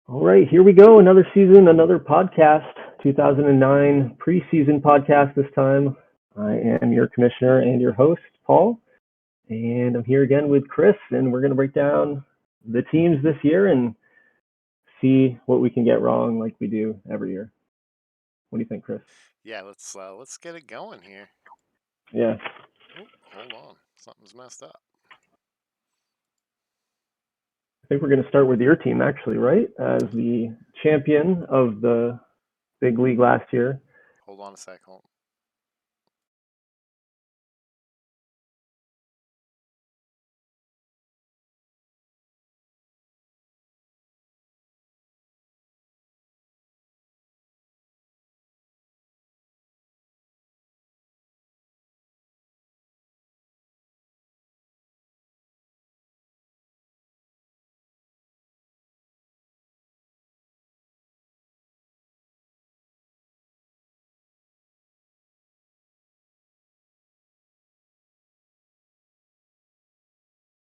All right, here we go. Another season, another podcast. 2009 preseason podcast this time. I am your commissioner and your host, Paul, and I'm here again with Chris, and we're going to break down the teams this year and see what we can get wrong like we do every year. What do you think, Chris? Yeah, let's get it going here. Yeah. Oh, hold on, something's messed up. I think we're going to start with your team, actually, right? As the champion of the big league last year. Hold on a second.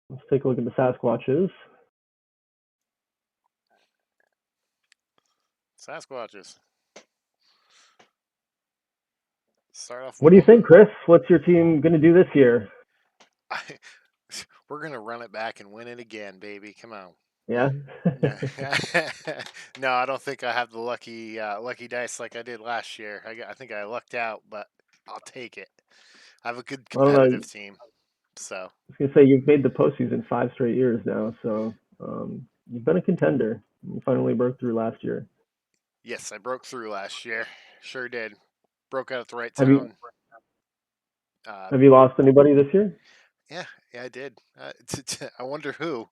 Let's take a look at the Sasquatches. Sasquatches. Start off. What do you think, Chris? What's your team going to do this year? We're gonna run it back and win it again, baby. Come on. Yeah. No, I don't think I have the lucky dice like I did last year. I think I lucked out, but I'll take it. I have a good I don't know. competitive team, so. I was gonna say you've made the postseason 5 straight years now, so you've been a contender. You finally broke through last year. Yes, I broke through last year. Sure did. Broke out at the right Have you time. have you lost anybody this year? Yeah, I did. I wonder who.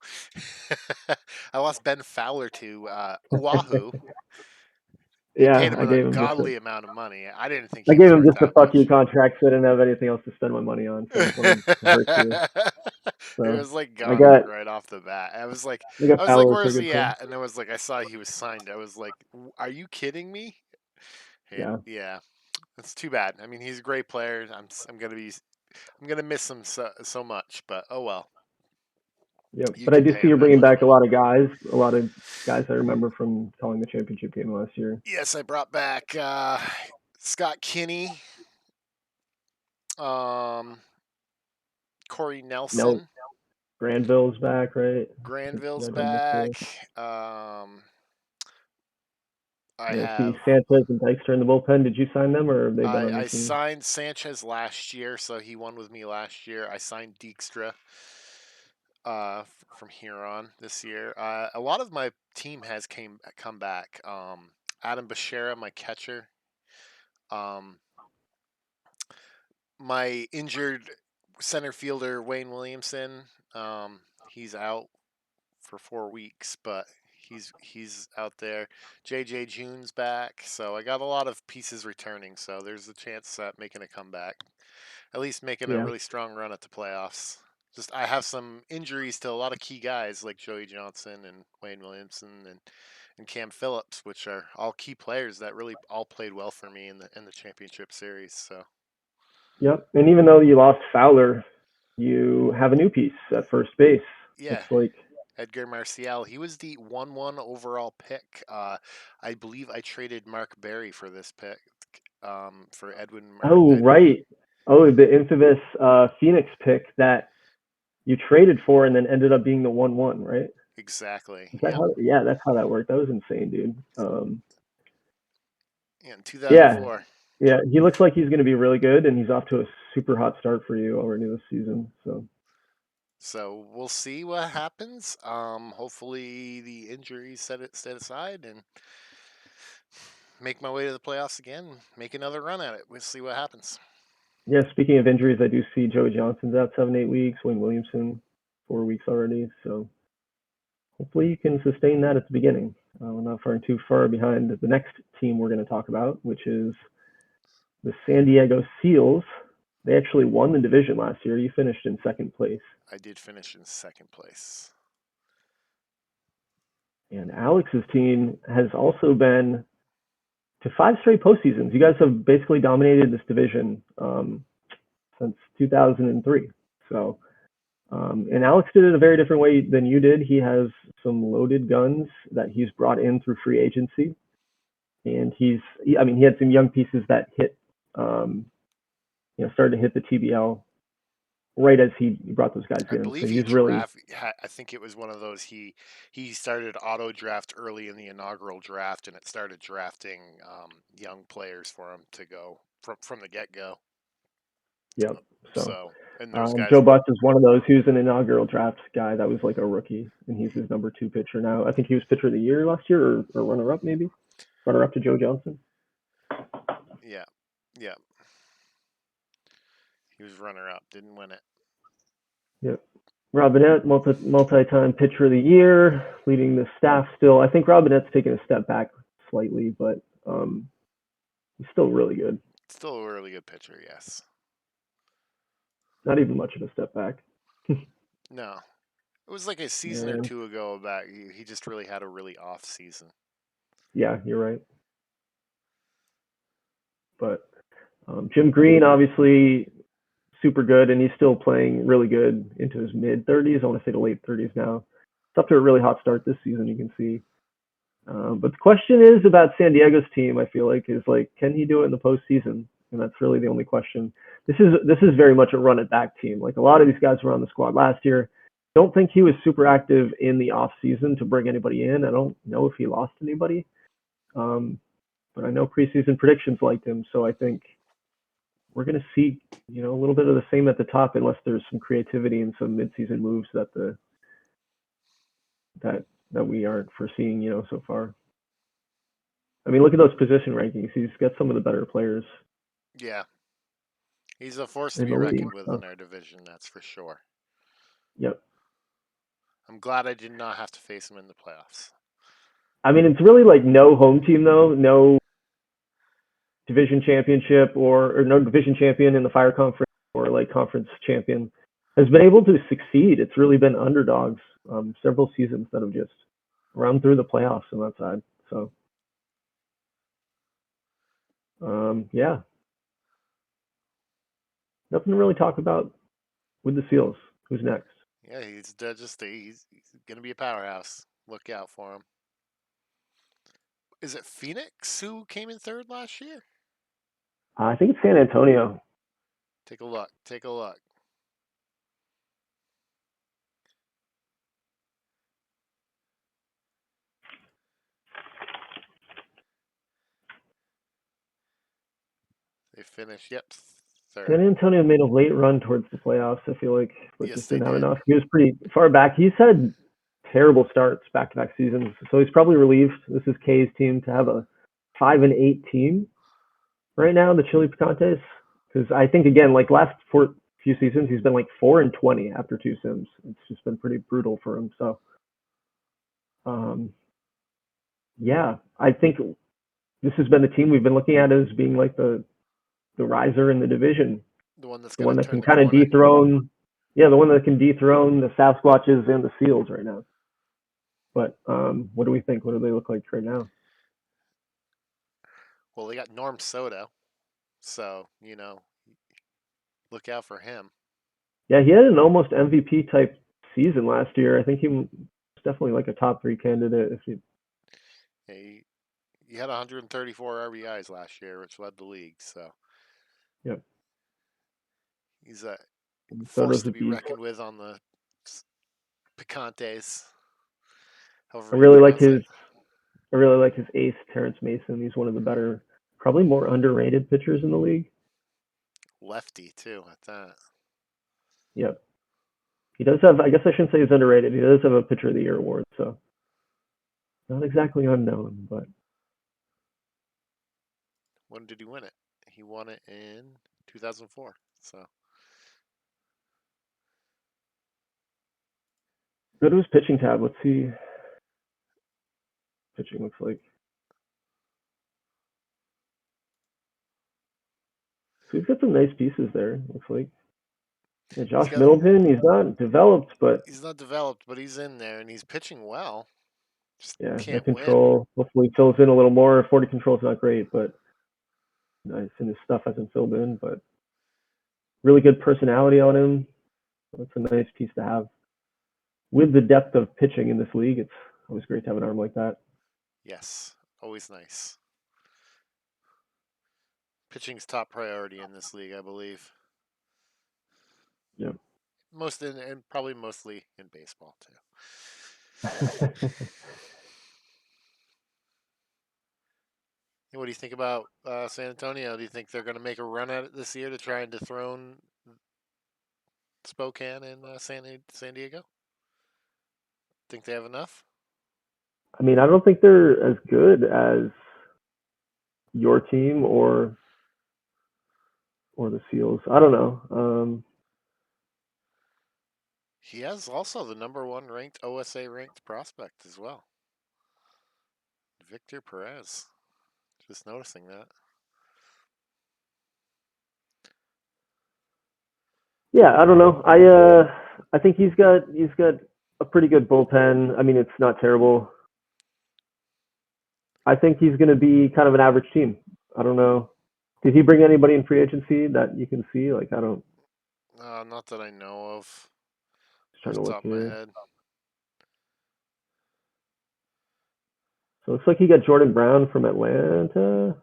I lost Ben Fowler to Oahu. They paid Yeah, him I an gave him just a ungodly amount of money. I didn't think I he gave was him worth just a that fuck you much. contract, so I didn't have anything else to spend my money on. So I just wanted to hurt you. It So was like I gone got right off the bat. I got I was like, Fowler for a where's good he price. at? And it was like, I saw he was signed. I was like, are you kidding me? And Yeah. yeah, that's too bad. I mean, he's a great player. I'm gonna miss him so much. But oh well. Yep. You But I can do pay see him you're that bringing much back money. a lot of guys I remember from calling the championship game last year. Yes, I brought back Scott Kinney, um, Corey No, Nelson, Granville's back, right? Granville's You had him before. back. I Yeah, see have Sanchez and Dykstra in the bullpen. Did you sign them, or have they been on your I team? signed Sanchez last year, so he won with me last year. I signed Dijkstra from here on this year. A lot of my team has come back. Adam Bashera, my catcher. Um, my injured center fielder Wayne Williamson. He's out for 4 weeks, but he's out there. JJ June's back, so I got a lot of pieces returning. So there's a chance at making a comeback, at least making a Yeah. really strong run at the playoffs. Just I have some injuries to a lot of key guys like Joey Johnson and Wayne Williamson and Cam Phillips, which are all key players that really all played well for me in the championship series. So Yep. And even though you lost Fowler, you have a new piece at first base. yeah, Looks like. Edgar Marcial. He was the 1-1 overall pick. I believe I traded Mark Berry for this pick for Edwin. Oh, right. Oh, the infamous Phoenix pick that you traded for and then ended up being the 1-1, right? Exactly. Is that Yep. how? Yeah, that's how that worked. That was insane, dude. In Yeah, 2004. yeah. He looks like he's going to be really good, and he's off to a super hot start for you already this season. So So we'll see what happens. Hopefully the injuries set aside and make my way to the playoffs again. Make another run at it. We'll see what happens. yeah. Speaking of injuries, I do see Joey Johnson's out 7-8 weeks. Wayne Williamson 4 weeks already. So hopefully you can sustain that at the beginning. We're not far too far behind the next team we're going to talk about, which is the San Diego Seals. They actually won the division last year. You finished in second place. I did finish in second place. And Alex's team has also been to 5 straight postseasons. You guys have basically dominated this division since 2003. So And Alex did it a very different way than you did. He has some loaded guns that he's brought in through free agency, and he had some young pieces that hit, started to hit the TBL right as he brought those guys I in. So believe he's really, I think it was one of those. He started auto draft early in the inaugural draft, and it started drafting young players for him to go from the get go. yep. So So and those guys Joe were Buck is one of those. He was an inaugural draft guy that was like a rookie, and he's his number 2 pitcher now. I think he was pitcher of the year last year, or runner up maybe, runner up to Joe Johnson. yeah. He was runner up, didn't win it. Yep. Robinette, multi-time pitcher of the year, leading the staff still. I think Robinette's taken a step back slightly, but he's still really good. Still a really good pitcher, yes. Not even much of a step back. No. It was like a season or two ago back. He just really had a really off season. Yeah, you're right. But Jim Green, obviously super good, and he's still playing really good into his mid-30s. I want to say the late 30s now. It's up to a really hot start this season, you can see. But the question is about San Diego's team, I feel like, is like, can he do it in the postseason? And that's really the only question. This is very much a run-it-back team. Like, a lot of these guys were on the squad last year. Don't think he was super active in the off-season to bring anybody in. I don't know if he lost anybody. But I know preseason predictions liked him, so I think we're going to see, a little bit of the same at the top, unless there's some creativity and some midseason moves that we aren't foreseeing, so far. I mean, look at those position rankings. He's got some of the better players. Yeah. He's a force to be reckoned with in our division, that's for sure. Yep. I'm glad I did not have to face him in the playoffs. I mean, it's really like no home team, though. No division championship or no division champion in the Fire Conference or like conference champion has been able to succeed. It's really been underdogs several seasons that have just run through the playoffs on that side. So, yeah. Nothing to really talk about with the Seals. Who's next? Yeah, he's going to be a powerhouse. Look out for him. Is it Phoenix who came in third last year? I think it's San Antonio. Take a look. They finished, third. San Antonio made a late run towards the playoffs, I feel like, but Yes, just they didn't have did. enough. He was pretty far back. He's had terrible starts back-to-back seasons, so he's probably relieved. This is K's team to have a 5-8 team right now, the Chili Picantes, because I think, again, like last few seasons, he's been like 4-20 after 2 sims. It's just been pretty brutal for him. So, yeah, I think this has been the team we've been looking at as being like the riser in the division. The one that's the one that can the kind of corner. dethrone, the one that can dethrone the Sasquatches and the Seals right now. But what do we think? What do they look like right now? Well, they got Norm Soto, so look out for him. Yeah, he had an almost MVP type season last year. I think he was definitely like a top 3 candidate. He had 134 RBIs last year, which led the league. So, yep, he's a force to be reckoned with on the Picantes. I really like his ace, Terrence Mason. He's one of the better, probably more underrated pitchers in the league. Lefty too at that. Yep. He does have, I guess I shouldn't say he's underrated. He does have a pitcher of the year award, so not exactly unknown, but. When did he win it? He won it in 2004. So. Go to his pitching tab. Let's see. Pitching looks like. So he's got some nice pieces there. Looks like. Yeah, Josh Middleton. He's not developed, but he's in there and he's pitching well. Just that control hopefully fills in a little more. 40 control is not great, but nice, and his stuff hasn't filled in. But really good personality on him. So it's a nice piece to have. With the depth of pitching in this league, it's always great to have an arm like that. Yes, always nice. Pitching's top priority in this league, I believe. Yeah. And probably mostly in baseball too. And what do you think about San Antonio? Do you think they're going to make a run at it this year to try and dethrone Spokane and San Diego? Think they have enough? I mean, I don't think they're as good as your team or the Seals. I don't know. He has also the number one ranked OSA ranked prospect as well, Victor Perez. Just noticing that. Yeah, I don't know. I think he's got a pretty good bullpen. I mean, it's not terrible. I think he's going to be kind of an average team. I don't know. Did he bring anybody in free agency that you can see? Like, I don't. Not that I know of, Just trying off to the look top of my here. head. So it looks like he got Jordan Brown from Atlanta.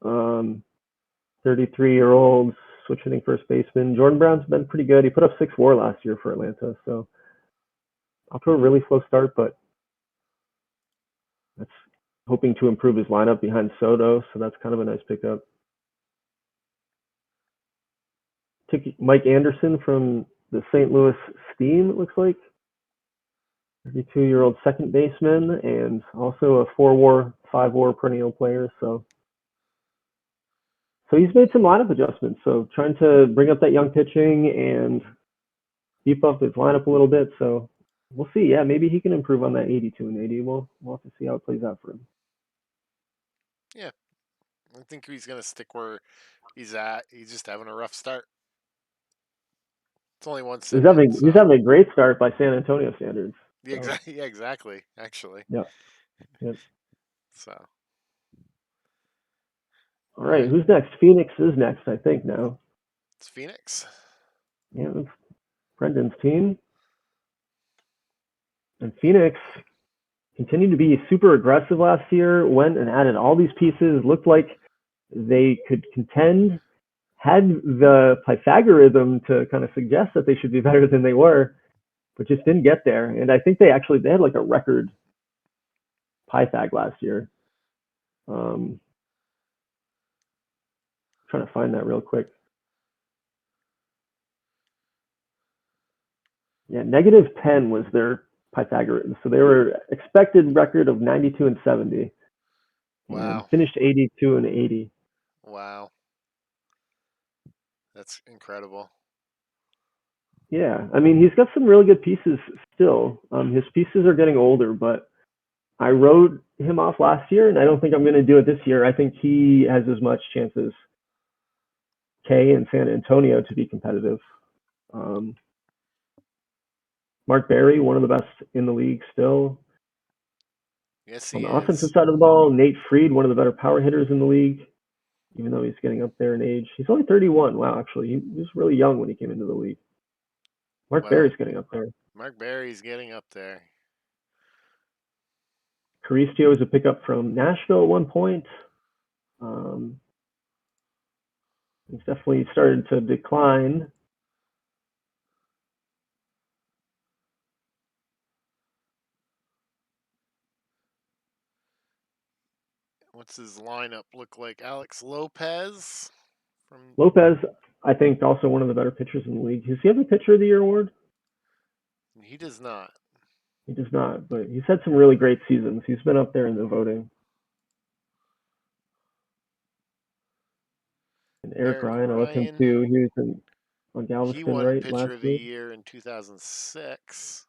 33-year-old switch hitting first baseman. Jordan Brown's been pretty good. He put up 6 WAR last year for Atlanta. So off to a really slow start, but that's hoping to improve his lineup behind Soto. So that's kind of a nice pickup. Took Mike Anderson from the St. Louis Steam, it looks like. 32-year-old second baseman and also a 4 WAR, 5 WAR perennial player. So he's made some lineup adjustments. So trying to bring up that young pitching and beef up his lineup a little bit. So we'll see. Yeah, maybe he can improve on that 82 and 80. We'll have to see how it plays out for him. Yeah, I think he's going to stick where he's at. He's just having a rough start. It's only one sit in. He's having a great start by San Antonio standards. Yeah, exactly. Yeah, exactly. Actually. Yeah. Yep. So. All right. Who's next? Phoenix is next, I think now. It's Phoenix. Yeah, that's Brendan's team. And Phoenix continued to be super aggressive last year, went and added all these pieces, looked like they could contend, had the Pythagorism to kind of suggest that they should be better than they were, but just didn't get there. And I think they had like a record Pythag last year. Trying to find that real quick. Yeah, -10 was their Pythagorean. So they were expected record of 92 and 70. And Wow. finished 82 and 80. Wow. That's incredible. Yeah, I mean, he's got some really good pieces still. His pieces are getting older, but I wrote him off last year, and I don't think I'm going to do it this year. I think he has as much chance as Kay and San Antonio to be competitive. Mark Berry, one of the best in the league still. Yes, On he the offensive is. side of the ball, Nate Fried, one of the better power hitters in the league, even though he's getting up there in age. He's only 31. Wow, actually, he was really young when he came into the league. Mark Well, Berry's getting up there. Mark Berry's getting up there. Caristio is a pickup from Nashville at one point. He's definitely started to decline. What's his lineup look like? Alex Lopez from Lopez, I think, also one of the better pitchers in the league. Does he have a Pitcher of the Year award? He does not. He does not, but he's had some really great seasons. He's been up there in the voting. And Eric Ryan, I like him too. He was on He Galveston, won right, Pitcher last of the year? Year in 2006.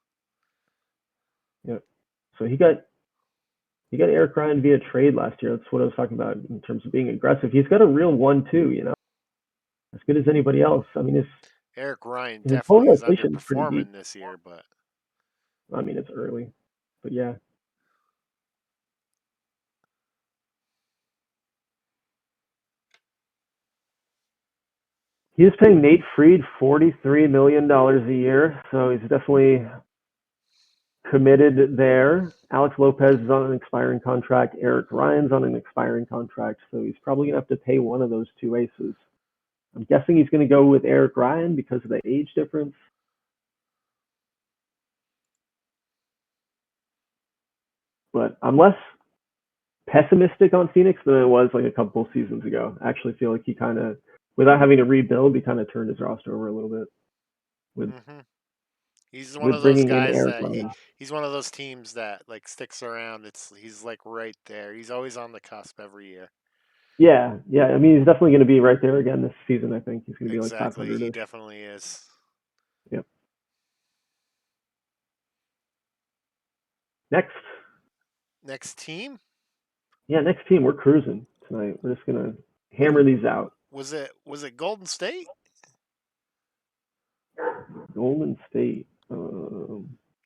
Yep. So he got Eric Ryan via trade last year. That's what I was talking about in terms of being aggressive. He's got a real 1-2, as good as anybody else. I mean, Eric Ryan his definitely is polarization is pretty deep. underperforming this year, but I mean, it's early, but yeah. He's paying Nate Fried $43 million a year, so he's definitely committed there. Alex Lopez is on an expiring contract. Eric Ryan's on an expiring contract, so he's probably going to have to pay one of those two aces. I'm guessing he's going to go with Eric Ryan because of the age difference. But I'm less pessimistic on Phoenix than I was like a couple seasons ago. I actually feel like he kind of, without having to rebuild, he kind of turned his roster over a little bit with He's one with of those bringing in guys Eric that Ryan. he's one of those teams that like sticks around. He's like right there. He's always on the cusp every year. Yeah. I mean, he's definitely going to be right there again this season. I think he's going to be like Exactly. 500. He definitely is. Yep. Next team? Yeah, next team. We're cruising tonight. We're just going to hammer these out. Was it Golden State? Golden State.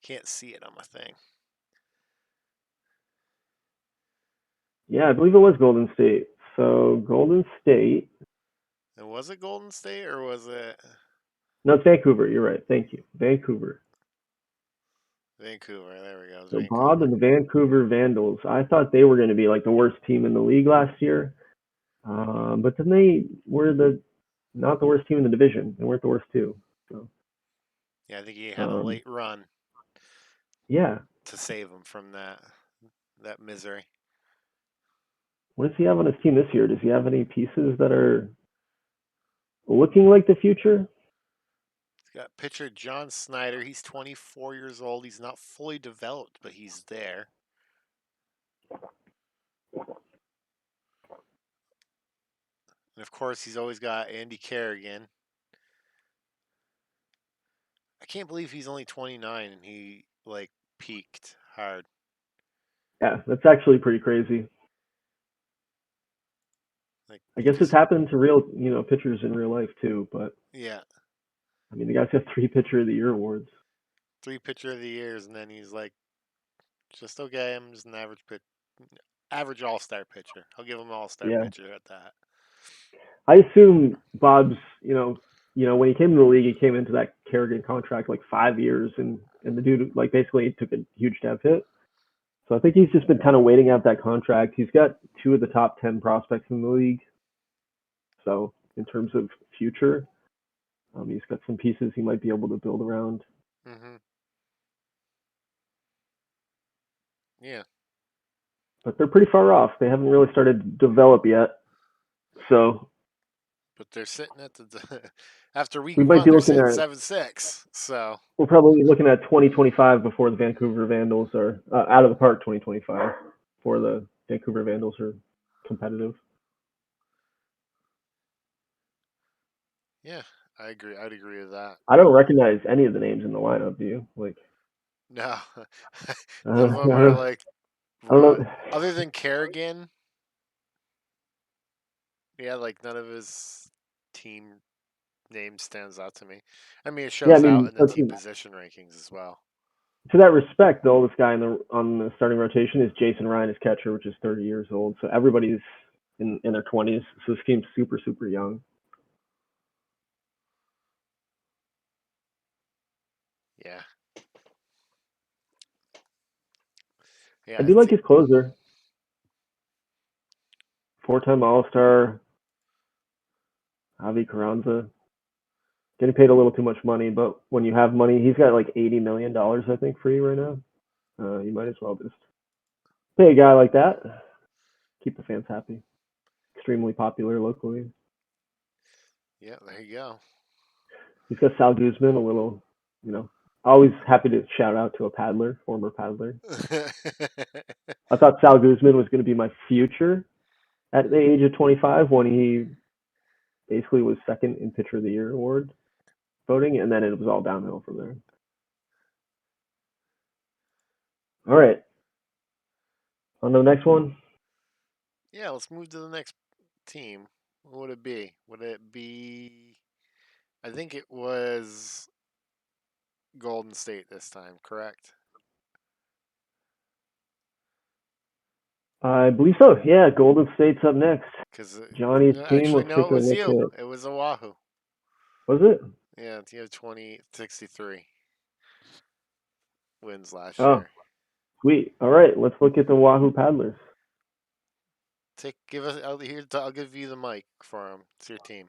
Can't see it on my thing. Yeah, I believe it was Golden State. So Golden State. And was it Golden State or was it? No, it's Vancouver. You're right. Thank you. Vancouver. Vancouver. There we go. So Vancouver. Bob and the Vancouver Vandals. I thought they were going to be like the worst team in the league last year, but then they were not the worst team in the division. They weren't the worst too. So yeah, I think he had a late run. Yeah. To save him from that misery. What does he have on his team this year? Does he have any pieces that are looking like the future? He's got pitcher John Snyder. He's 24 years old. He's not fully developed, but he's there. And of course, he's always got Andy Kerrigan. I can't believe he's only 29 and he like peaked hard. Yeah, that's actually pretty crazy. Like, I guess it's happened to real, pitchers in real life too. But yeah, I mean, the guy's got 3 Pitcher of the Year awards. 3 Pitcher of the Years, and then he's like, just okay. I'm just an average all-star pitcher. I'll give him an all-star pitcher at that. I assume Bob's, when he came to the league, he came into that Kerrigan contract like 5 years, and the dude like basically took a huge dev hit. So I think he's just been kind of waiting out that contract. He's got 2 of the top 10 prospects in the league. So in terms of future, he's got some pieces he might be able to build around. Mm-hmm. Yeah. But they're pretty far off. They haven't really started to develop yet. So. But they're sitting at after week 1, they're sitting 7-6. So we're probably looking at 2025 before the Vancouver Vandals are out of the park. 2025 before the Vancouver Vandals are competitive. Yeah, I agree. I'd agree with that. I don't recognize any of the names in the lineup. Do you? Like, no, none of them are like. I don't know. Other than Kerrigan, yeah, like none of his team name stands out to me. I mean, it shows out in the team position rankings as well. To that respect, the oldest guy on the starting rotation is Jason Ryan as catcher, which is 30 years old. So everybody's in their 20s. So this team's super, super young. Yeah. I do like his closer. 4-time All-Star, Javi Carranza. Getting paid a little too much money, but when you have money, he's got like $80 million, I think, free right now. You might as well just pay a guy like that. Keep the fans happy. Extremely popular locally. Yeah, there you go. He's got Sal Guzman, a little, always happy to shout out to a paddler, former paddler. I thought Sal Guzman was going to be my future at the age of 25 when he basically was second in Pitcher of the Year award voting, and then it was all downhill from there. All right. On to the next one? Yeah, let's move to the next team. What would it be? Would it be... I think it was Golden State this time, correct? I believe so. Yeah, Golden State's up next. Because Johnny's team actually, will no, take it was the next you. hit. It was Oahu. Was it? Yeah, he had 63 wins last Oh, year. sweet. All right, let's look at the Wahoo Paddlers. Give us out here. I'll give you the mic for him. It's your team.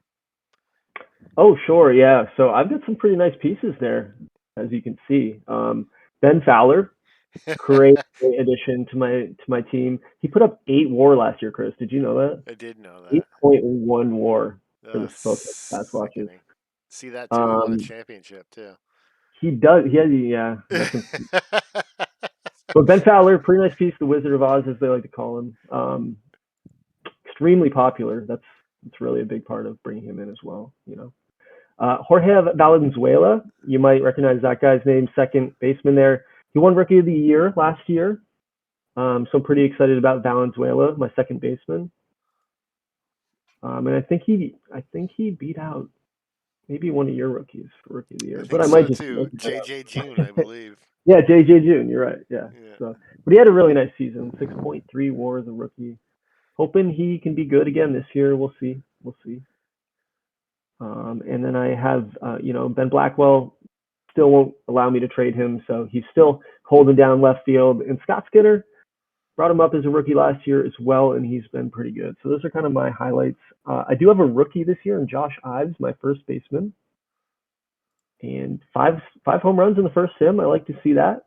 Oh, sure, yeah. So I've got some pretty nice pieces there, as you can see. Ben Fowler, great addition to my team. He put up 8 WAR last year, Chris. Did you know that? I did know that. 8.1 WAR for the Spokane Pass Watches. Sickening. See that too. He won a Um, championship too. he does. Yeah. But Ben Fowler, pretty nice piece. The Wizard of Oz, as they like to call him. Extremely popular. That's really a big part of bringing him in as well. Jorge Valenzuela, you might recognize that guy's name, second baseman there. He won Rookie of the Year last year. So I'm pretty excited about Valenzuela, my second baseman. And I think he beat out maybe one of your rookies for Rookie of the Year. I But think I might so just too. JJ June, I believe. Yeah, JJ June. You're right. Yeah. Yeah. So, but he had a really nice season. 6.3 WAR as a rookie. Hoping he can be good again this year. We'll see. And then I have, Ben Blackwell still won't allow me to trade him, so he's still holding down left field. And Scott Skinner brought him up as a rookie last year as well, and he's been pretty good. So those are kind of my highlights. I do have a rookie this year, and Josh Ives, my first baseman, and five home runs in the first sim. I like to see that.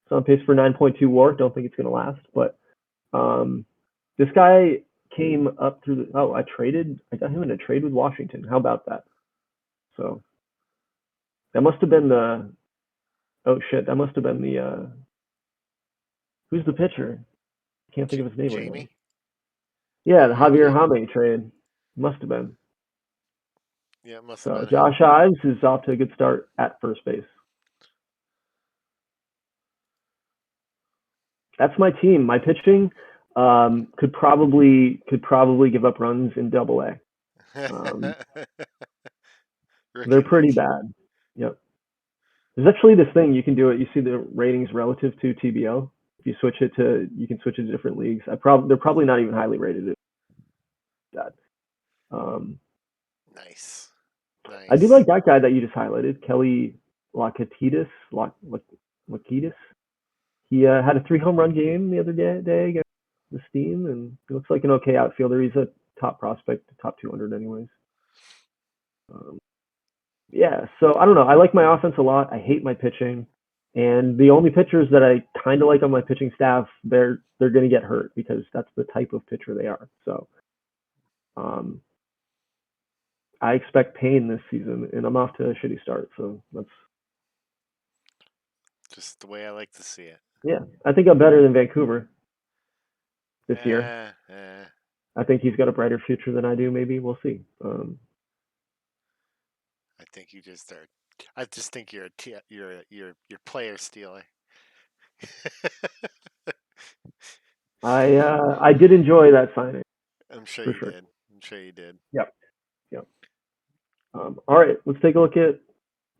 So on pace for 9.2 WAR. Don't think it's going to last, but this guy came up through I got him in a trade with Washington. How about that? So that must have been the who's the pitcher? Can't think of his name right now. Jamie? Yeah, the Javier Jamie. Jame trade. Must have been. Yeah, it must have So been him. Josh Ives is off to a good start at first base. That's my team. My pitching could probably give up runs in Double A. They're Rookie pretty league. bad. Yep. There's actually this thing you can do it. You see the ratings relative to TBO. If you you can switch it to different leagues. They're probably not even highly rated. That. Nice. I do like that guy that you just highlighted, Kelly Lakatidis. He had a 3 home run game the other day against the Steam, and he looks like an okay outfielder. He's a top prospect, top 200 anyways. Yeah, so I don't know. I like my offense a lot. I hate my pitching, and the only pitchers that I kind of like on my pitching staff, they're going to get hurt because that's the type of pitcher they are. So, I expect pain this season, and I'm off to a shitty start. So that's just the way I like to see it. Yeah, I think I'm better than Vancouver this year. I think he's got a brighter future than I do. Maybe we'll see. I think you just are. I just think you're player stealer. I did enjoy that signing. I'm sure for you sure. did. I'm sure you did. Yep. All right, let's take a look at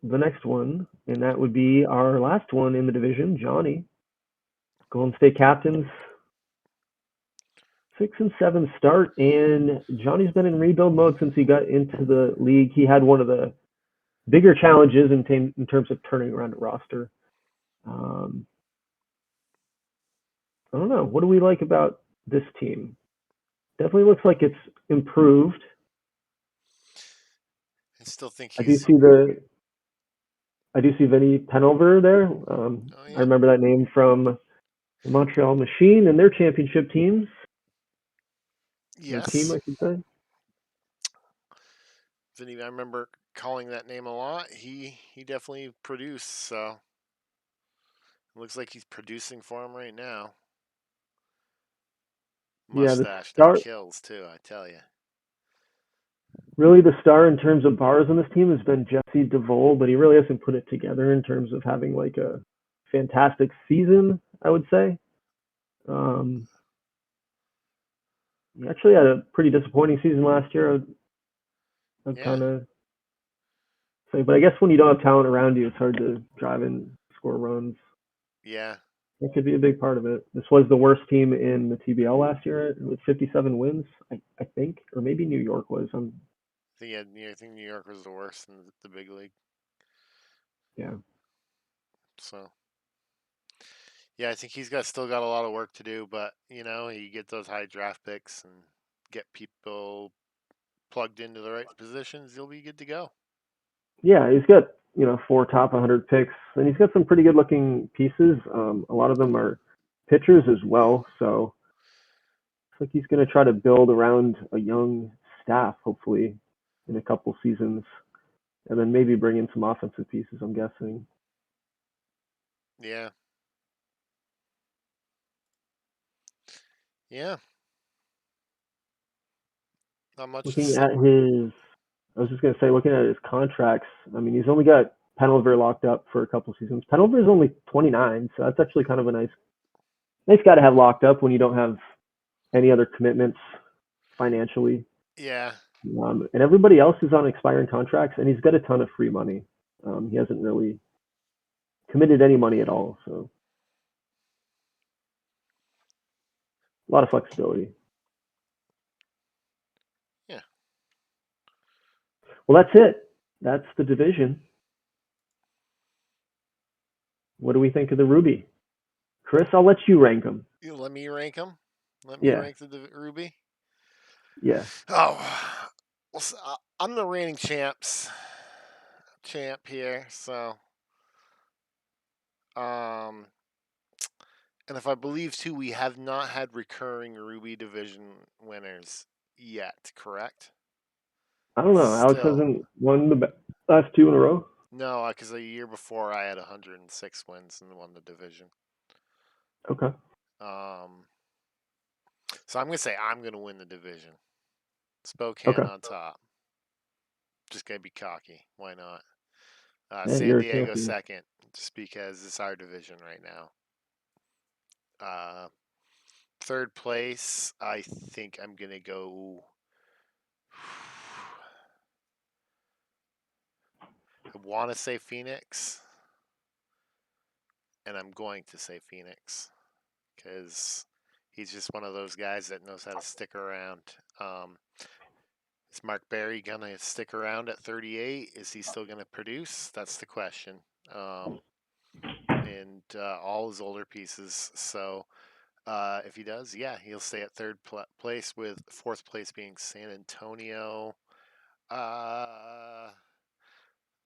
the next one, and that would be our last one in the division, Johnny. Golden State Captains, 6-7 start, and Johnny's been in rebuild mode since he got into the league. He had one of the bigger challenges in terms of turning around a roster. I don't know. What do we like about this team? Definitely looks like it's improved. I still think I do see Vinny Penover there. I remember that name from the Montreal Machine and their championship teams. Yes. Team, I should say. Vinny, I remember calling that name a lot. He definitely produced. So it looks like he's producing for him right now. Mustache that kills too. I tell you. Really, the star in terms of bars on this team has been Jesse DeVole, but he really hasn't put it together in terms of having like a fantastic season, I would say. He actually had a pretty disappointing season last year. I'd kind of say, but I guess when you don't have talent around you, it's hard to drive and score runs. Yeah. That could be a big part of it. This was the worst team in the TBL last year with 57 wins, I think, or maybe New York was. I think New York was the worst in the big league. Yeah. So yeah, I think he's still got a lot of work to do, but you get those high draft picks and get people plugged into the right positions, you'll be good to go. Yeah, he's got 4 top 100 picks, and he's got some pretty good looking pieces. A lot of them are pitchers as well, so it's like he's going to try to build around a young staff, hopefully, in a couple seasons, and then maybe bring in some offensive pieces. I'm guessing. Yeah. Yeah. Not much to Looking say. at his, I was just going to say, looking at his contracts. I mean, he's only got Penalver locked up for a couple seasons. Penalver is only 29, so that's actually kind of a nice guy to have locked up when you don't have any other commitments financially. Yeah. And everybody else is on expiring contracts, and he's got a ton of free money. He hasn't really committed any money at all, so a lot of flexibility. Yeah. Well, that's it. That's the division. What do we think of the Ruby? Chris, I'll let you rank them. You let me rank them. Let me Yeah, rank the Ruby. yeah. Oh, well, I'm the reigning champ here. So, and if I believe too, we have not had recurring Ruby division winners yet. Correct? I don't know. Alex Still, hasn't won the last 2 in a row. no, because a year before I had 106 wins and won the division. Okay. So I'm gonna say I'm gonna win the division. Spokane Okay. on top. Just gonna be cocky. Why not? Yeah, San you're a Diego champion. second, just because it's our division right now. Third place, I think I'm gonna go. I want to say Phoenix, and I'm going to say Phoenix because he's just one of those guys that knows how to stick around. Is Mark Berry gonna stick around at 38? Is he still gonna produce? That's the question. And all his older pieces. So if he does, yeah, he'll stay at third place with fourth place being San Antonio.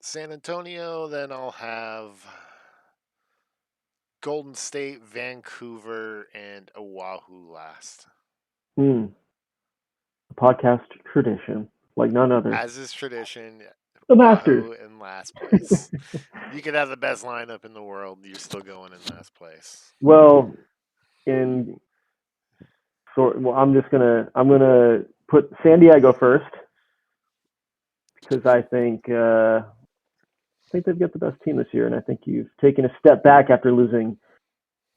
San Antonio, then I'll have Golden State, Vancouver, and Oahu last. A podcast tradition, like none other. As is tradition, The Masters. Oahu in last place. You could have the best lineup in the world, you're still going in last place. Well, I'm gonna put San Diego first because I think they've got the best team this year, and I think you've taken a step back after losing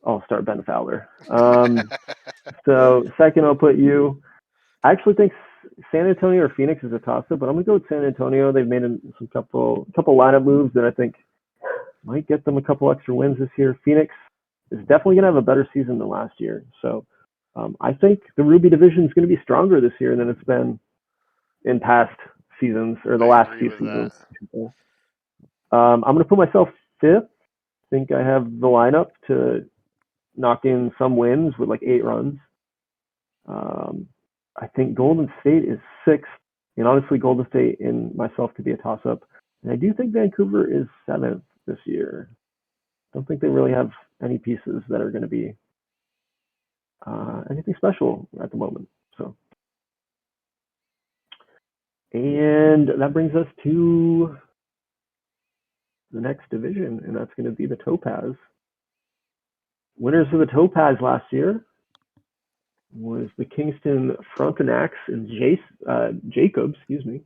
All-Star Ben Fowler. So second, I'll put you. I actually think San Antonio or Phoenix is a toss-up, but I'm gonna go with San Antonio. They've made some couple lineup moves that I think might get them a couple extra wins this year. Phoenix is definitely gonna have a better season than last year, so I think the Ruby division is going to be stronger this year than it's been in past seasons or the I last agree few with that. seasons. I'm going to put myself fifth. I think I have the lineup to knock in some wins with like 8 runs. I think Golden State is sixth, and honestly, Golden State and myself could be a toss-up. And I do think Vancouver is seventh this year. I don't think they really have any pieces that are going to be anything special at the moment. So, and that brings us to the next division, and that's going to be the Topaz. Winners of the Topaz last year was the Kingston Frontenacs and Jacobs, excuse me.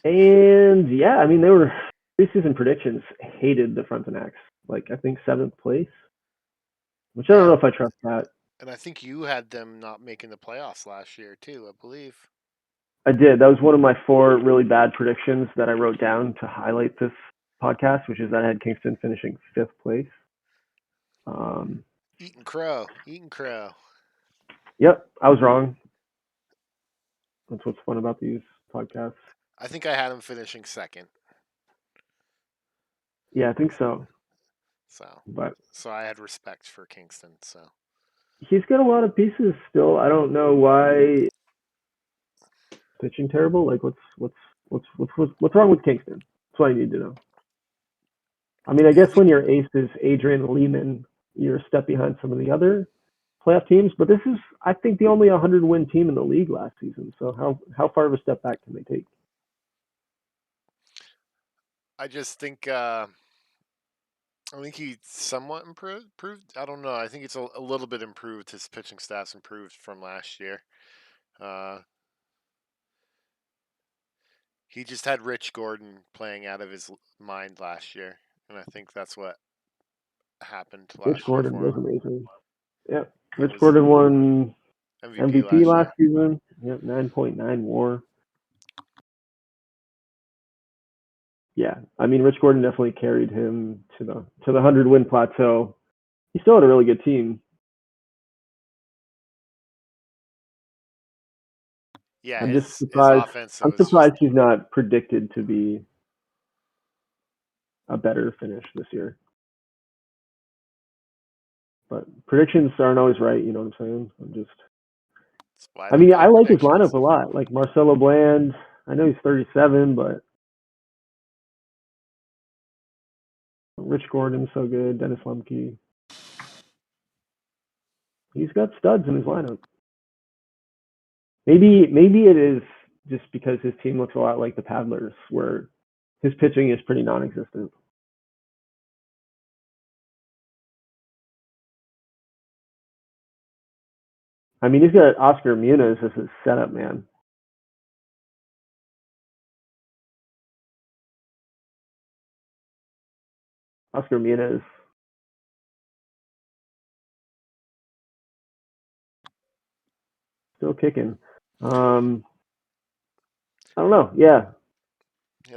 And yeah, I mean, they were preseason predictions hated the Frontenacs. Like, I think 7th place, which I don't know if I trust that. And I think you had them not making the playoffs last year too, I believe. I did. That was one of my 4 really bad predictions that I wrote down to highlight this podcast, which is that I had Kingston finishing 5th place. Eating crow. Yep, I was wrong. That's what's fun about these podcasts. I think I had him finishing second. Yeah, I think so. But So I had respect for Kingston. So he's got a lot of pieces still. I don't know why pitching terrible. Like what's wrong with Kingston? That's what I need to know. I mean, I guess when your ace is Adrian Lehman, you're a step behind some of the other playoff teams. But this is, I think, the only 100-win team in the league last season. So how far of a step back can they take? I just think he somewhat improved. I don't know. I think it's a little bit improved. His pitching staff's improved from last year. He just had Rich Gordon playing out of his mind last year, and I think that's what happened Rich last year Gordon for was him. amazing. Yeah, He Rich was Gordon won MVP last year. season. Yep, 9.9 WAR. Yeah, I mean, Rich Gordon definitely carried him to the 100-win plateau. He still had a really good team. Yeah, I'm just his surprised. offense I'm was surprised just he's not predicted to be a better finish this year. But predictions aren't always right. You know what I'm saying? I mean, I like his lineup a lot. Like Marcelo Bland. I know he's 37, but Rich Gordon's so good. Dennis Lemke. He's got studs in his lineup. Maybe it is just because his team looks a lot like the Paddlers, where his pitching is pretty non-existent. I mean, he's got Oscar Munoz as his setup man. Oscar Munoz. Still kicking. I don't know. Yeah.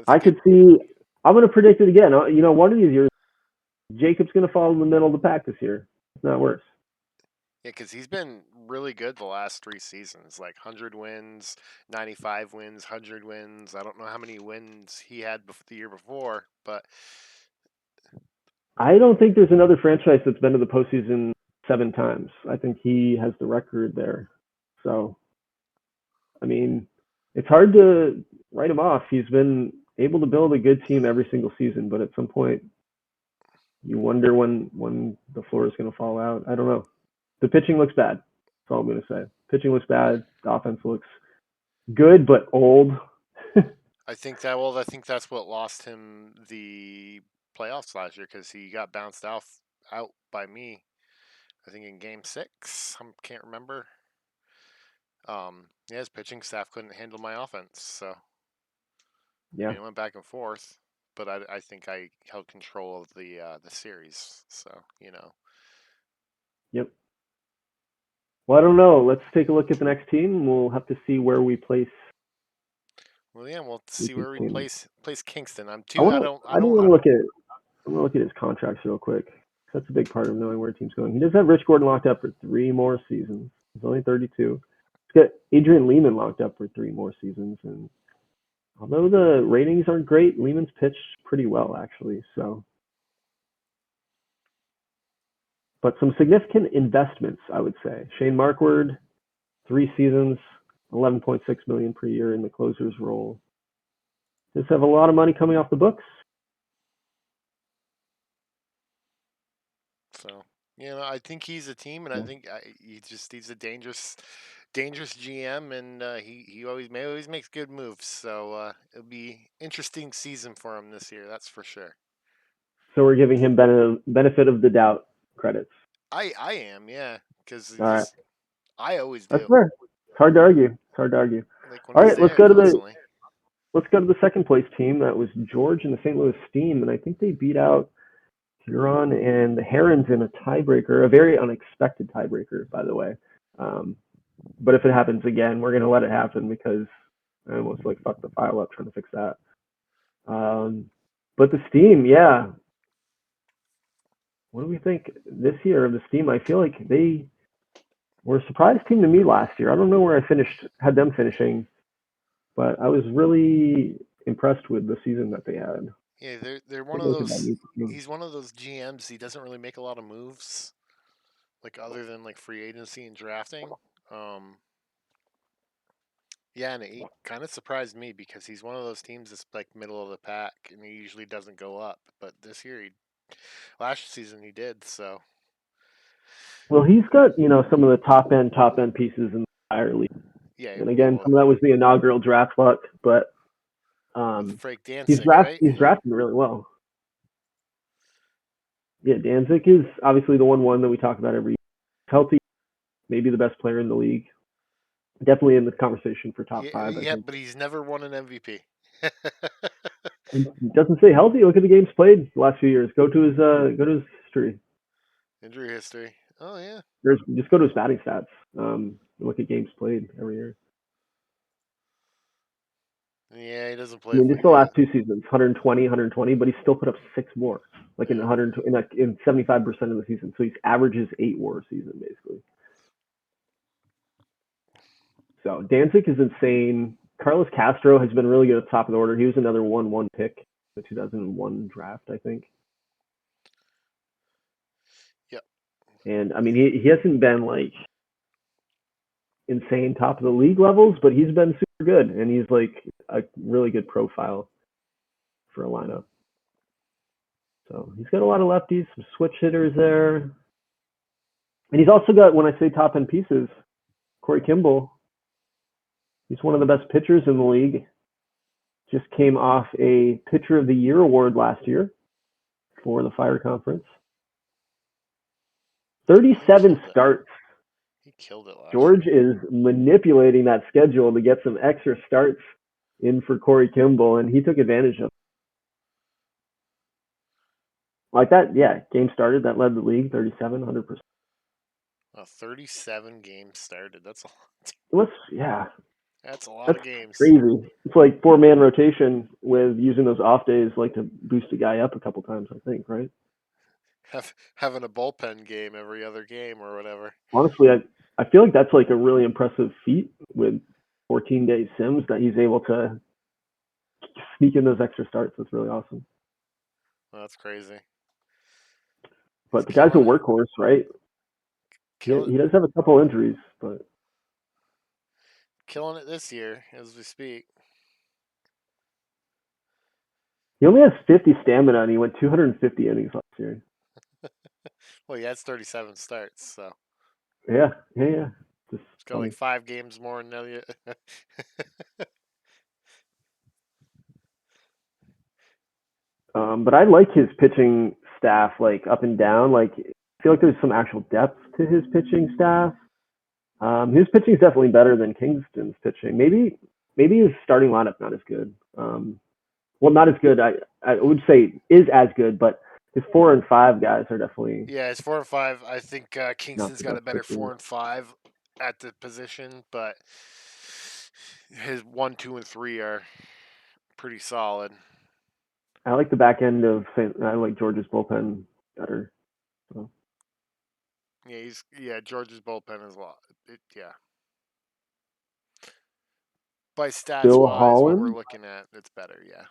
I could see. I'm going to predict it again. You know, one of these years, Jacob's going to fall in the middle of the pack this year. It's not worse. Yeah, because he's been really good the last 3 seasons. Like 100 wins, 95 wins, 100 wins. I don't know how many wins he had the year before, but I don't think there's another franchise that's been to the postseason 7 times. I think he has the record there. So, I mean, it's hard to write him off. He's been able to build a good team every single season, but at some point, you wonder when the floor is going to fall out. I don't know. The pitching looks bad. That's all I'm going to say. Pitching looks bad. The offense looks good but old. I think that's what lost him the playoffs last year because he got bounced out by me. I think in Game 6. I can't remember. Yeah, his pitching staff couldn't handle my offense, so Yeah. it went back and forth. But I think I held control of the series, so you know. Yep. Well, I don't know. Let's take a look at the next team. We'll have to see where we place. Well, yeah, we'll see where we place Kingston. I want to look at his contracts real quick. That's a big part of knowing where a team's going. He does have Rich Gordon locked up for 3 more seasons. He's only 32. He's got Adrian Lehman locked up for 3 more seasons, and although the ratings aren't great, Lehman's pitched pretty well actually. So, but some significant investments, I would say. Shane Markward, 3 seasons, 11.6 million per year in the closer's role. Does have a lot of money coming off the books. So, I think he's a team, and I think he's a dangerous GM, and he always makes good moves. So it'll be interesting season for him this year. That's for sure. So we're giving him benefit of the doubt credits. I am, yeah, because right. I always do. That's fair. It's hard to argue. Like all right, let's go to the second place team. That was George and the St. Louis Steam, and I think they beat out Huron and the Herons in a tiebreaker, a very unexpected tiebreaker, by the way. But if it happens again, we're going to let it happen because I almost fucked the file up trying to fix that. But the Steam, yeah. What do we think this year of the Steam? I feel like they were a surprise team to me last year. I don't know where I had them finishing, but I was really impressed with the season that they had. Yeah, they're I one think of it was about those. 8 He's one of those GMs. He doesn't really make a lot of moves, like other than like free agency and drafting. Um, yeah, and he kind of surprised me because he's one of those teams that's like middle of the pack, and he usually doesn't go up. But this year, last season he did. So Well, he's got some of the top end pieces in the entire league, yeah, and again, well, some of that was the inaugural draft luck, but with um, Frank Dancik, right? he's drafting really well. Yeah, Danzig is obviously the one that we talk about every year. Healthy, maybe the best player in the league. Definitely in the conversation for top Yeah, five, I yeah, think. but he's never won an MVP. And he doesn't stay healthy. Look at the games played the last few years. Go to his history. Injury history. Oh yeah. Just go to his batting stats. Look at games played every year. Yeah, he doesn't I play. mean, just the last 2 seasons, 120, 120, but he still put up 6 more, like in Yeah. 100 in 75% of the season. So he averages 8 WAR a season basically. So Danzig is insane. Carlos Castro has been really good at the top of the order. He was another 1-1 pick, the 2001 draft, I think. Yep. And I mean, he hasn't been like insane top of the league levels, but he's been super good, and he's like a really good profile for a lineup. So he's got a lot of lefties, some switch hitters there, and he's also got, when I say top end pieces, Corey Kimball. He's one of the best pitchers in the league. Just came off a Pitcher of the Year award last year for the Fire Conference. 37 starts. He killed it last George year. is manipulating that schedule to get some extra starts in for Corey Kimball, and he took advantage of it. Like that, yeah, game started, that led the league, 37, 100%. 37 games started. That's a Yeah, that's a lot that's of games. crazy. It's like 4-man rotation with using those off days, like to boost a guy up a couple times, I think, right? Having a bullpen game every other game or whatever. Honestly, I feel like that's like a really impressive feat with 14-day sims that he's able to sneak in those extra starts. That's really awesome. Well, that's crazy. But the guy's a workhorse, right? He does have a couple injuries, but killing it this year as we speak. he only has 50 stamina, and he went 250 innings last year. Well, he has 37 starts, so Yeah. It's got like 5 games more than Elliott. But I like his pitching staff, like up and down. Like I feel like there's some actual depth to his pitching staff. His pitching is definitely better than Kingston's pitching. Maybe his starting lineup not as good. Well, not as good. I would say is as good, but his 4 and 5 guys are definitely his 4 and 5. I think Kingston's got a better pitching. 4 and 5 at the position, but his 1, 2, and 3 are pretty solid. I like the back end of I like George's bullpen better. So. Yeah, George's bullpen is a lot. Yeah. By stats Bill wise, Holland. what we're looking at, it's better, yeah.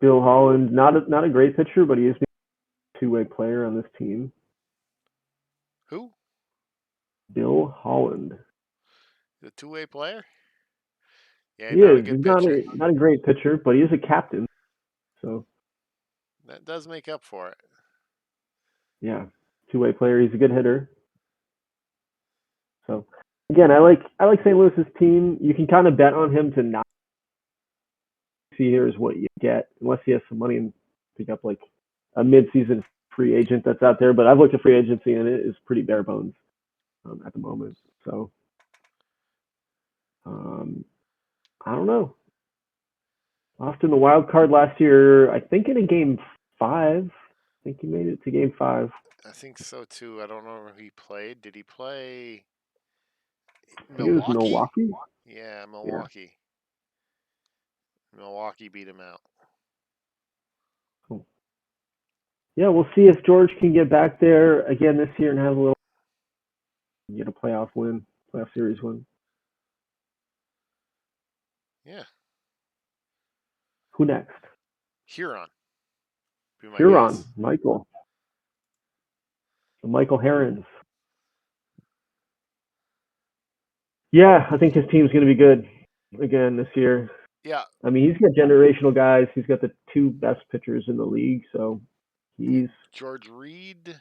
Bill Holland, not a great pitcher, but he is a two-way player on this team. Who? Bill Holland. The 2-way player? Yeah, He not a is. good He's pitcher. not a great pitcher, but he is a captain. So that does make up for it. Yeah, two-way player. He's a good hitter. So again, I like St. Louis's team. You can kind of bet on him to not see here's what you get, unless he has some money and pick up like a mid-season free agent that's out there. But I've looked at free agency and it is pretty bare bones at the moment. So I don't know. Lost in the wild card last year, I think in a game 5. I think he made it to game 5. I think so too. I don't know where he played. Did he play I think it was Milwaukee. Yeah, Milwaukee. Yeah. Milwaukee beat him out. Cool. Yeah, we'll see if George can get back there again this year and have a little get a playoff series win. Yeah. Who next? Huron. Be my Huron, guess. Michael. The Michael Herons. Yeah, I think his team's going to be good again this year. Yeah. I mean, he's got generational guys. He's got the two best pitchers in the league, so he's George Reed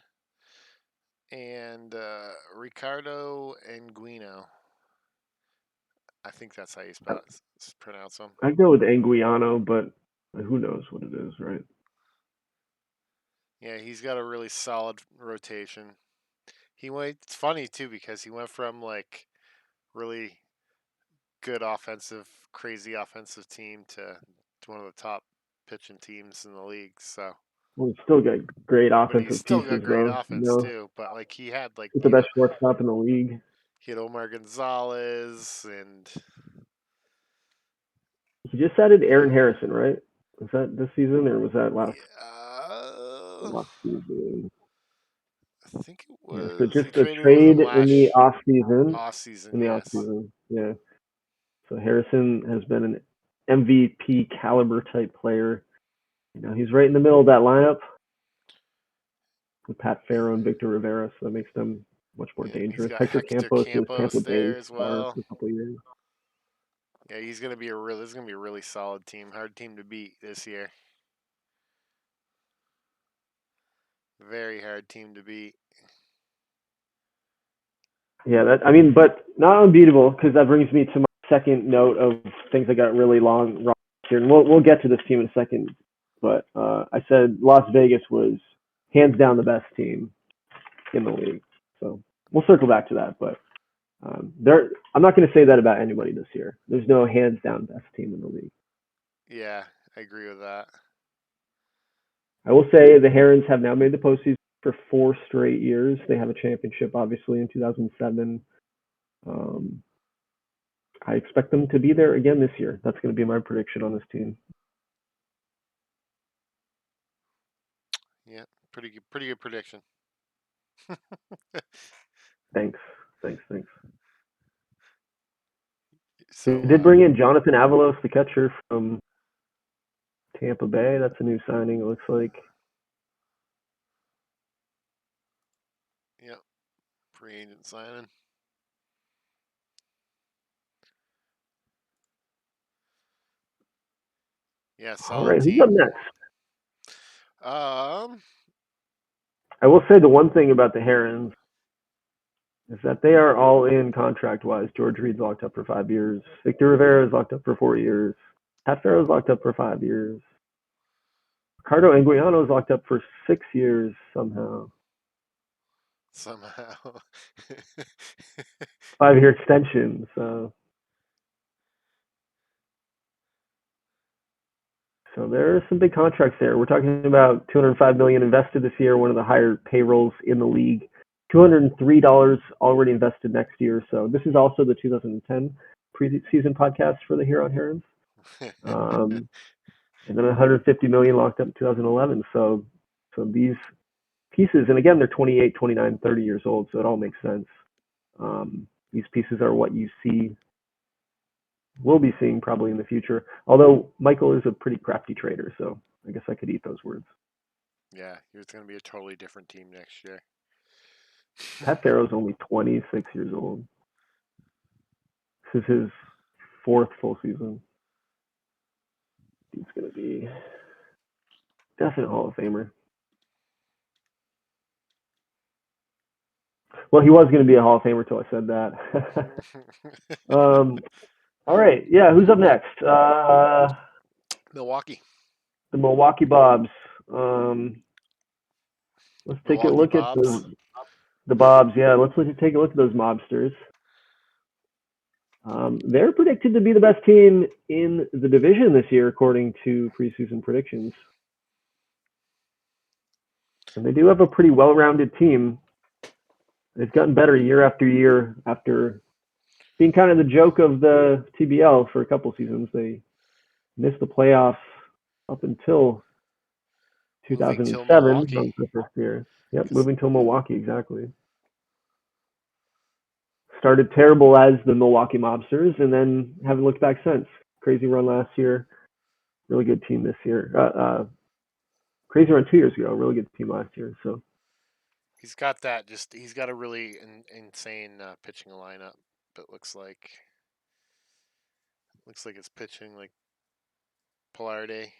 and Ricardo Anguino. I think that's how you pronounce them. I go with Anguiano, but who knows what it is, right? Yeah, he's got a really solid rotation. It's funny too because he went from like really good offensive, crazy offensive team to one of the top pitching teams in the league. So, Well, he's still got great but he's offensive still got pieces, great though. offense too. But like he had like He's the best shortstop in the league. he had Omar Gonzalez and He just added Aaron Harrison, right? Was that this season or was that last season? I think it Yeah, so was he just a traded with trade him in the last off season. off season. In the off Yes. season, yeah. So Harrison has been an MVP caliber type player. You know, he's right in the middle of that lineup with Pat Farrow and Victor Rivera, so that makes them much more Yeah, he's dangerous. got Hector Hector Campos was Campos Tampa there Bay's as star well. for a couple of years. Yeah, he's gonna be this is gonna be a really solid team, hard team to beat this year. Very hard team to beat. Yeah, but not unbeatable because that brings me to my second note of things that got really wrong here, and we'll get to this team in a second. But I said Las Vegas was hands down the best team in the league, so we'll circle back to that. But I'm not going to say that about anybody this year. There's no hands down best team in the league. Yeah, I agree with that. I will say the Herons have now made the postseason for 4 straight years. They have a championship, obviously, in 2007. I expect them to be there again this year. That's going to be my prediction on this team. Yeah, pretty good prediction. Thanks. They So, did bring in Jonathan Avalos, the catcher from Tampa Bay. That's a new signing, it looks like. yeah, free agent signing. Yeah, All solid right, who's up team. next? Um, I will say the one thing about the Herons is that they are all in contract wise. George Reed's locked up for 5 years. Victor Rivera is locked up for 4 years. Pat Farrow's locked up for 5 years. Ricardo Anguiano is locked up for 6 years somehow. somehow. 5-year extension. So there are some big contracts there. We're talking about $205 million invested this year, one of the higher payrolls in the league. $203 already invested next year. So this is also the 2010 preseason podcast for the Huron Herons. And then 150 million locked up in 2011. So these pieces, and again, they're 28, 29, 30 years old, so it all makes sense. These pieces are what you will be seeing probably in the future. Although Michael is a pretty crafty trader, so I guess I could eat those words. Yeah, it's going to be a totally different team next year. Pat Farrow's only 26 years old. This is his 4th full season. He's going to be definite Hall of Famer. Well, he was going to be a Hall of Famer till I said that. All right. Yeah, who's up next? Milwaukee. The Milwaukee Bobs. Let's take a Milwaukee look at Bobs. the Bobs. Yeah, let's take a look at those mobsters. They're predicted to be the best team in the division this year, according to preseason predictions. And they do have a pretty well-rounded team. They've gotten better year after year after being kind of the joke of the TBL for a couple seasons. They missed the playoffs up until Moving to 2007 Milwaukee. was the first year. Yep, moving to Milwaukee, exactly. Started terrible as the Milwaukee Mobsters, and then haven't looked back since. Crazy run last year. Really good team this year. Crazy run 2 years ago. Really good team last year. So he's got that. He's got a really insane pitching lineup. But looks like it's pitching like Pilarde,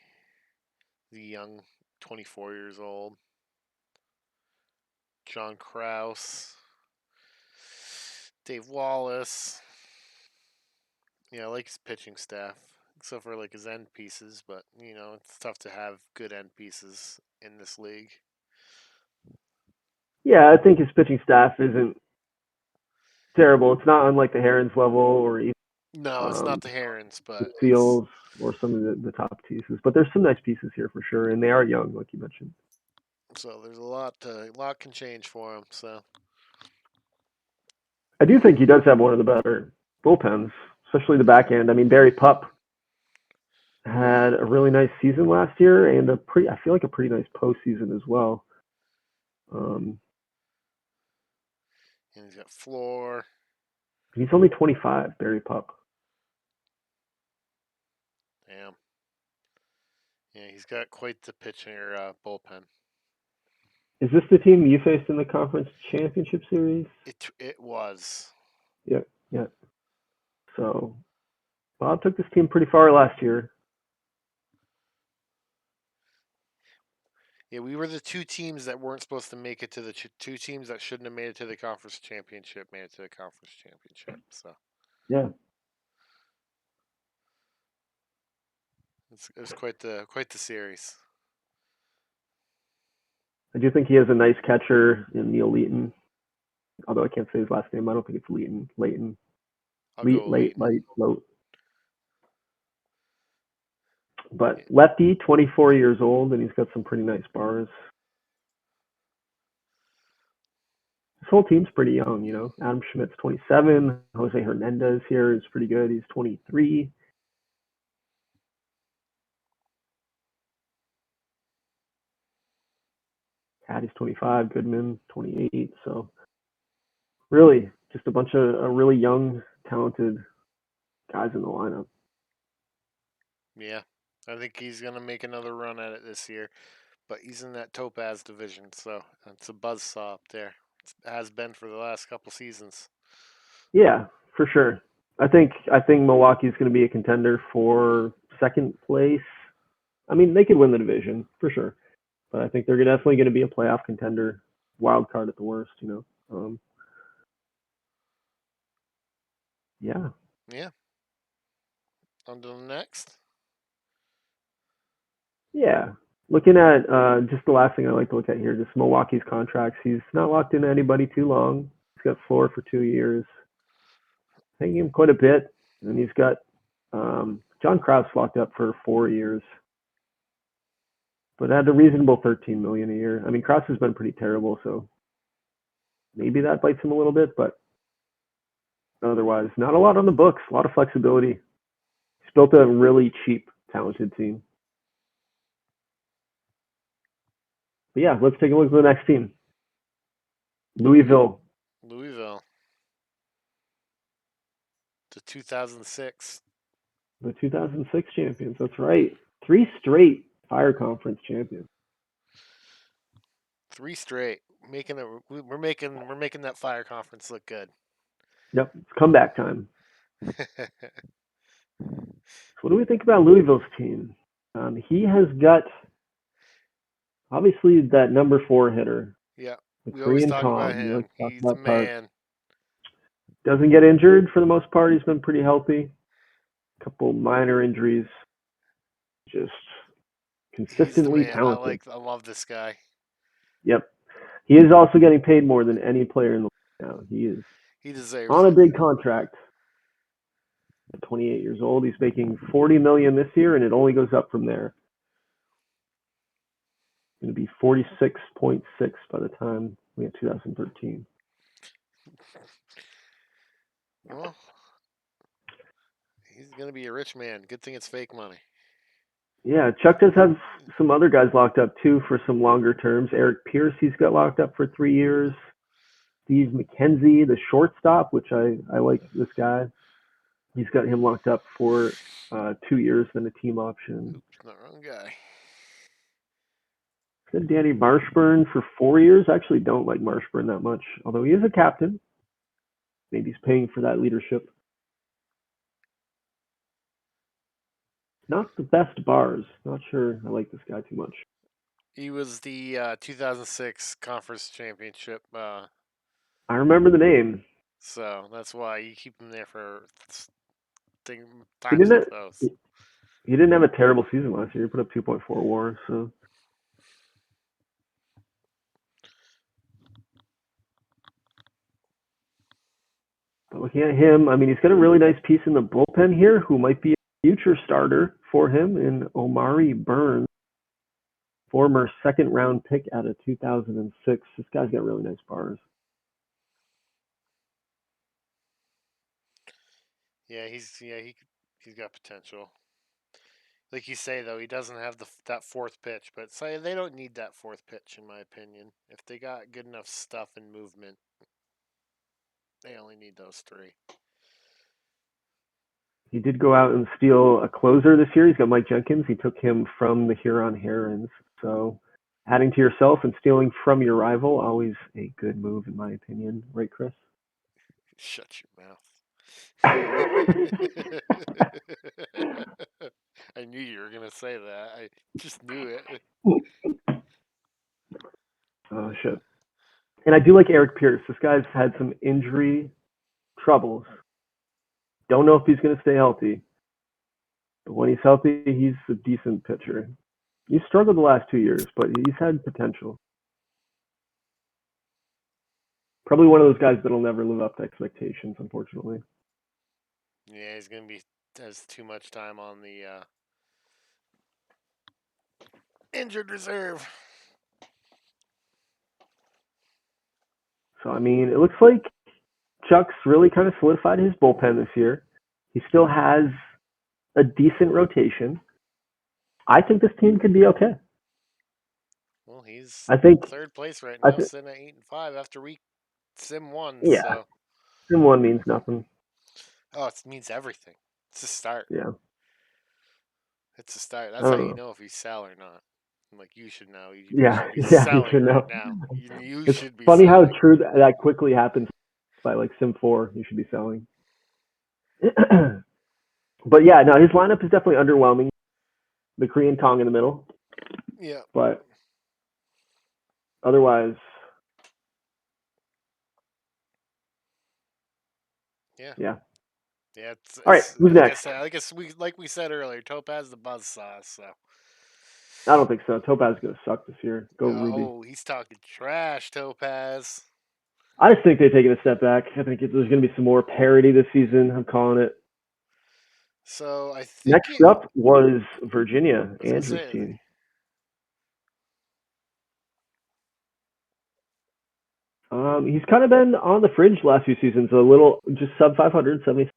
the young, 24 years old. John Krause, Dave Wallace. Yeah, I like his pitching staff, except for like his end pieces. But it's tough to have good end pieces in this league. yeah, I think his pitching staff isn't terrible. It's not unlike the Herons level or even No, it's not the Herons, the but Seals or some of the top pieces. But there's some nice pieces here for sure, and they are young, like you mentioned. So there's a lot can change for him. So I do think he does have one of the better bullpens, especially the back end. I mean, Barry Pup had a really nice season last year, and I feel like a pretty nice postseason as well. And he's got Floor. He's only 25, Barry Pup. Damn. Yeah, he's got quite the pitching or bullpen. Is this the team you faced in the conference championship series? It was. Yeah, yeah. So Bob took this team pretty far last year. Yeah, we were the two teams that weren't supposed to make it to the two teams that shouldn't have made it to the conference championship made it to the conference championship. So Yeah. it was quite the series. I do think he has a nice catcher in Neil Leighton. Although I can't say his last name, I don't think it's Leighton. Leighton. I'll go Leighton. Loat. But lefty, 24 years old, and he's got some pretty nice bars. This whole team's pretty young, you know. Adam Schmidt's 27. Jose Hernandez here is pretty good. He's 23. Caddy's 25. Goodman, 28. So really, just a bunch of really young, talented guys in the lineup. Yeah, I think he's gonna make another run at it this year, but he's in that Topaz division, so it's a buzzsaw up there. It has been for the last couple seasons. Yeah, for sure. I think Milwaukee's going to be a contender for second place. I mean, they could win the division for sure, but I think they're definitely going to be a playoff contender, wild card at the worst. Yeah. Yeah. On to the next. Yeah. Looking at just the last thing I like to look at here, just Milwaukee's contracts. He's not locked into anybody too long. He's got floor for 2 years, paying him quite a bit, and he's got John Krause locked up for 4 years, but at a reasonable $13 million a year. I mean, Krause has been pretty terrible, so maybe that bites him a little bit, but otherwise, not a lot on the books. A lot of flexibility. He's built a really cheap, talented team. But yeah, let's take a look at the next team. Louisville. The 2006. The 2006 champions. That's right. 3 straight Fire Conference champions. 3 straight. We're making that Fire Conference look good. Yep, it's comeback time. So what do we think about Louisville's team? He has got obviously that number 4 hitter. Yeah, the we always Korean talk Tom. about him. He's the man. Doesn't get injured for the most part. He's been pretty healthy. A couple minor injuries. Just consistently talented. I love this guy. Yep. He is also getting paid more than any player in the league now. He deserves on it. A big contract. At 28 years old, he's making $40 million this year, and it only goes up from there. It's going to be 46.6 by the time we get 2013. Well, he's going to be a rich man. Good thing it's fake money. Yeah, Chuck does have some other guys locked up too for some longer terms. Eric Pierce, he's got locked up for 3 years. Steve McKenzie, the shortstop, which I like this guy. He's got him locked up for 2 years, then a team option. Oops, not wrong guy. Then Danny Marshburn for 4 years. I actually don't like Marshburn that much, although he is a captain. Maybe he's paying for that leadership. Not the best bars. Not sure I like this guy too much. He was the 2006 conference championship, I remember the name. so that's why you keep him there for He times like didn't. those. He didn't have a terrible season last year. He put up 2.4 WAR. So. But looking at him, I mean, he's got a really nice piece in the bullpen here, who might be a future starter for him in Omari Burns, former second-round pick out of 2006. This guy's got really nice bars. Yeah, he's got potential. Like you say though, he doesn't have that fourth pitch, but say they don't need that fourth pitch in my opinion. If they got good enough stuff and movement, they only need those three. He did go out and steal a closer this year. He's got Mike Jenkins. He took him from the Huron Herons. So adding to yourself and stealing from your rival, always a good move in my opinion. Right, Chris? Shut your mouth. I knew you were gonna say that. I just knew it. Oh, shit. And I do like Eric Pierce. This guy's had some injury troubles. Don't know if he's going to stay healthy. But when he's healthy, he's a decent pitcher. He's struggled the last 2 years, but he's had potential. Probably one of those guys that'll never live up to expectations, unfortunately. Yeah, he's gonna be has too much time on the injured reserve. So, I mean, it looks like Chuck's really kind of solidified his bullpen this year. He still has a decent rotation. I think this team could be okay. Well, he's I think, third place right I now, th- sitting at 8-5 after week sim one. yeah, So, Sim 1 means nothing. oh, it means everything. It's a start. Yeah. It's a start. I That's how don't you know. know if he's sell or not. Like you should know. You Yeah, should be yeah, you selling should right know. now. You It's should be funny how selling. true that quickly happens by like Sim 4. You should be selling. But yeah, no, his lineup is definitely underwhelming. The Korean Kong in the middle, Yeah. but otherwise, Yeah. yeah. Yeah. All right, It's who's like I next? said. Like we said earlier. Topaz the buzz saw. So. I don't think so. Topaz is gonna suck this year. Go Ruby. Oh, he's talking trash, Topaz. I just think they've taken a step back. I think there's gonna be some more parity this season. I'm calling it. So I think Next it. up was Virginia, I was gonna Andrew's say. team. He's kind of been on the fringe last few seasons, a little just sub 500, 70,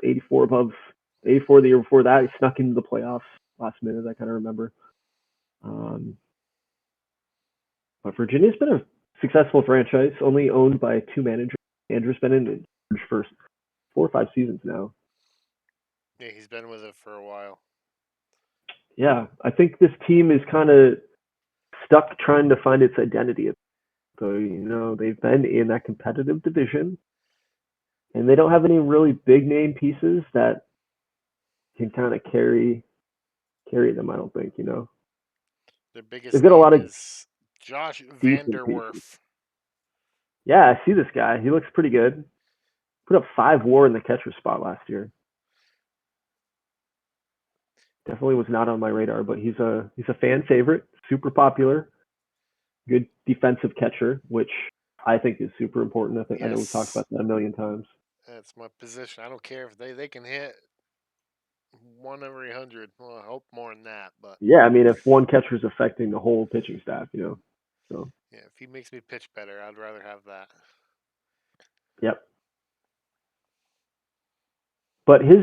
84 above 84 the year before that. He snuck into the playoffs last minute, I kind of remember. But Virginia's been a successful franchise, only owned by two managers. Andrew's been in for 4 or 5 seasons now. Yeah, he's been with it for a while. Yeah, I think this team is kind of stuck trying to find its identity. So, they've been in that competitive division, and they don't have any really big name pieces that can kind of carry them, I don't think. Their They've biggest got a lot name of is Josh decent pieces. Vanderwerf. Yeah, I see this guy. He looks pretty good. Put up 5 WAR in the catcher spot last year. Definitely was not on my radar, but he's a fan favorite, super popular, good defensive catcher, which I think is super important. I know we've talked Yes, about that a million times. that's my position. I don't care if they can hit one every 100. Well, I hope more than that, but Yeah, I mean, if one catcher is affecting the whole pitching staff, so yeah, if he makes me pitch better, I'd rather have that. yep. But his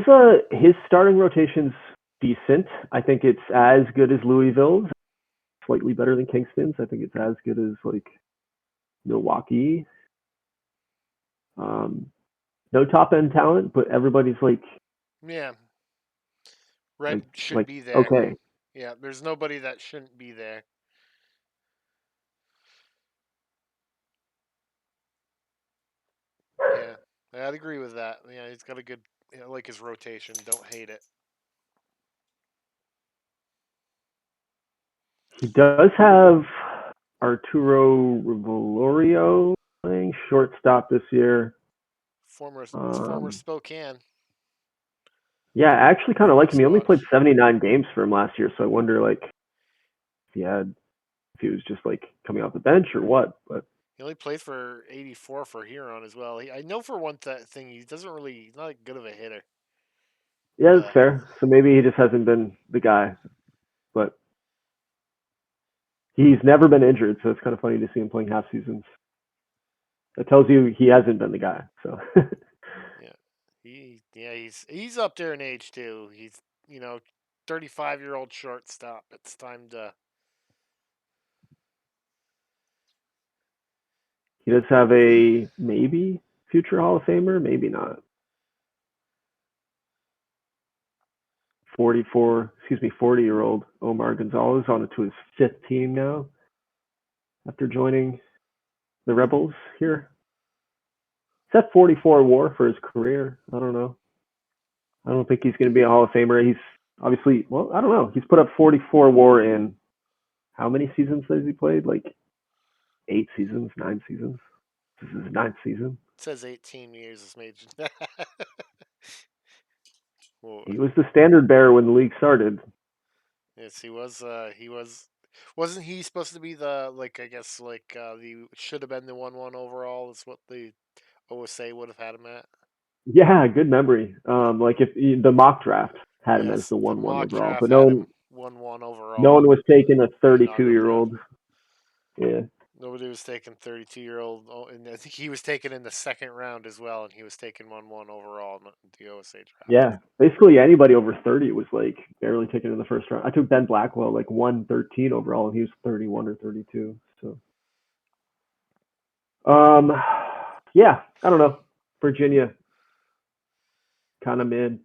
starting rotation's decent. I think it's as good as Louisville's, slightly better than Kingston's. I think it's as good as like Milwaukee. No top end talent, but everybody's Yeah, Red should like be there. okay. Yeah, there's nobody that shouldn't be there. Yeah, I'd agree with that. Yeah, he's got a good, like his rotation. Don't hate it. He does have Arturo Revolurio playing shortstop this year. Former Spokane. Yeah, I actually kind of Former like him. He only played Squash. 79 games for him last year, so I wonder if he was just like coming off the bench or what. But He only played for 84 for Huron as well. I know for one thing he doesn't really. He's not good of a hitter, yeah, that's but fair. So maybe he just hasn't been the guy. But he's never been injured, so it's kind of funny to see him playing half seasons. That tells you he hasn't been the guy. So he's up there in age too. He's 35-year-old shortstop. It's time to. he does have a maybe future Hall of Famer, maybe not. 40-year-old Omar Gonzalez on to his fifth team now after joining the Rebels here. He's at 44 WAR for his career. I don't know. I don't think he's going to be a Hall of Famer. He's obviously, well, I don't know. He's put up 44 WAR in how many seasons has he played? Like 8 seasons, 9 seasons. This is his 9th season. It says 18 years as major. Well, He was the standard bearer when the league started. yes, he was. He was. Wasn't he supposed to be the I guess the should have been the 1-1 overall is what the OSA would have had him at. Yeah, good memory. Like if the mock draft had him as Yes, the the 1-1 mock overall, draft but had him 1-1 no overall. one was taking a Inaugural 32-year-old. draft. Yeah. Nobody was taking 32-year-old, and I think he was taken in the second round as well, and he was taken 1-1 overall in the OSA draft. Yeah. Basically anybody over 30 was like barely taken in the first round. I took Ben Blackwell like 113 overall and he was 31 or 32. So um yeah, I don't know. Virginia kind of mid.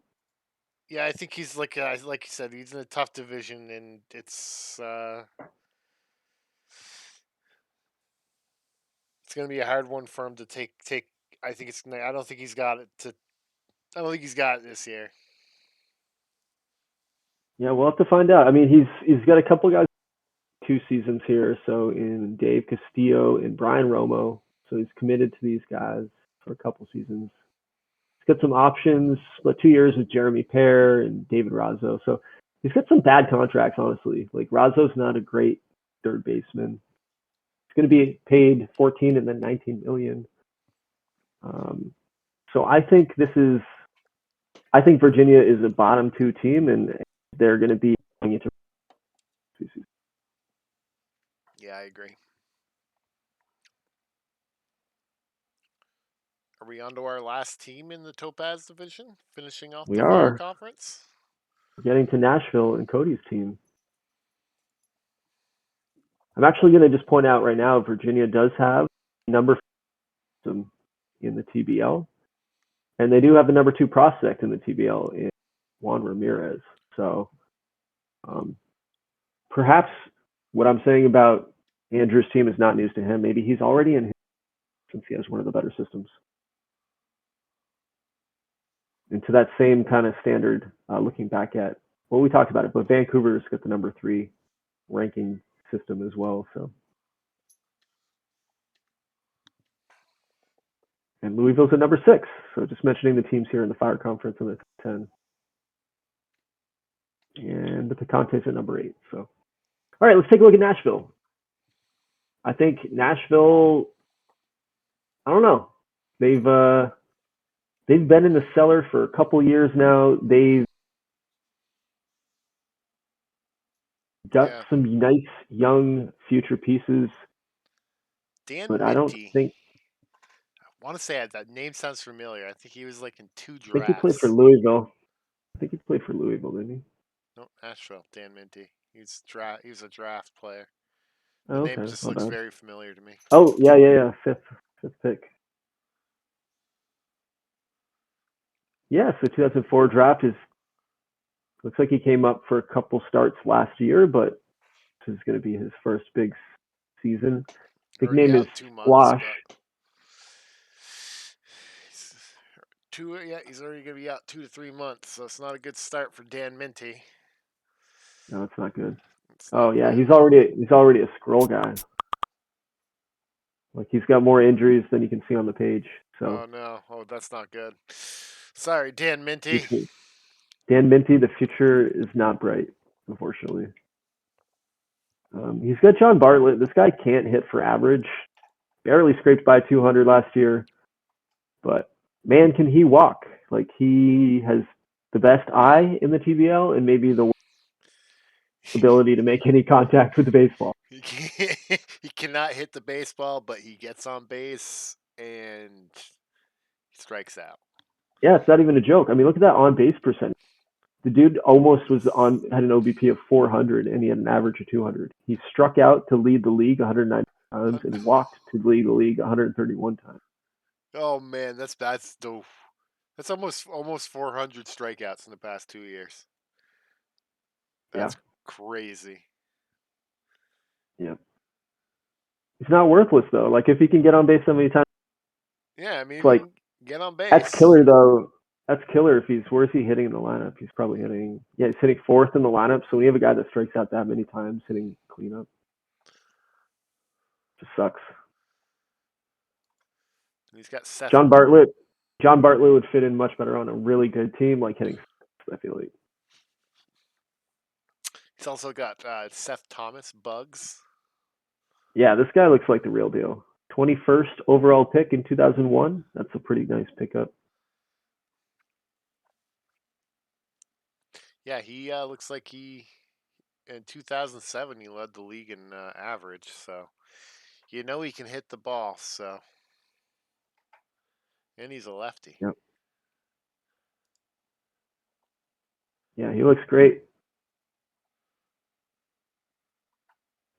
Yeah, I think he's like you said, he's in a tough division, and it's going to be a hard one for him to take. I think it's. I don't think he's got it to. I don't think he's got it this year. Yeah, we'll have to find out. I mean, he's got a couple guys 2 seasons here, so in Dave Castillo and Brian Romo. So he's committed to these guys for a couple seasons. He's got some options, but 2 years with Jeremy Pear and David Razzo. So he's got some bad contracts, honestly. Like Razzo's not a great third baseman. He's going to be paid 14 and then 19 million. So I think Virginia is a bottom 2 team, and they're going to be going into. Yeah, I agree. Are we on to our last team in the Topaz division, finishing off We the Fire are Conference? getting to Nashville and Cody's team. I'm actually going to just point out right now, Virginia does have number system in the TBL, and they do have the number 2 prospect in the TBL in Juan Ramirez. So perhaps what I'm saying about Andrew's team is not news to him. Maybe he's already in his, since he has one of the better systems. And to that same kind of standard, looking back at, well, we talked about it, but Vancouver's got the number 3 ranking system as well. So, and Louisville's at number 6. So just mentioning the teams here in the Fire Conference in the top 10. And the Picante's at number 8. So, all right, let's take a look at Nashville. I think Nashville, I don't know. They've been in the cellar for a couple years now. They've got some nice young future pieces, Dan but I don't Minty. think. I want to say that name sounds familiar. I think he was like in 2 drafts. I think he played for Louisville. Didn't he? No, Nashville. Dan Minty. He's a draft player. The Oh, name okay, just my looks bad. very familiar to me. Oh, yeah. Fifth pick. Yeah, so 2004 draft is looks like he came up for a couple starts last year, but this is going to be his first big season. Already Nickname is out 2 months, Squash. but he's he's already gonna be out 2 to 3 months, so it's not a good start for Dan Minty. No, it's not good. It's Oh not yeah, good. he's already a scroll guy. Like he's got more injuries than you can see on the page. So Oh no. Oh, that's not good. Sorry, Dan Minty. Dan Minty, the future is not bright, unfortunately. He's got John Bartlett. This guy can't hit for average. Barely scraped by 200 last year, but man, can he walk? Like he has the best eye in the TBL and maybe the ability to make any contact with the baseball. He cannot hit the baseball, but he gets on base and he strikes out. Yeah, it's not even a joke. I mean, look at that on base percentage. The dude almost had an OBP of 400 and he had an average of 200. He struck out to lead the league 109 times and walked to lead the league 131 times. Oh man, that's almost 400 strikeouts in the past 2 years. Yeah, That's crazy. yeah. He's not worthless though. Like if he can get on base so many times, Yeah, I it's mean, like get on that's base. killer though. That's killer if where is he hitting in the lineup? He's probably he's hitting fourth in the lineup. So when you have a guy that strikes out that many times hitting cleanup, just sucks. He's got Seth. John Bartlett would fit in much better on a really good team like hitting sixth, I feel like. He's also got Seth Thomas Bugs. Yeah, this guy looks like the real deal. 21st overall pick in 2001. That's a pretty nice pickup. Yeah, he looks like in 2007 he led the league in average. So you know he can hit the ball. So and he's a lefty. Yep. Yeah, he looks great.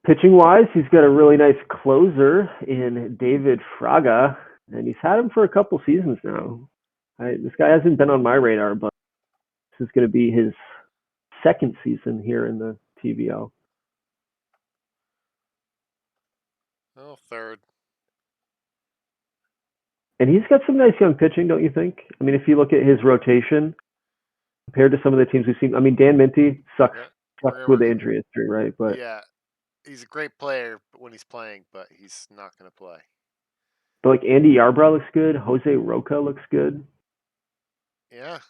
Pitching wise, he's got a really nice closer in David Fraga, and he's had him for a couple seasons now. This guy hasn't been on my radar, but this is going to be his second season here in the TBL. Oh, third. And he's got some nice young pitching, don't you think? I mean, if you look at his rotation compared to some of the teams we've seen, I mean, Dan Minty sucks with the injury history, right? But yeah, he's a great player when he's playing, but he's not going to play. But like Andy Yarbrough looks good. Jose Roca looks good. Yeah.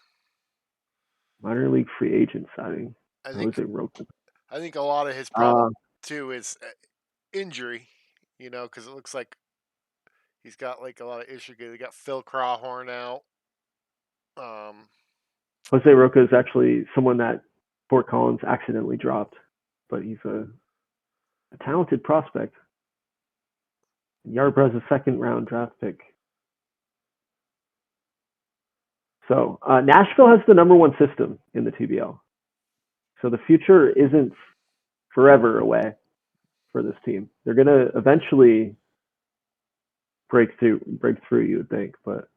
Minor league free agent signing. Jose Roca. I think a lot of his problem too is injury. You know, because it looks like he's got like a lot of issue. They got Phil Crawhorn out. Jose Roca is actually someone that Fort Collins accidentally dropped, but he's a talented prospect. Yarbrough's a second round draft pick. So Nashville has the number one system in the TBL. So the future isn't forever away for this team. They're going to eventually break through, you would think, but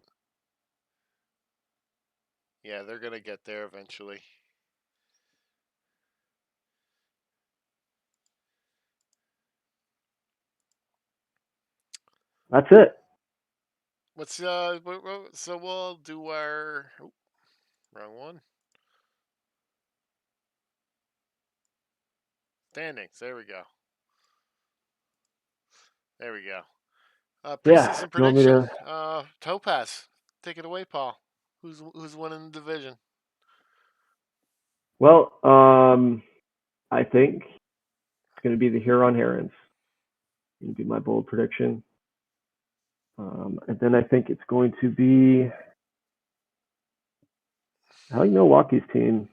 yeah, they're going to get there eventually. That's it. So we'll do our wrong one. Standings. There we go. Preseason prediction. Topaz. Take it away, Paul. Who's winning the division? Well, I think it's going to be the Huron Herons. Going to be my bold prediction. And then I think it's going to be, I like Milwaukee's team.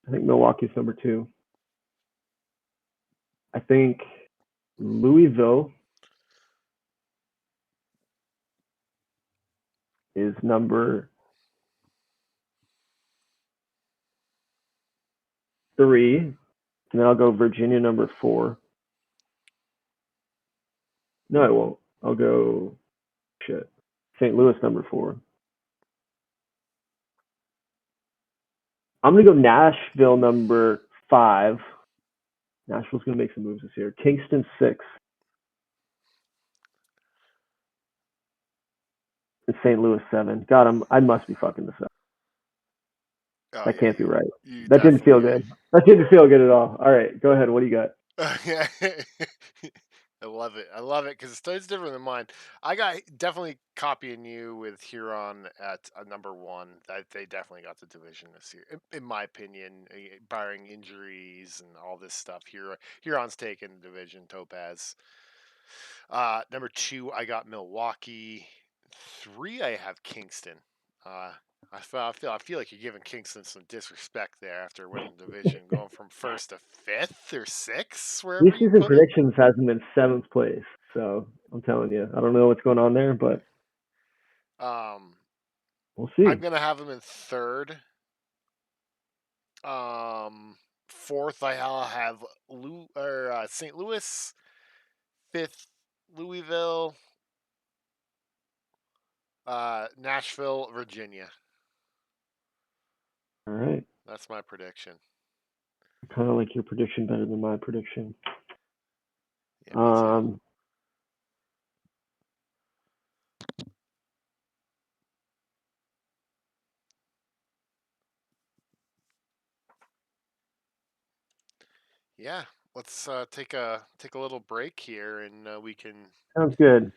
I think Milwaukee's number 2. I think Louisville is number 3, and then I'll go Virginia number 4. No, I won't. I'll go St. Louis number 4. I'm gonna go Nashville number 5. Nashville's gonna make some moves this year. Kingston 6. And St. Louis 7. God, I must be fucking this up. Oh, That yeah, can't be right. you That didn't feel definitely good. That didn't feel good at all. All right, go ahead. What do you got? Yeah. I love it. I love it because it's different than mine. I got definitely copying you with Huron at a number 1. That they definitely got the division this year, in my opinion, barring injuries and all this stuff. Huron's taking the division. Topaz. Number 2, I got Milwaukee. 3, I have Kingston. Uh, I feel like you're giving Kingston some disrespect there after winning the division, going from first to 5th or 6th, wherever you Preseason put it. predictions has them in 7th place. So I'm telling you, I don't know what's going on there, but Um, we'll I'm see. gonna have them in 3rd. 4th, I'll have St. Louis. 5th, Louisville. Nashville, Virginia. All right. That's my prediction. Kind of like your prediction better than my prediction. Yeah, me too. Yeah, let's take a little break here, and we can Sounds good.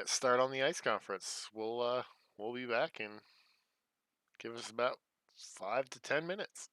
start on the ice conference. We'll be back and give us about 5 to 10 minutes.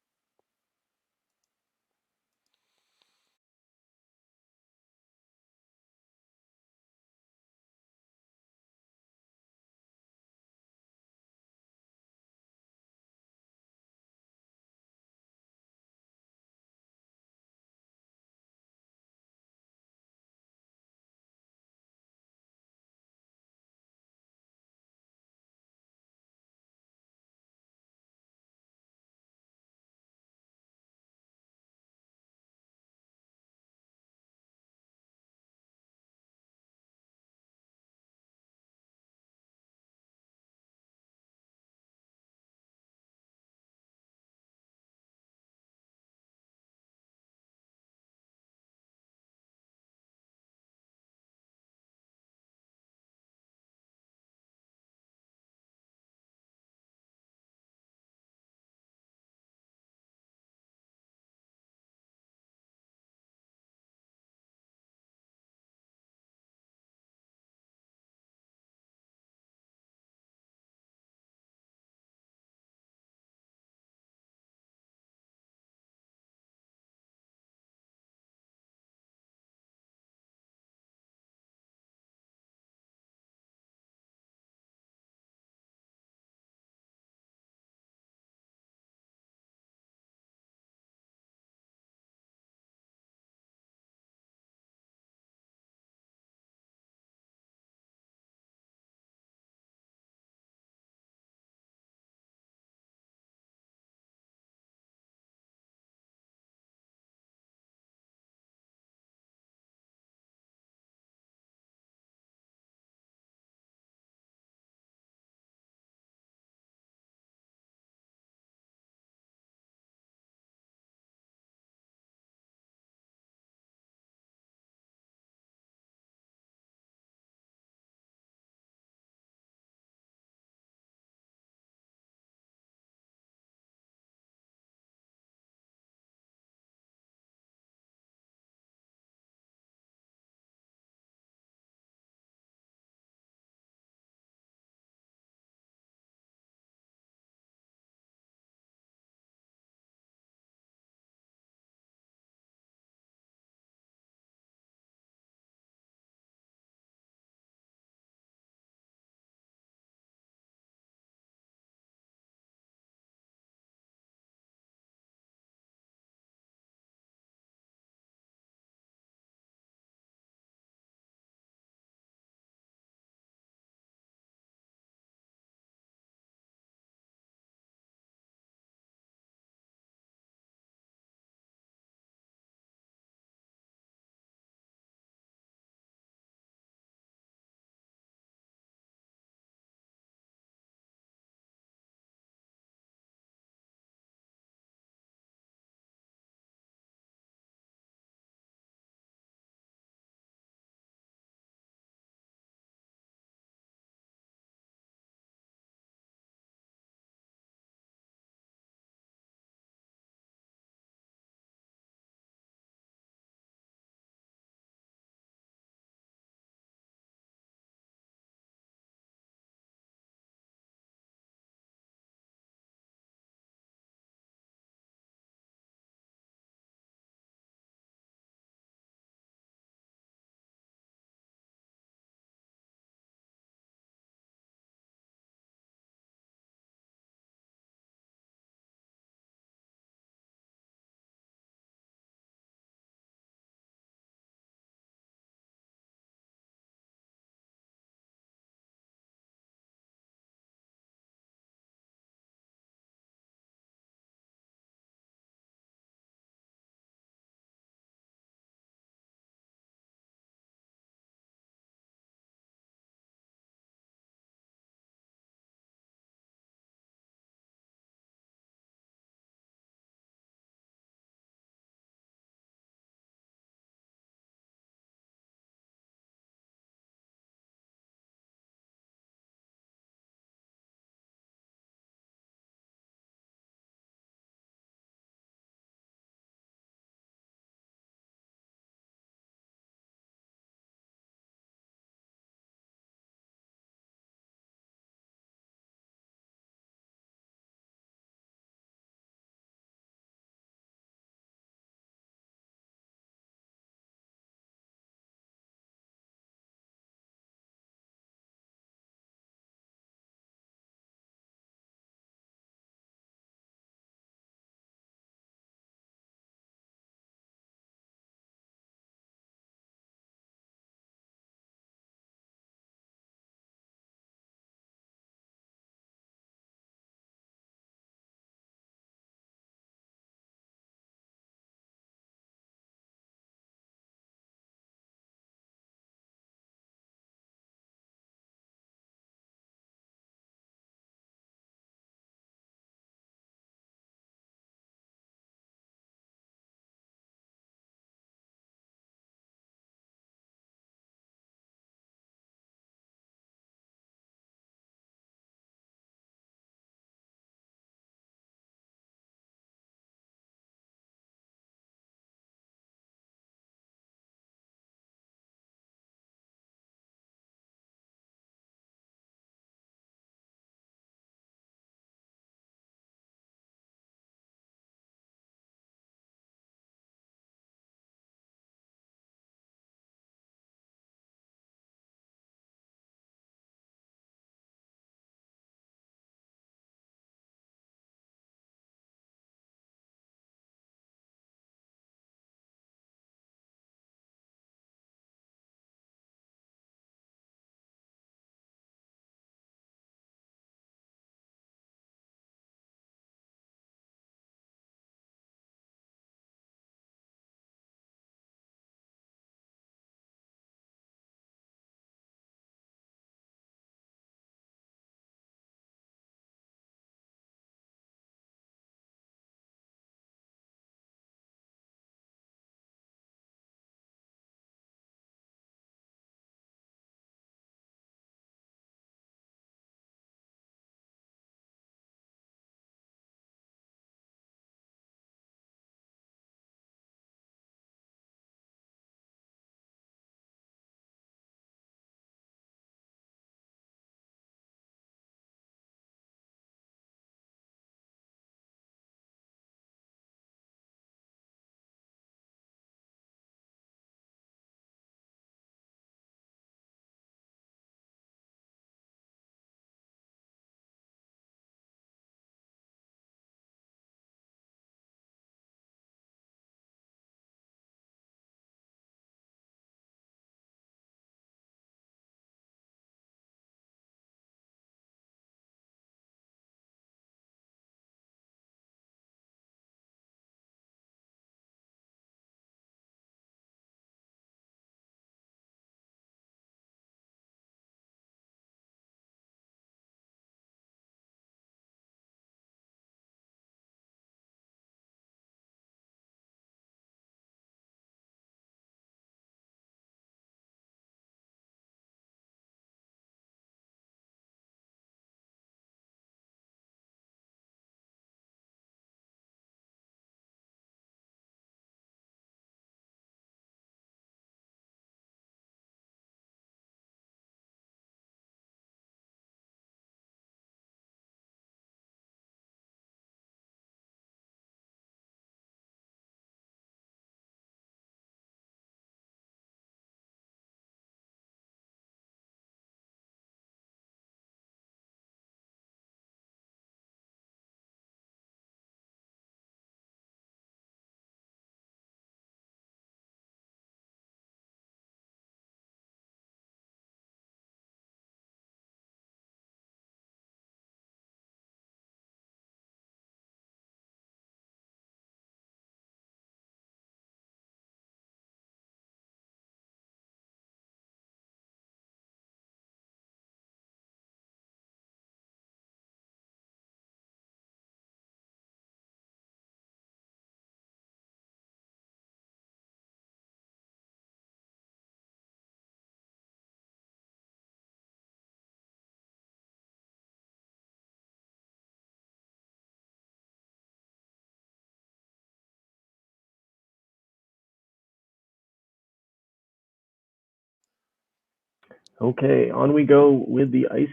Okay, on we go with the ice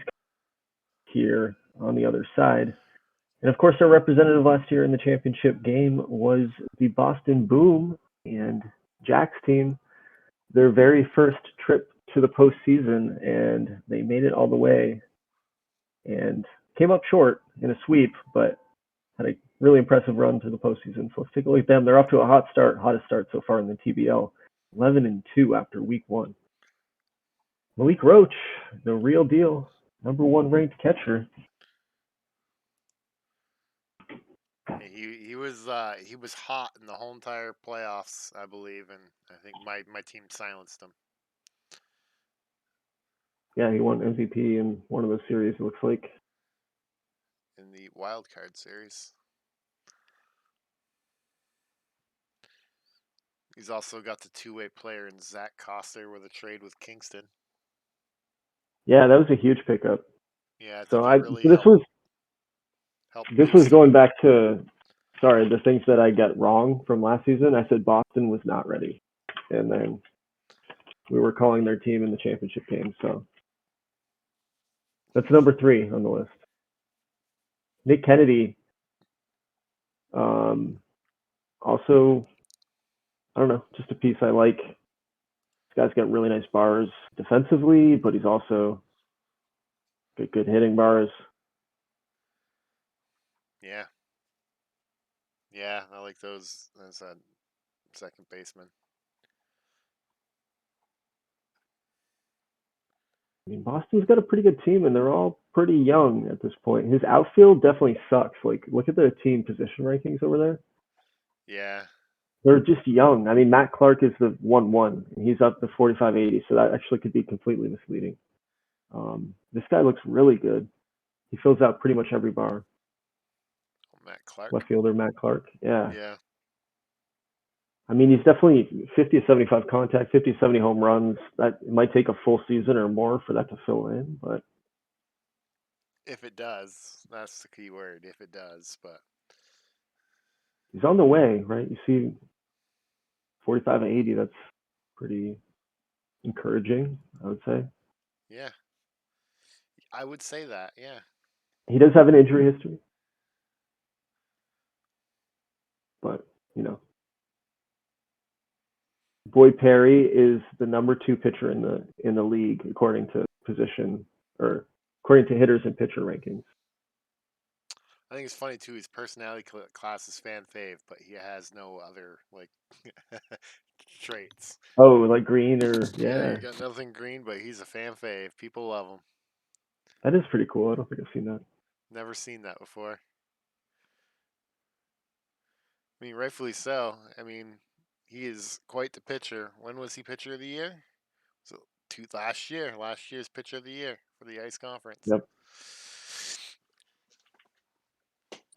here on the other side. And of course, our representative last year in the championship game was the Boston Boom and Jack's team, their very first trip to the postseason, and they made it all the way and came up short in a sweep, but had a really impressive run to the postseason. So let's take a look at them. They're off to a hot start, hottest start so far in the TBL, 11-2 after week one. Malik Roach, the real deal, number one ranked catcher. He was hot in the whole entire playoffs, I believe, and I think my team silenced him. Yeah, he won MVP in one of those series, it looks like. In the wild card series. He's also got the two-way player in Zach Coster with a trade with Kingston. Yeah, that was a huge pickup. Yeah, I think So it really this was boost going back to the things that I got wrong from last season. I said Boston was not ready, and then we were calling their team in the championship game. So that's number 3 on the list. Nick Kennedy, also, I don't know, just a piece I like. This guy's got really nice bars defensively, but he's also got good hitting bars. Yeah. Yeah, I like those as a second baseman. I mean, Boston's got a pretty good team, and they're all pretty young at this point. His outfield definitely sucks. Like, look at the team position rankings over there. Yeah. They're just young. I mean, Matt Clark is the 1-1, and he's up to 45-80, so that actually could be completely misleading. This guy looks really good. He fills out pretty much every bar. Matt Clark. Left fielder Matt Clark. Yeah. Yeah. I mean, he's definitely 50 to 75 contact, 50 to 70 home runs. That might take a full season or more for that to fill in, but If it does, that's the key word. If it does, but he's on the way, right? You see 45 and 80, that's pretty encouraging, I would say. yeah, I would say that. Yeah. He does have an injury history, but, Boyd Perry is the number 2 pitcher in the league according to position or according to hitters and pitcher rankings. I think it's funny too. His personality class is fan fave, but he has no other traits. Oh, like Green or Yeah, yeah, he got nothing green, but he's a fan fave. People love him. that is pretty cool. I don't think I've seen that. Never seen that before. I mean, rightfully so. I mean, he is quite the pitcher. When was he pitcher of the year? So last year. Last year's pitcher of the year for the Ice Conference. Yep.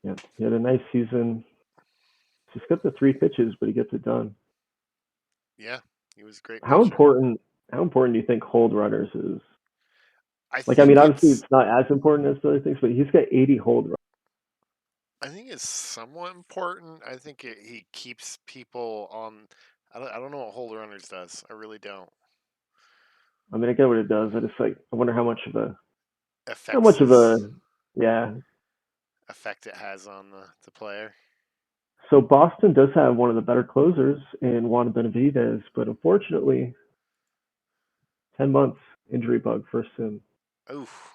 Yeah, he had a nice season. Just got the 3 pitches, but he gets it done. Yeah, he was a great. How pitcher. important? How important do you think hold runners is? I mean, obviously it's not as important as the other things, but he's got 80 hold runners. I think it's somewhat important. I think he keeps people on. I don't know what hold runners does. I really don't. I mean, I get what it does. I just I wonder how much of a Affects yeah. effect it has on the player. So Boston does have one of the better closers in Juan Benavidez, but unfortunately, 10 months injury bug first sim. Oof.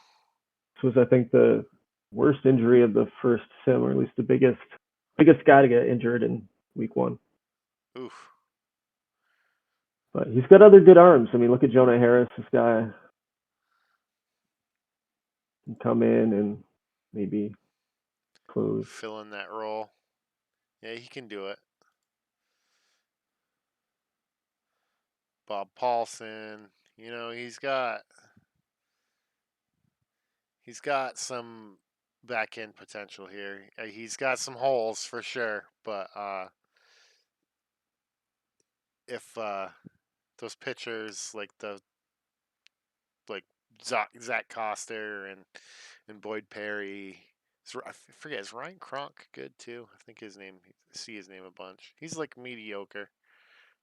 This was, I think, the worst injury of the first sim, or at least the biggest guy to get injured in week 1. Oof. But he's got other good arms. I mean, look at Jonah Harris. This guy can come in and maybe close. Fill in that role. Yeah, he can do it. Bob Paulson. He's got some back end potential here. He's got some holes for sure, but if those pitchers like Zach Coster and Boyd Perry, I forget, is Ryan Cronk good too? I think see his name a bunch. He's like mediocre,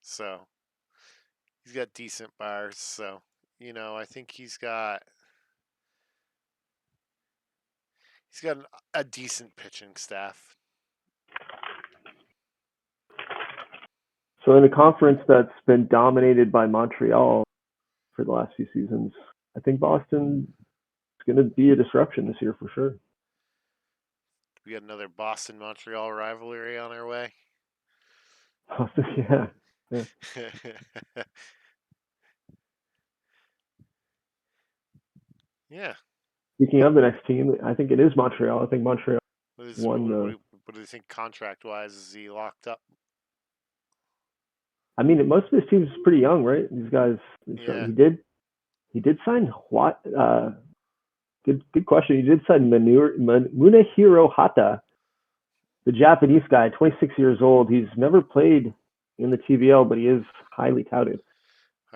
so he's got decent bars. So I think he's got a decent pitching staff. So in a conference that's been dominated by Montreal for the last few seasons, I think Boston is going to be a disruption this year for sure. We got another Boston Montreal rivalry on our way. Yeah. Yeah. Speaking of the next team, I think it is Montreal. I think Montreal won the. What do you think contract wise? Is he locked up? I mean, most of his team is pretty young, right? These guys. Yeah. He did sign what? Good question. He did sign Munehiro Hata, the Japanese guy, 26 years old. He's never played in the TBL, but he is highly touted.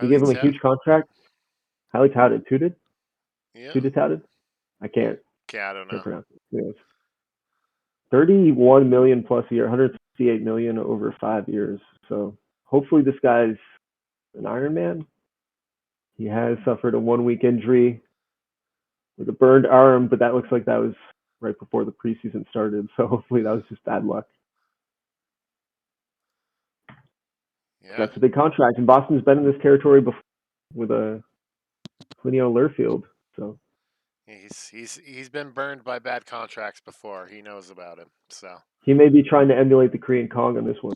They gave him a huge contract. Highly touted. Tooted? Yeah. Tooted touted? I can't. Okay, I don't know. Pronounce it. Yes. 31 million plus a year, 168 million over 5 years. So hopefully this guy's an Iron Man. He has suffered a 1 week injury with a burned arm, but that looks like that was right before the preseason started. So hopefully that was just bad luck. Yeah. That's a big contract, and Boston's been in this territory before with a Clinio Learfield. So he's been burned by bad contracts before. He knows about him. So he may be trying to emulate the Korean Kong on this one.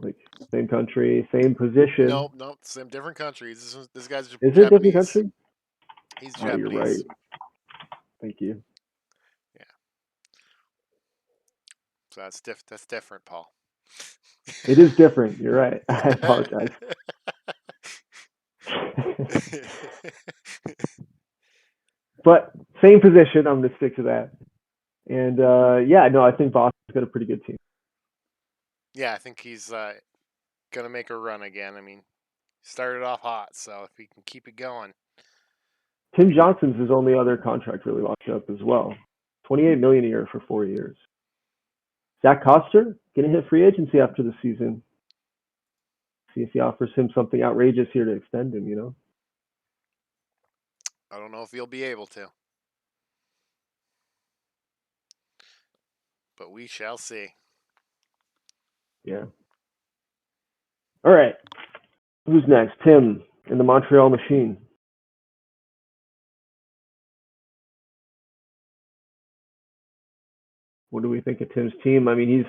Like same country, same position. Nope, same different countries. This guy's Is it Japanese. different country? He's Oh, Japanese. you're right. Thank you. Yeah. So that's different, Paul. It is different. You're right. I apologize. But same position. I'm going to stick to that. And yeah, no, I think Boston's got a pretty good team. Yeah, I think he's gonna make a run again. I mean, started off hot, so if he can keep it going. Tim Johnson's his only other contract really locked up as well. 28 million a year for 4 years. Zach Koster gonna hit free agency after the season. See if he offers him something outrageous here to extend him. I don't know if he'll be able to, but we shall see. Yeah. All right. Who's next? Tim in the Montreal Machine. What do we think of Tim's team? I mean,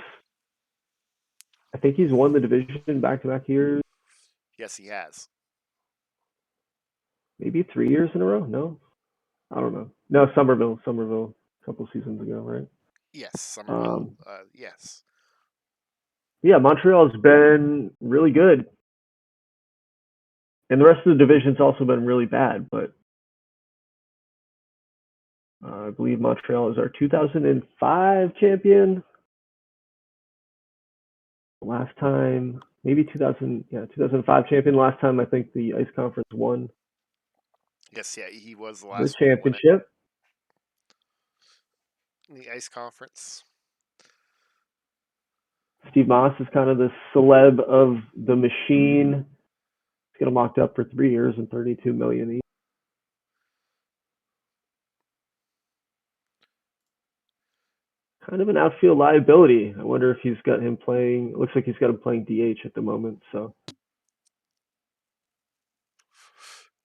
I think he's won the division back-to-back years. Yes, he has. Maybe 3 years in a row? No, I don't know. No, Somerville, a couple seasons ago, right? Yes, Somerville. Yes. Yeah, Montreal's been really good, and the rest of the division's also been really bad. But I believe Montreal is our 2005 champion. Last time, maybe 2005 champion. Last time I think the Ice Conference won. Yes, yeah, he was the The last one to win it. championship. The Ice Conference. Steve Moss is kind of the celeb of the machine. He's got him locked up for 3 years and 32 million each. Kind of an outfield liability. I wonder if he's got him playing. It looks like he's got him playing DH at the moment. So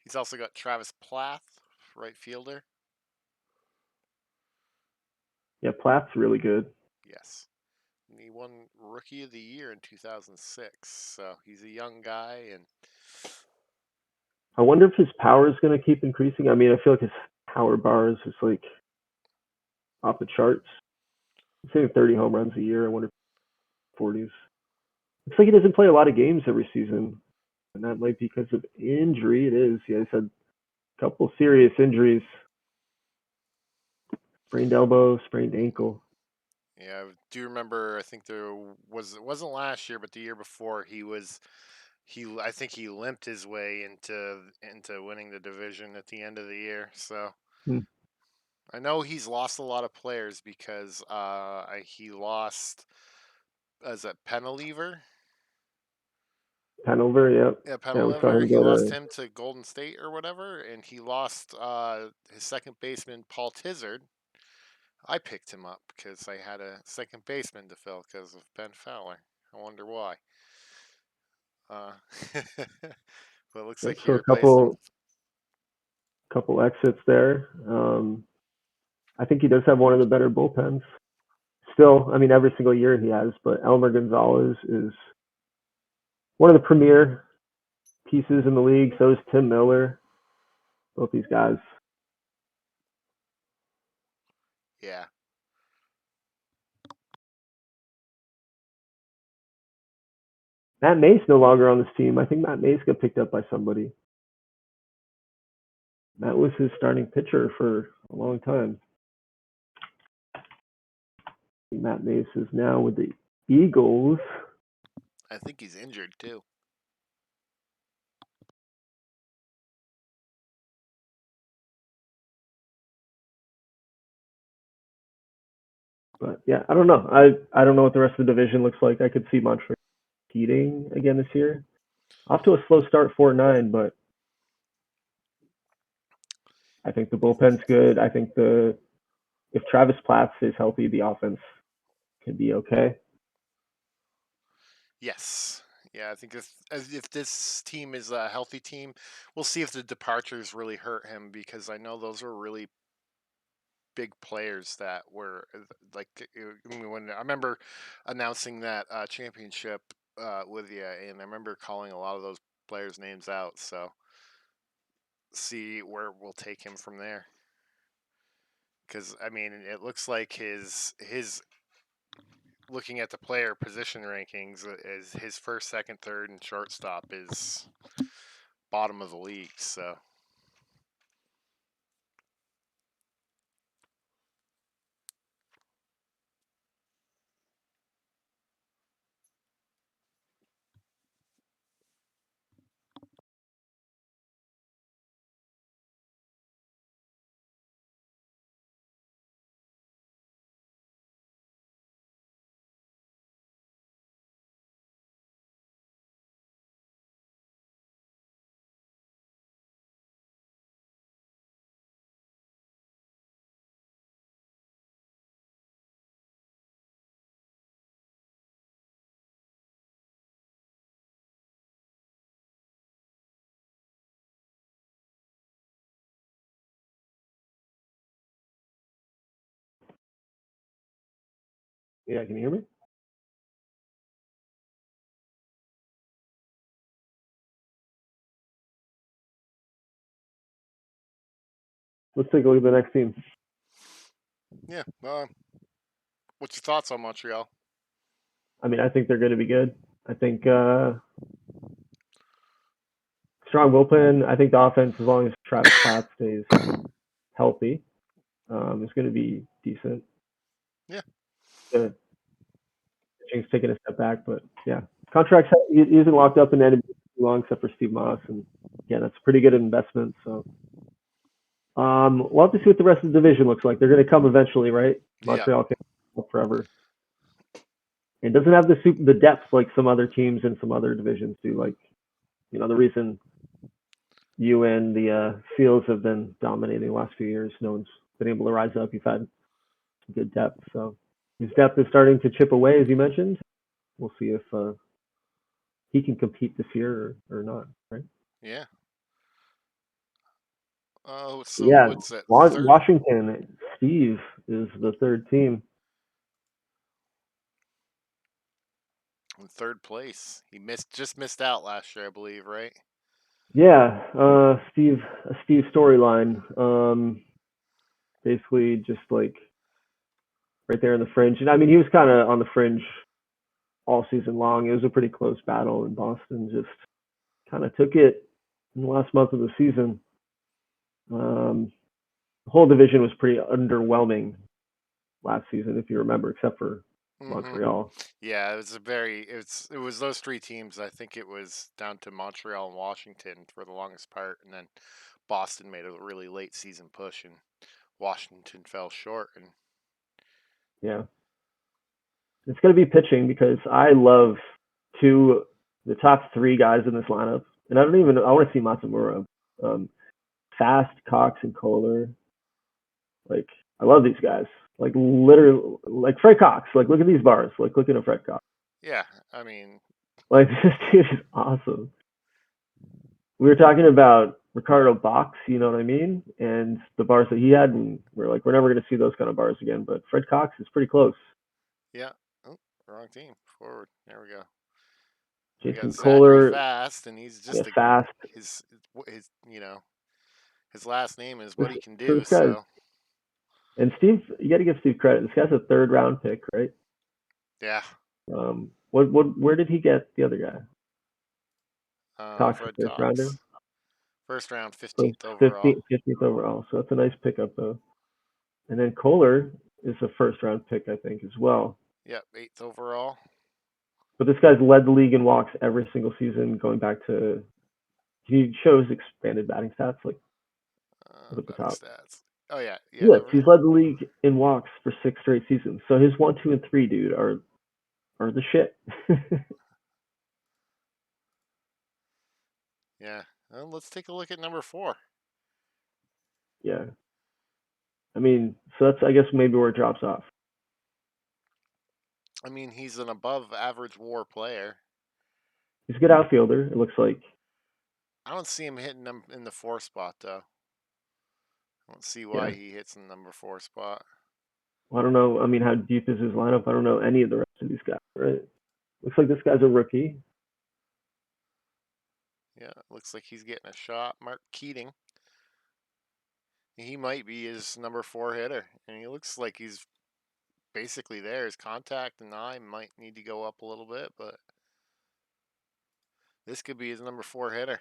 He's also got Travis Plath, right fielder. yeah, Platt's really good. Yes. And he won Rookie of the Year in 2006. So he's a young guy, and I wonder if his power is going to keep increasing. I mean, I feel like his power bar is just like off the charts. He's hitting 30 home runs a year. I wonder if 40s. Looks like he doesn't play a lot of games every season, and that might be because of injury. It is. Yeah, he's had a couple serious injuries. Sprained elbow, sprained ankle. yeah, I do remember. I think it wasn't last year, but the year before I think he limped his way into winning the division at the end of the year. So Hmm. I know he's lost a lot of players because he lost as a Penalever. Hanover, yep. Yeah, Yeah, we saw Penelver. him He go lost to. him to Golden State or whatever, and he lost his second baseman Paul Tizard. I picked him up because I had a second baseman to fill because of Ben Fowler. I wonder why. Uh, but it looks Yep, like he so a replaced him. couple exits there. I think he does have one of the better bullpens. Still, I mean, every single year he has, but Elmer Gonzalez is one of the premier pieces in the league. So is Tim Miller. Both these guys. Yeah. Matt Mace no longer on this team. I think Matt Mace got picked up by somebody. Matt was his starting pitcher for a long time. Matt Mace is now with the Eagles. I think he's injured too. But yeah, I don't know. I don't know what the rest of the division looks like. I could see Montreal competing again this year. Off to a slow start, 4-9, but I think the bullpen's good. I think if Travis Platt is healthy, the offense can be okay. Yes. Yeah, I think if this team is a healthy team, we'll see if the departures really hurt him because I know those were really big players that were like when I remember announcing that championship with you, and I remember calling a lot of those players' names out. So see where we'll take him from there. Because I mean, it looks like his looking at the player position rankings is his first, second, third, and shortstop is bottom of the league. So Yeah, can you hear me? Let's take a look at the next team. yeah, what's your thoughts on Montreal? I mean, I think they're going to be good. I think strong bullpen. I think the offense, as long as Travis Platt stays healthy, is going to be decent. Yeah. The pitching's taking a step back, but yeah, contracts he isn't locked up in any too long, except for Steve Moss, and yeah, that's a pretty good investment. So we'll have to see what the rest of the division looks like. They're going to come eventually, right? Yeah. Montreal can't come forever. It doesn't have the depth like some other teams in some other divisions do. Like, the reason you and the Seals have been dominating the last few years. No one's been able to rise up. You've had good depth, so his depth is starting to chip away, as you mentioned. We'll see if he can compete this year or not. Right? Yeah. Oh, so Yeah, what's that? Third Washington. Steve is the third team. in third place. He just missed out last year, I believe, right? Yeah, Steve storyline. Basically, just like right there in the fringe. And I mean, he was kind of on the fringe all season long. It was a pretty close battle, and Boston just kind of took it in the last month of the season. The whole division was pretty underwhelming last season, if you remember, except for Mm-hmm. Montreal. Yeah, it was those three teams. I think it was down to Montreal and Washington for the longest part, and then Boston made a really late season push, and Washington fell short. And Yeah, it's going to be pitching because I love two the top three guys in this lineup, and I want to see Matsumura. Fast, Cox, and Kohler. Like, I love these guys. Like, literally, like Fred Cox. Like, look at these bars. Like, look at Fred Cox. Yeah, I mean, like, this dude is awesome. We were talking about Ricardo Box, you know what I mean? And the bars that he had, and we're like, we're never going to see those kind of bars again. But Fred Cox is pretty close. Yeah. Oh, wrong team. Forward. There we go. Jason we got Kohler. Fast, and he's just fast. His his last name is what he can do. This guy, and Steve, you got to give Steve credit. This guy's a 3rd round pick, right? Yeah. Where did he get the other guy? Cox, first rounder. First round, 15th overall. 15th overall. So that's a nice pickup, though. And then Kohler is a 1st round pick, I think, as well. Yep, 8th overall. But this guy's led the league in walks every single season, going back to. He shows expanded batting stats, like at the top. Stats. Oh yeah, yeah. He's led the league in walks for 6 straight seasons. So his 1, 2, and 3, dude, are the shit. Yeah. Well, let's take a look at number 4. Yeah. I mean, so that's, I guess, maybe where it drops off. I mean, he's an above-average WAR player. He's a good outfielder, it looks like. I don't see him hitting them in the 4 spot, though. I don't see why he hits in number 4 spot. Well, I don't know. I mean, how deep is his lineup? I don't know any of the rest of these guys, right? Looks like this guy's a rookie. Yeah, looks like he's getting a shot. Mark Keating. He might be his number 4 hitter, and he looks like he's basically there. His contact and eye might need to go up a little bit, but this could be his number 4 hitter.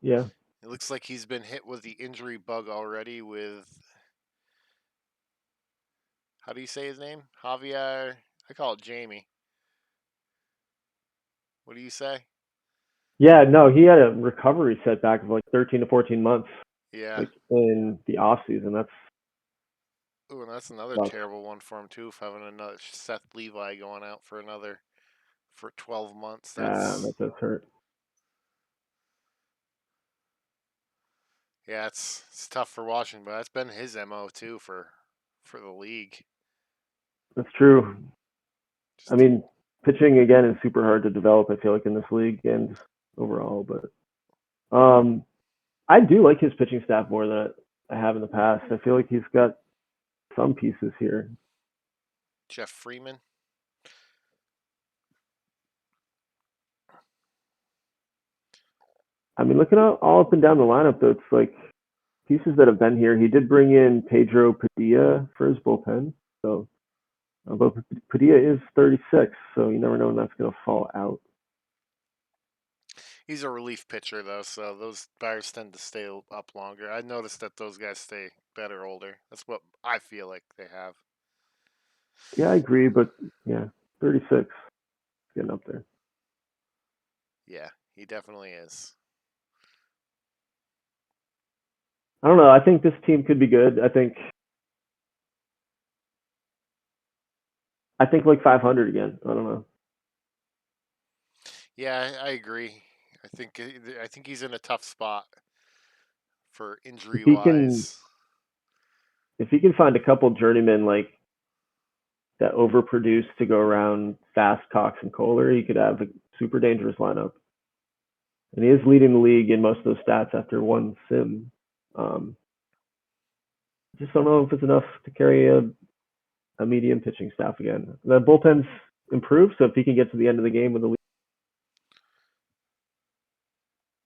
Yeah. It looks like he's been hit with the injury bug already with, how do you say his name? Javier? I call it Jamie. What do you say? Yeah, no, he had a recovery setback of like 13 to 14 months. Yeah. Like in the off season. Ooh, and that's another terrible one for him too, having another Seth Levi going out for 12 months. That does hurt. Yeah, it's tough for Washington, but that's been his MO too for the league. That's true. I mean, pitching again is super hard to develop, I feel like, in this league and overall, but I do like his pitching staff more than I have in the past. I feel like he's got some pieces here. Jeff Freeman. I mean, looking all up and down the lineup, though, it's like pieces that have been here. He did bring in Pedro Padilla for his bullpen, so but Padilla is 36, so you never know when that's going to fall out. He's a relief pitcher, though, so those bars tend to stay up longer. I noticed that those guys stay better older. That's what I feel like they have. Yeah, I agree, but yeah, 36, getting up there. Yeah, he definitely is. I don't know. I think this team could be good. I think like 500 again. I don't know. Yeah, I agree. I think he's in a tough spot for injury wise. If he can find a couple journeymen like that overproduce to go around Fast, Cox, and Kohler, he could have a super dangerous lineup. And he is leading the league in most of those stats after one sim. Just don't know if it's enough to carry a medium pitching staff again. The bullpen's improved, so if he can get to the end of the game with the lead.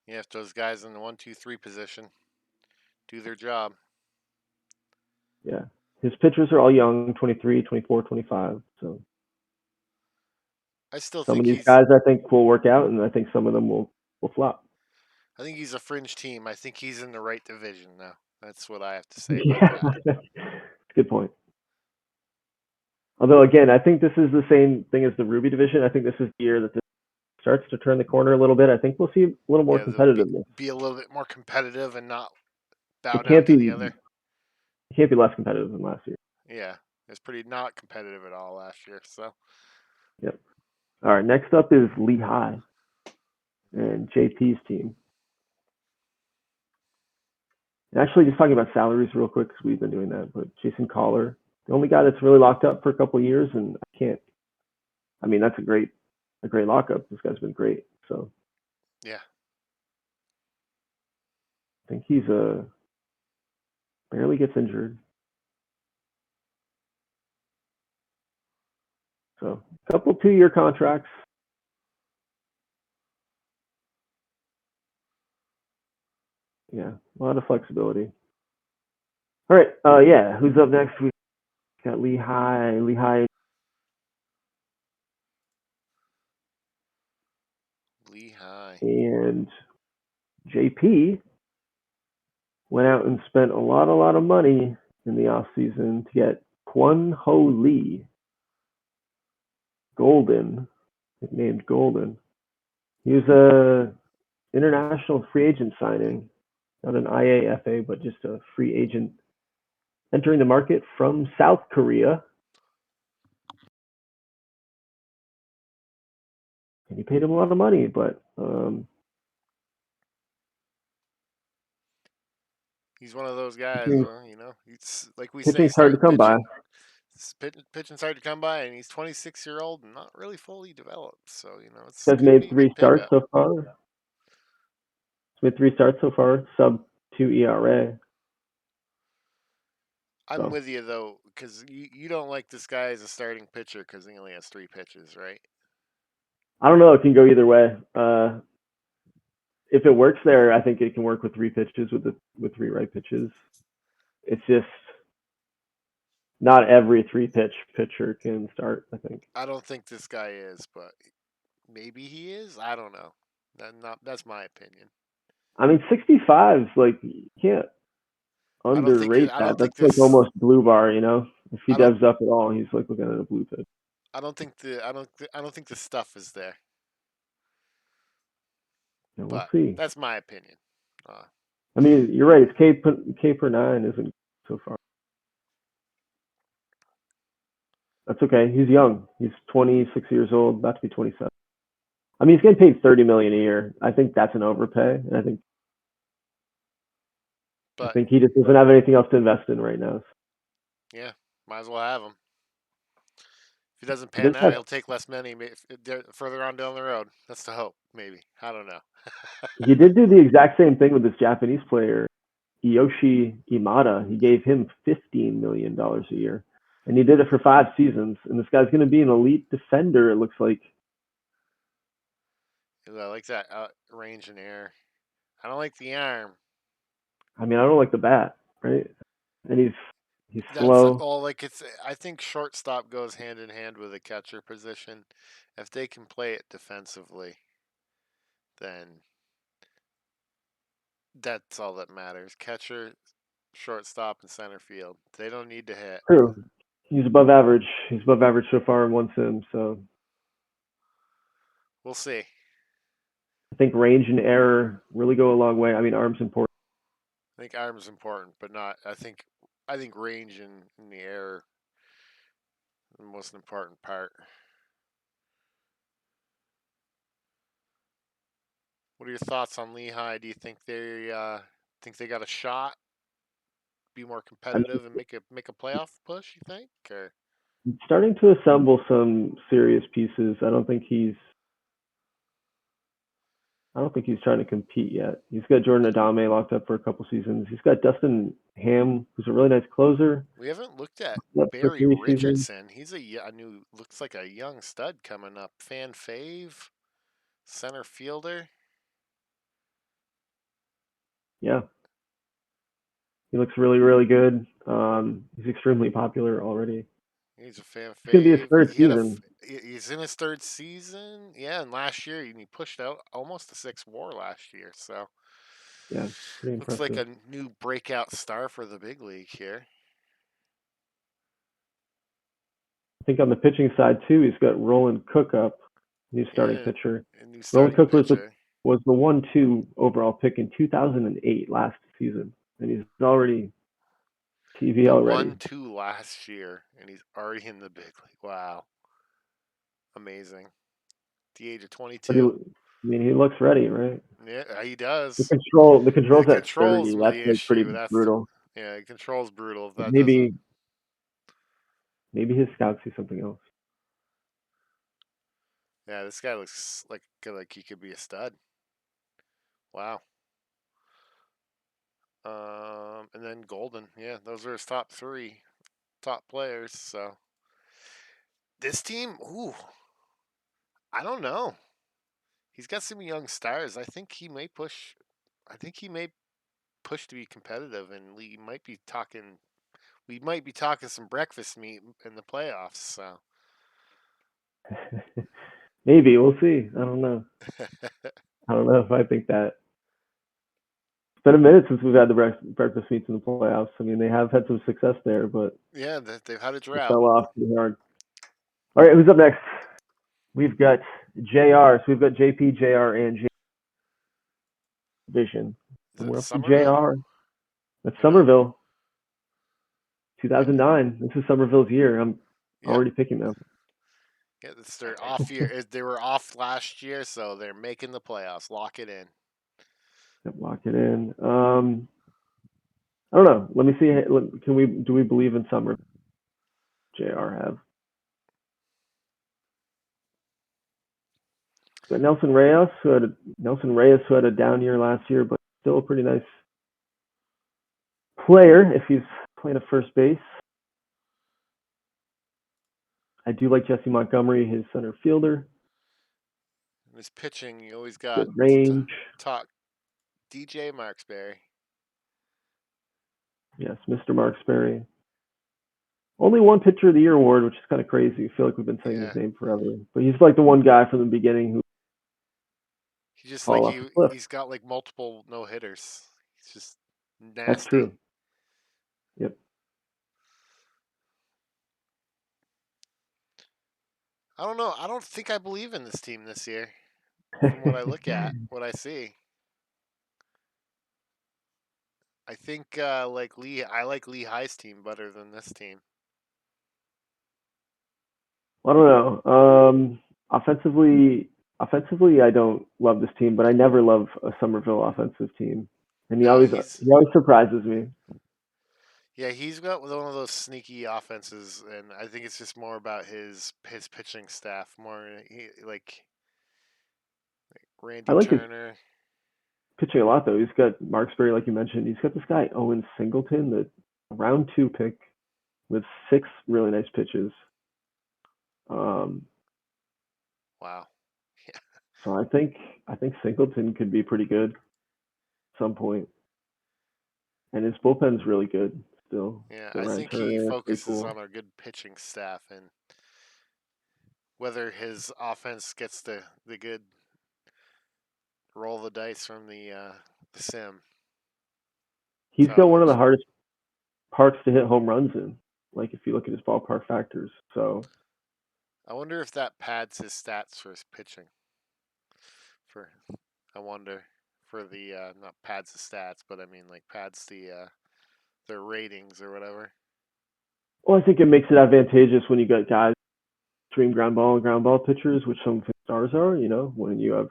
Yeah, if those guys in the 1, 2, 3 position do their job. Yeah. His pitchers are all young, 23, 24, 25. So I still some think of these guys I think will work out, and I think some of them will flop. I think he's a fringe team. I think he's in the right division now. That's what I have to say Yeah, about that. that's a good point. Although, again, I think this is the same thing as the Ruby division. I think this is the year that this starts to turn the corner a little bit. I think we'll see a little more competitiveness. Be a little bit more competitive and not bow down to the other. It can't be less competitive than last year. Yeah, it's pretty not competitive at all last year. So Yep. All right, next up is Lehigh and JP's team. Actually, just talking about salaries real quick because we've been doing that. But Jason Collar, the only guy that's really locked up for a couple of years, and I can't. I mean, that's a great lockup. This guy's been great. So yeah, I think he's barely gets injured. So a couple 2-year contracts. Yeah, a lot of flexibility. All right, yeah. Who's up next? We got Lehigh. Lehigh. And JP went out and spent a lot of money in the offseason to get Kwon Ho Lee, Golden, nicknamed Golden. He was a international free agent signing, not an IAFA, but just a free agent entering the market from South Korea. And he paid him a lot of money, but he's one of those guys. You know, it's like we say, pitching's hard to come by. Pitching's hard to come by, and he's 26-year-old and not really fully developed. So you know, it's Has made 3 starts so far. He's made 3 starts so far, sub 2 ERA. I'm with you though, because you don't like this guy as a starting pitcher because he only has 3 pitches, right? I don't know. It can go either way. If it works there, I think it can work with 3 pitches with 3 right pitches. It's just not every 3-pitch pitcher can start. I think. I don't think this guy is, but maybe he is. I don't know. That's my opinion. I mean, 65 is like you can't underrate that. That's like almost blue bar, you know. If he devs up at all, he's like looking at a blue pitch. I don't think the stuff is there. Yeah, we'll see. That's my opinion. I mean, you're right. It's K per 9 isn't so far. That's okay. He's young. He's 26 years old, about to be 27. I mean, he's getting paid $30 million a year. I think that's an overpay, and I think he just doesn't have anything else to invest in right now. Yeah, might as well have him. If he doesn't pan out, he'll take less money further on down the road. That's the hope, maybe. I don't know. He did do the exact same thing with this Japanese player, Yoshi Imada. He gave him $15 million a year, and he did it for 5 seasons. And this guy's going to be an elite defender, it looks like. I like that range and air. I don't like the arm. I mean, I don't like the bat, right? And he's slow. I think shortstop goes hand in hand with a catcher position. If they can play it defensively, then that's all that matters. Catcher, shortstop, and center field. They don't need to hit. True. He's above average. He's above average so far in 1 sim, so we'll see. I think range and error really go a long way. I mean, arm's important. I think arm's important, but not. I think range and the air the most important part. What are your thoughts on Lehigh? Do you think they got a shot? Be more competitive and make a playoff push? You think? Or starting to assemble some serious pieces. I don't think he's trying to compete yet. He's got Jordan Adame locked up for a couple seasons. He's got Dustin Ham, who's a really nice closer. We haven't looked at Barry Richardson. He's a new, looks like a young stud coming up. Fan fave, center fielder. Yeah. He looks really, really good. He's extremely popular already. He's a fan fave. It's going to be his 3rd season. He's in his 3rd season. Yeah, and last year he pushed out almost a 6 WAR last year. So yeah, pretty looks impressive. like a new breakout star for the big league here. I think on the pitching side too, he's got Roland Cook up, new starting pitcher. Roland Cook was the 1-2 overall pick in 2008 last season, and he's already TV He already. won 2 last year, and he's already in the big league. Wow, amazing. At the age of But 22. he looks ready, right? Yeah, he The does. controls The at 30. controls were That's the like pretty issue. brutal. Yeah, the control's brutal. If But that doesn't, maybe his scouts see something else. yeah, this guy looks like he could be a stud. Wow. And then Golden, yeah, those are his top 3 top players. So this team, ooh, I don't know. He's got some young stars. I think he may push. I think he may push to be competitive, and we might be talking. We might be talking some breakfast meat in the playoffs. So Maybe we'll see. I don't know. I don't know if I think that. It's been a minute since we've had the breakfast meets in the playoffs. I mean, they have had some success there, but yeah, they've had a they drought. fell off pretty hard. All right, who's up next? We've got JR. So we've got JP, JR, and J Vision. Is And it we're up to Somerville? JR. That's Or no? Somerville, Yeah, 2009. This is Somerville's year. I'm yep. already picking them. Yeah, it's their off year. They were off last year, so they're making the playoffs. Lock it in. Lock it in. I don't know. Let me see. Do we believe in Somerville? JR have. Got Nelson Reyes, who had a down year last year, but still a pretty nice player if he's playing at first base. I do like Jesse Montgomery, his center fielder. And his pitching, you always got Good to range. talk DJ Marksberry. Yes, Mr. Marksberry. Only one pitcher of the year award, which is kind of crazy. I feel like we've been saying Yeah, his name forever. But he's like the one guy from the beginning who he just fall off the cliff. he's got like multiple no hitters. He's just That's nasty. true. Yep. I don't know. I don't think I believe in this team this year. From what I look at, what I see, I think like Lee. I like Lee High's team better than this team. I don't know. Offensively, I don't love this team, but I never love a Somerville offensive team, and he No, always surprises me. yeah, he's got one of those sneaky offenses, and I think it's just more about his pitching staff. More like I Randy like his Turner. pitching a lot, though. He's got Marksberry, like you mentioned. He's got this guy Owen Singleton, the round 2 pick with 6 really nice pitches. Wow. So I think Singleton could be pretty good at some point, and his bullpen's really good still. Yeah, Got I Ryan think he Turner, pretty focuses cool. on a good pitching staff and whether his offense gets the good roll the dice from the sim. He's That's how got it one of the works. hardest parks to hit home runs in. Like if you look at his ballpark factors, so I wonder if that pads his stats for his pitching. For I wonder for the not pads the stats, but I mean like pads their ratings or whatever. well, I think it makes it advantageous when you got guys extreme ground ball and ground ball pitchers, which some stars are. You know, when you have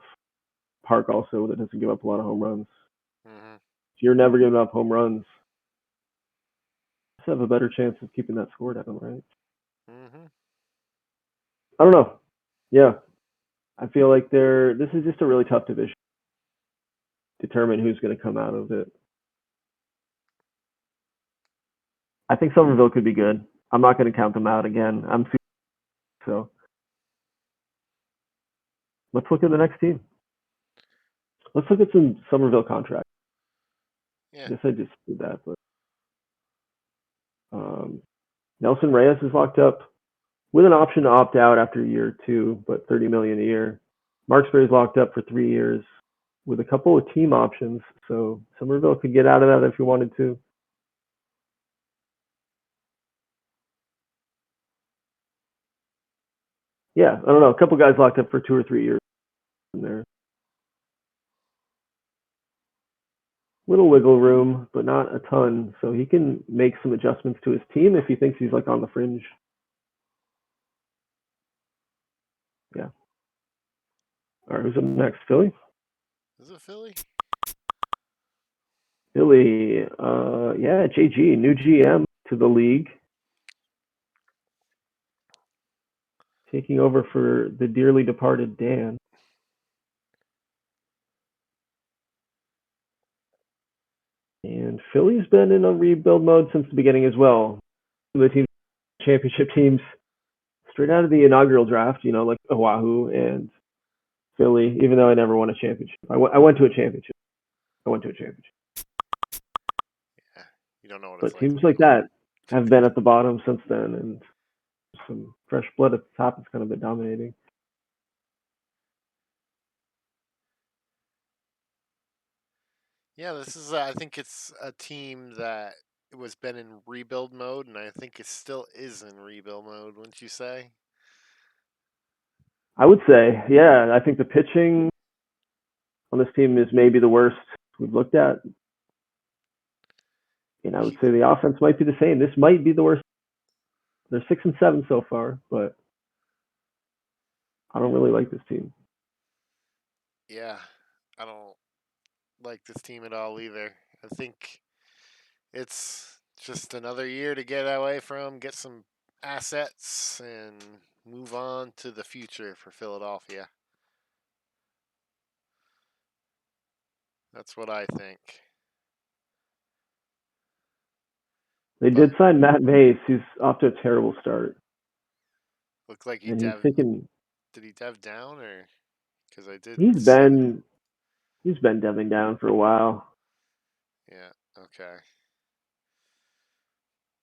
Park also that doesn't give up a lot of home runs. Mm-hmm. If you're never giving up home runs, you have a better chance of keeping that score down, right? Mm-hmm. I don't know. Yeah, I feel like this is just a really tough division. Determine who's going to come out of it. I think Somerville could be good. I'm not going to count them out again. So let's look at the next team. Let's look at some Somerville contracts. Yeah. I guess I just did that, but Nelson Reyes is locked up with an option to opt out after year 2, but $30 million a year. Marksberry is locked up for 3 years with a couple of team options, so Somerville could get out of that if you wanted to. Yeah, I don't know. A couple guys locked up for 2 or 3 years in there. little wiggle room, but not a ton. So he can make some adjustments to his team if he thinks he's like on the fringe. Yeah. All right, who's up next? Philly? Is it Philly? Philly, yeah, JG, new GM to the league, taking over for the dearly departed Dan. And Philly's been in a rebuild mode since the beginning as well. The team, championship teams, straight out of the inaugural draft, like Oahu and Philly, even though I never won a championship. I went to a championship. Yeah, you don't know what it's But like. teams like that have been at the bottom since then, and some fresh blood at the top has kind of been dominating. Yeah, this is. I think it's a team that was been in rebuild mode, and I think it still is in rebuild mode. Wouldn't you say? I would say, yeah, I think the pitching on this team is maybe the worst we've looked at. And I would say the offense might be the same. This might be the worst. They're 6-7 so far, but I don't really like this team. Yeah, I don't like this team at all either. I think it's just another year to get away from, get some assets, and move on to the future for Philadelphia. That's what I think. They But did sign Matt Mays. He's off to a terrible start. looked like he And he's dev. thinking Did he dev down or? Because I did he's see. been he's been deving down for a while. Yeah. Okay.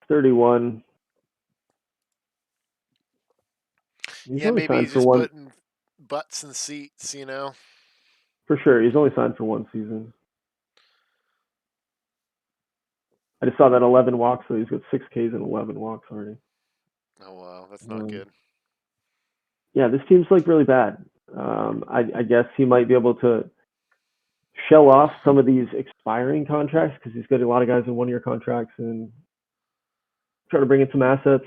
31. He's Yeah, only maybe signed he's for just one putting butts in seats. for sure. He's only signed for one season. I just saw that 11 walks, so he's got 6 Ks and 11 walks already. Oh wow, that's not good. Yeah, this team's like really bad. I guess he might be able to shell off some of these expiring contracts because he's got a lot of guys in 1-year contracts and try to bring in some assets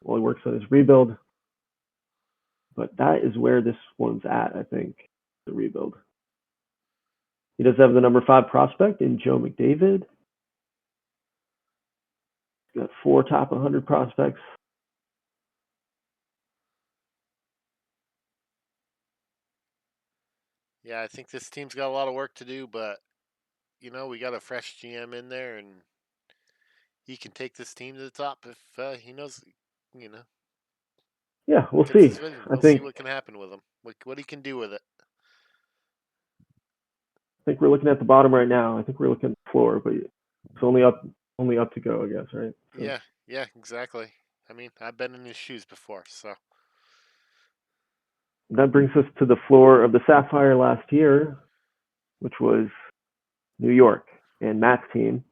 while he works on his rebuild. But that is where this one's at, I think, the rebuild. He does have the number 5 prospect in Joe McDavid. He's got 4 top 100 prospects. Yeah, I think this team's got a lot of work to do, but we got a fresh GM in there, and he can take this team to the top if he knows. You know, Yeah, we'll gets see. his vision. I We'll see think what can happen with him. What he can do with it. we're looking at the bottom right now. I think we're looking at the floor, but it's only up to go, I guess, right? So Yeah, exactly. I mean, I've been in his shoes before, so. that brings us to the floor of the Sapphire last year, which was New York and Matt's team.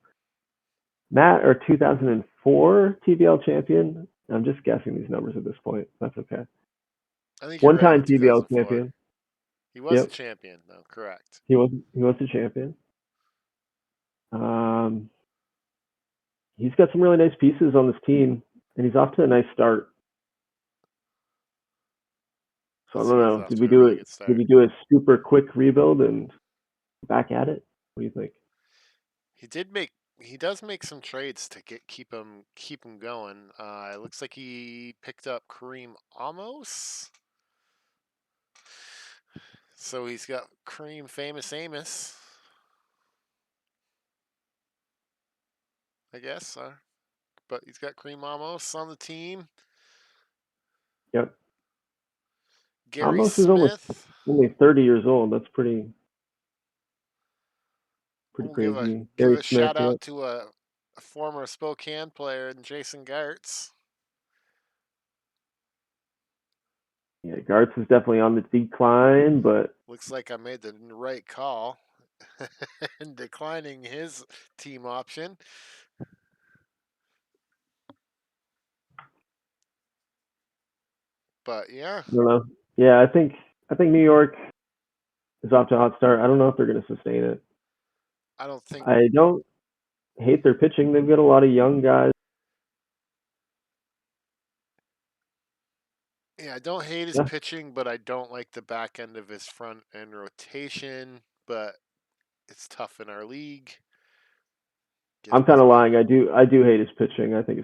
Matt, our 2004 TBL champion. I'm just guessing these numbers at this point. That's okay. I think you're right One-time with TBL 2004. champion. He was a Yep, champion, though. Correct. he was the champion. Um, he's got some really nice pieces on this team, and he's off to a nice start. So I Yes, don't he is know. off Did to we a do really it? good Did start. we do a super quick rebuild and back at it? What do you think? He does make some trades to keep him going. It looks like he picked up Kareem Amos. So he's got Kareem Famous Amos, I guess. But he's got Kareem Amos on the team. Yep. Gary Amos is almost Smith. only 30 years old. That's pretty We'll crazy. give Gary a Smith. shout Yep. out to a former Spokane player, Jason Gartz. Yeah, Gartz is definitely on the decline, but Looks like I made the right call in declining his team option. But yeah, I don't know. Yeah, I think New York is off to a hot start. I don't know if they're going to sustain it. I don't think. I don't hate their pitching. They've got a lot of young guys. Yeah, I don't hate his Yeah, pitching, but I don't like the back end of his front end rotation. But it's tough in our league. I'm Gives kind of me lying. I do hate his pitching. I think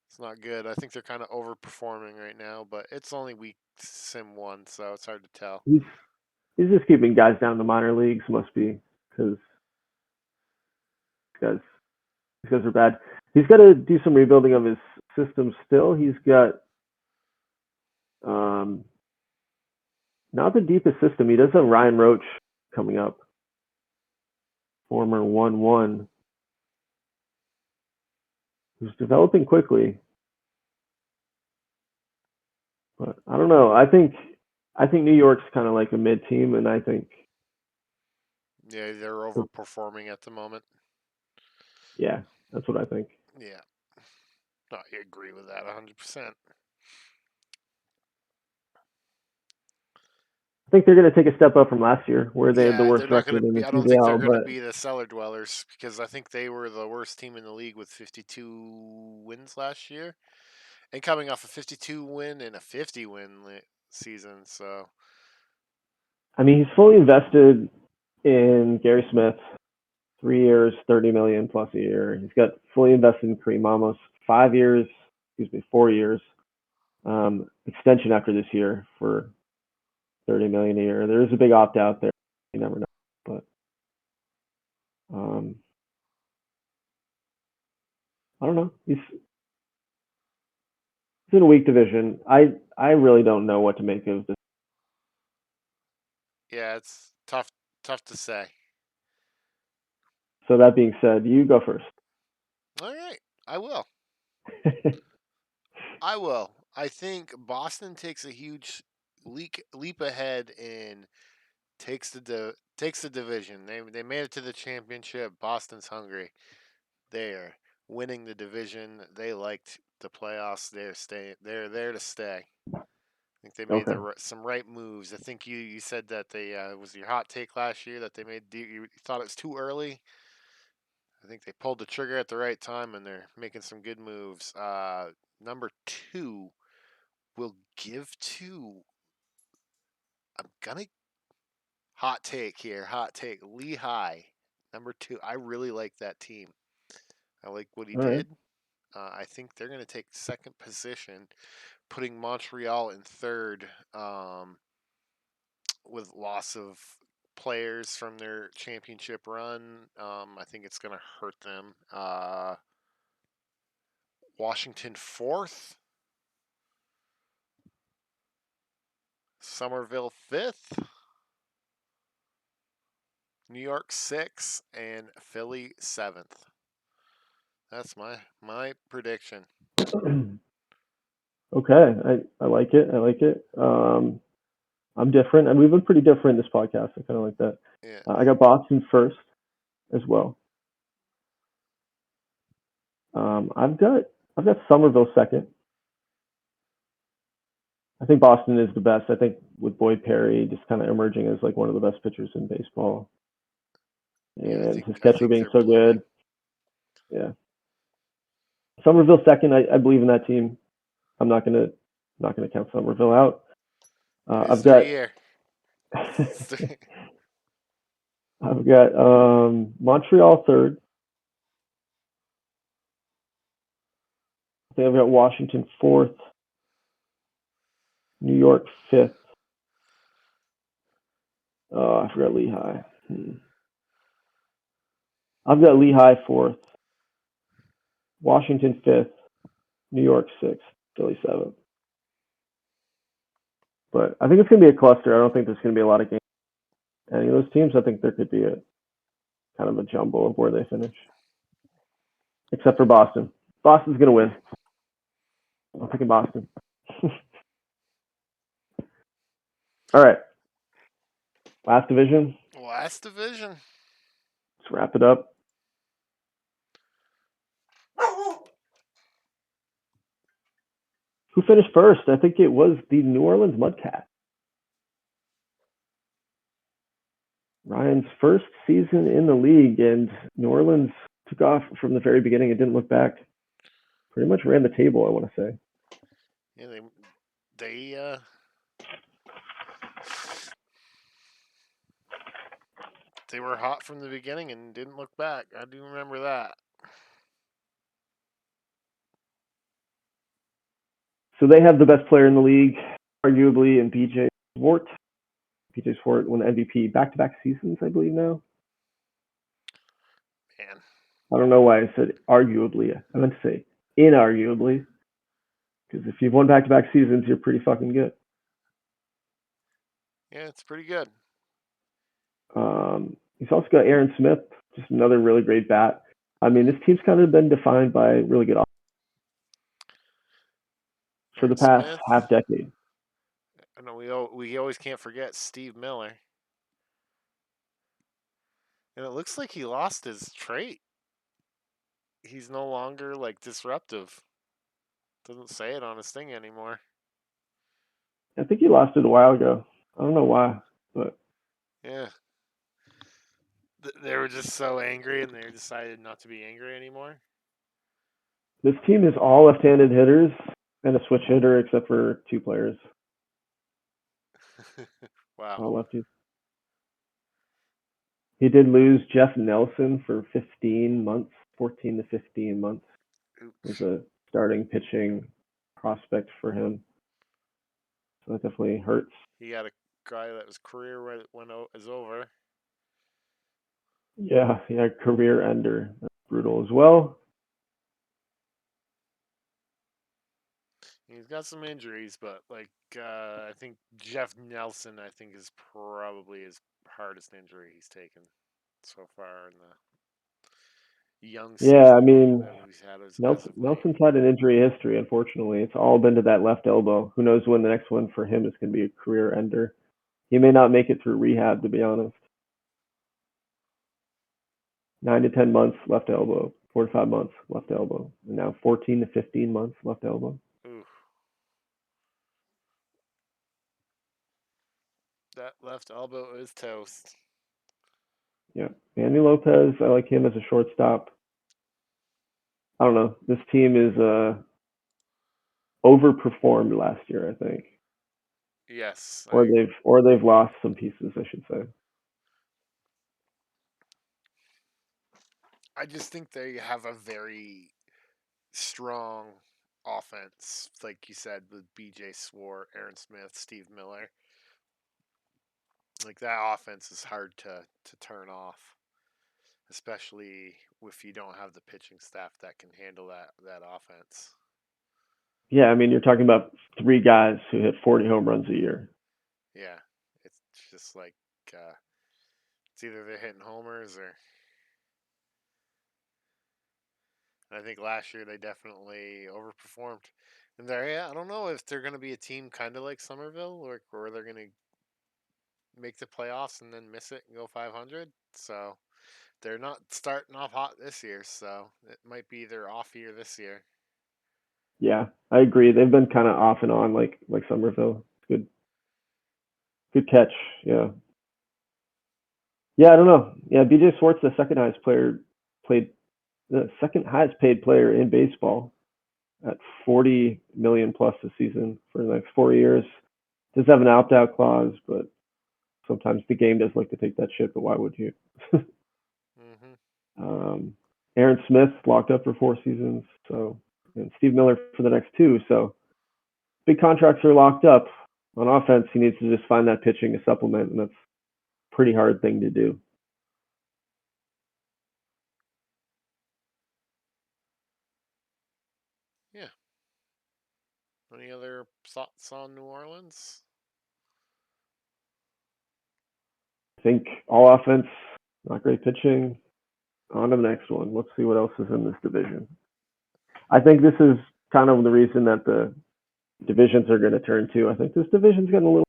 It's not good. I think they're kind of overperforming right now, but it's only week sim 1, so it's hard to tell. he's just keeping guys down in the minor leagues. Must be because guys these guys are bad. He's got to do some rebuilding of his system still. He's got um, not the deepest system. He does have Ryan Roach coming up, former 1-1, who's developing quickly. But I don't know. I think New York's kind of like a mid team, and I think Yeah, they're overperforming at the moment. yeah, that's what I think. Yeah, no, I agree with that 100%. I think they're going to take a step up from last year, where they had the Yeah, they're worst not going record to in the be. I don't think they're PVL. going to But be the cellar dwellers because I think they were the worst team in the league with 52 wins last year, and coming off a 52 win and a 50 win season. So I mean, he's fully invested in Gary Smith, 3 years, 30 million plus a year. He's got fully invested in Kareem Amos, 5 years, 4 years, extension after this year for 30 million a year. There is a big opt out there. You never know, but um, I don't know. He's in a weak division. I really don't know what to make of this. yeah, it's tough to say. So that being said, you go first. All right, I will. I will. I think Boston takes a huge leap ahead and takes the division. They made it to the championship. Boston's hungry. They are winning the division. They liked the playoffs. They're staying. They're there to stay. I think they made Okay. some right moves. I think you said that they was your hot take last year that they made. You thought it was too early. I think they pulled the trigger at the right time and they're making some good moves. Number 2 will give to. I'm gonna hot take here. Hot take. Lehigh, number 2. I really like that team. I like what he All right. did. I think they're gonna take second position, putting Montreal in third. With loss of players from their championship run, I think it's gonna hurt them. Washington fourth. Somerville fifth. New York 6th, and Philly 7th. That's my prediction. Okay. I like it. I like it. I'm different, and we've been pretty different in this podcast. I kind of like that. Yeah. I got Boston first as well. I've got Somerville second. I think Boston is the best. I think with Boyd Perry just kind of emerging as like one of the best pitchers in baseball, Yeah, and his I catcher think being they're so blooming. good. Yeah, Somerville second. I believe in that team. I'm not gonna count Somerville out. It is I've their got year. I've got Montreal third. I think I've got Washington fourth. New York fifth. Oh, I forgot Lehigh. I've got Lehigh fourth. Washington fifth. New York sixth. Philly seventh. But I think it's going to be a cluster. I don't think there's going to be a lot of games. Any of those teams, I think there could be a kind of a jumble of where they finish. Except for Boston. Boston's going to win. I'm picking Boston. All right. Last division. Last division. Let's wrap it up. Who finished first? I think it was the New Orleans Mudcats. Ryan's first season in the league, and New Orleans took off from the very beginning and didn't look back. Pretty much ran the table, I want to say. Yeah, they they were hot from the beginning and didn't look back. I do remember that. So they have the best player in the league, arguably, in BJ Swart. BJ Swart won the MVP back-to-back seasons, I believe now. Man, I don't know why I said arguably. I meant to say inarguably, because if you've won back-to-back seasons, you're pretty fucking good. yeah, it's pretty good. He's also got Aaron Smith, just another really great bat. I mean, this team's kind of been defined by really good for the Aaron past Smith. half decade. I know we always can't forget Steve Miller. And it looks like he lost his trait. He's no longer like disruptive. Doesn't say it on his thing anymore. I think he lost it a while ago. I don't know why, but Yeah. They were just so angry and they decided not to be angry anymore. this team is all left-handed hitters and a switch hitter except for two players. Wow. All lefties. He did lose Jeff Nelson for 15 months, 14 to 15 months. Oops. Was a starting pitching prospect for him. So that definitely hurts. He got a guy that was career is over. Yeah, career ender. That's brutal as well. He's got some injuries, but I think Jeff Nelson, I think, is probably his hardest injury he's taken so far in the young Yeah, I season mean, that he's had as of late. Nelson's had an injury history, unfortunately. It's all been to that left elbow. Who knows when the next one for him is going to be a career ender. He may not make it through rehab, to be honest. 9 to 10 months left elbow, 4 to 5 months left elbow, and now 14 to 15 months left elbow. Ooh. That left elbow is toast. Yeah, Manny Lopez, I like him as a shortstop. I don't know. This team is overperformed last year, I think. Yes. Or they've lost some pieces, I should say. I just think they have a very strong offense, like you said, with BJ Swart, Aaron Smith, Steve Miller. Like that offense is hard to turn off, especially if you don't have the pitching staff that can handle that offense. Yeah, I mean, you're talking about three guys who hit 40 home runs a year. Yeah, it's just like it's either they're hitting homers or. I think last year they definitely overperformed. And I don't know if they're going to be a team kind of like Somerville, or they're going to make the playoffs and then miss it and go 500. So they're not starting off hot this year. So it might be their off year this year. Yeah, I agree. They've been kind of off and on, like Somerville. Good catch. Yeah. Yeah, I don't know. Yeah, BJ Swartz, the second highest paid player in baseball at 40 million plus a season for the next 4 years. Does have an opt out clause, but sometimes the game does like to take that shit. But why would you? Mm-hmm. Aaron Smith locked up for 4 seasons, so and Steve Miller for the next 2. So big contracts are locked up. On offense, he needs to just find that pitching to supplement, and that's a pretty hard thing to do. Yeah. Any other thoughts on New Orleans? I think all offense, not great pitching. On to the next one. Let's see what else is in this division. I think this is kind of the reason that the divisions are going to turn too. I think this division's getting a little,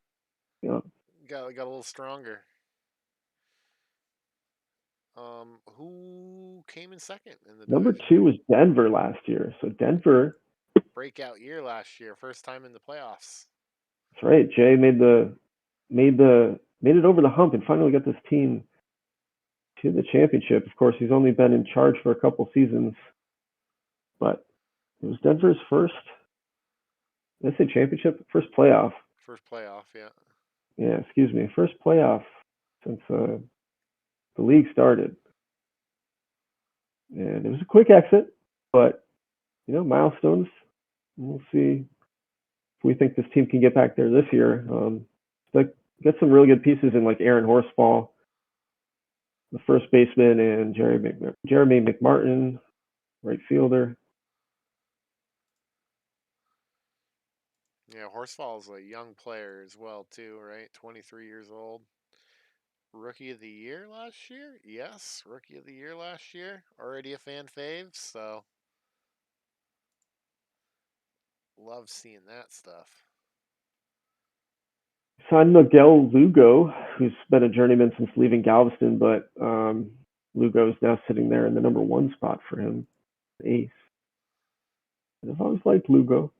you know, Got a little stronger. Who came in second in the number division? 2 was Denver last year. So Denver, Breakout year last year, first time in the playoffs. that's right. Jay made it over the hump and finally got this team to the championship. Of course, he's only been in charge for a couple seasons, but it was Denver's first, let's say championship, first playoff. First playoff, yeah. Yeah, excuse me, first playoff since the league started. And it was a quick exit, but milestones. We'll see if we think this team can get back there this year. Like get some really good pieces in like Aaron Horsfall, the first baseman, and Jeremy McMartin, right fielder. Yeah, Horsfall's a young player as well, too, right? 23 years old. Rookie of the year last year? Yes, rookie of the year last year. Already a fan fave, so love seeing that stuff. Signed Miguel Lugo, who's been a journeyman since leaving Galveston, but Lugo is now sitting there in the number one spot for him, ace. I've always liked Lugo.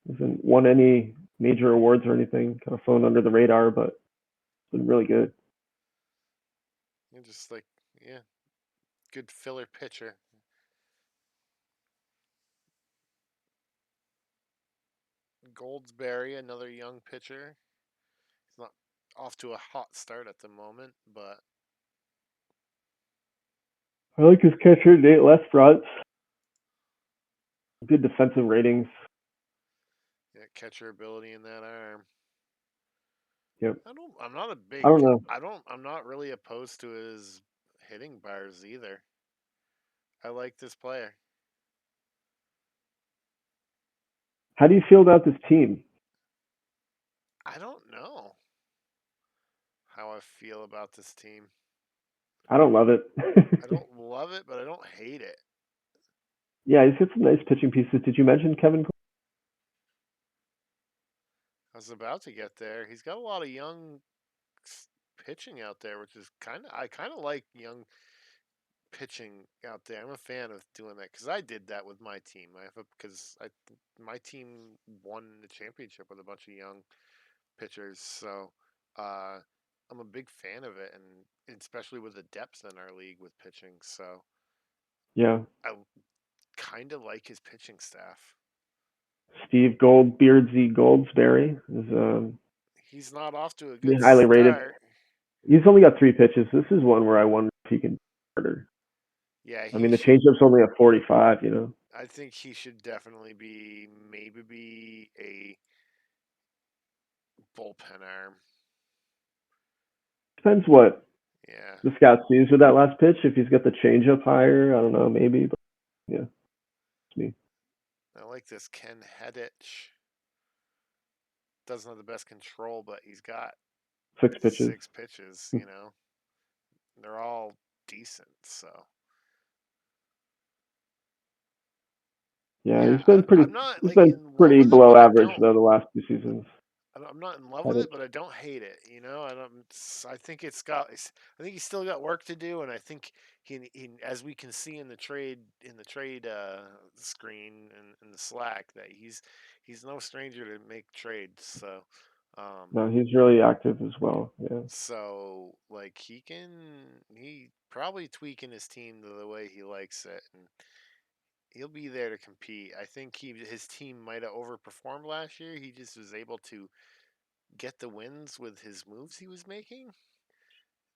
Hasn't won any major awards or anything, kind of flown under the radar, but it's been really good. You're just like, yeah, good filler pitcher. Goldsberry, another young pitcher. He's not off to a hot start at the moment, but I like his catcher, Nate Lestbrotz. Good defensive ratings. yeah, catcher ability in that arm. Yep. I'm not a big. I don't know. I'm not really opposed to his hitting bars either. I like this player. How do you feel about this team? I don't know how I feel about this team. I don't love it. I don't love it, but I don't hate it. Yeah, he's got some nice pitching pieces. Did you mention Kevin? I was about to get there. He's got a lot of young pitching out there, which is I kind of like young pitching out there. I'm a fan of doing that because I did that with my team. My team won the championship with a bunch of young pitchers, so uh, I'm a big fan of it, and especially with the depth in our league with pitching. So Yeah. I kind of like his pitching staff. Steve Beardsy Goldsberry is He's not off to a pretty good highly rated. start. He's only got 3 pitches. This is one where I wonder if he can harder. Yeah, I mean, the changeup's only at 45. I think he should definitely be a bullpen arm. Depends what Yeah. the scout sees with that last pitch. If he's got the changeup higher, I don't know, maybe. But yeah, it's me. I like this Ken Hedich. Doesn't have the best control, but he's got 6 pitches. 6 pitches. They're all decent. So Yeah, he's been pretty. I'm not He's like been in love pretty with it, below but average though the last 2 seasons. I'm not in love with it, but I don't hate it. I think I think he's still got work to do, and I think as we can see in the trade screen and in the Slack, that he's no stranger to make trades. So, No, he's really active as well. Yeah. so like he probably tweaking his team to the way he likes it, and he'll be there to compete. I think his team might have overperformed last year. He just was able to get the wins with his moves he was making.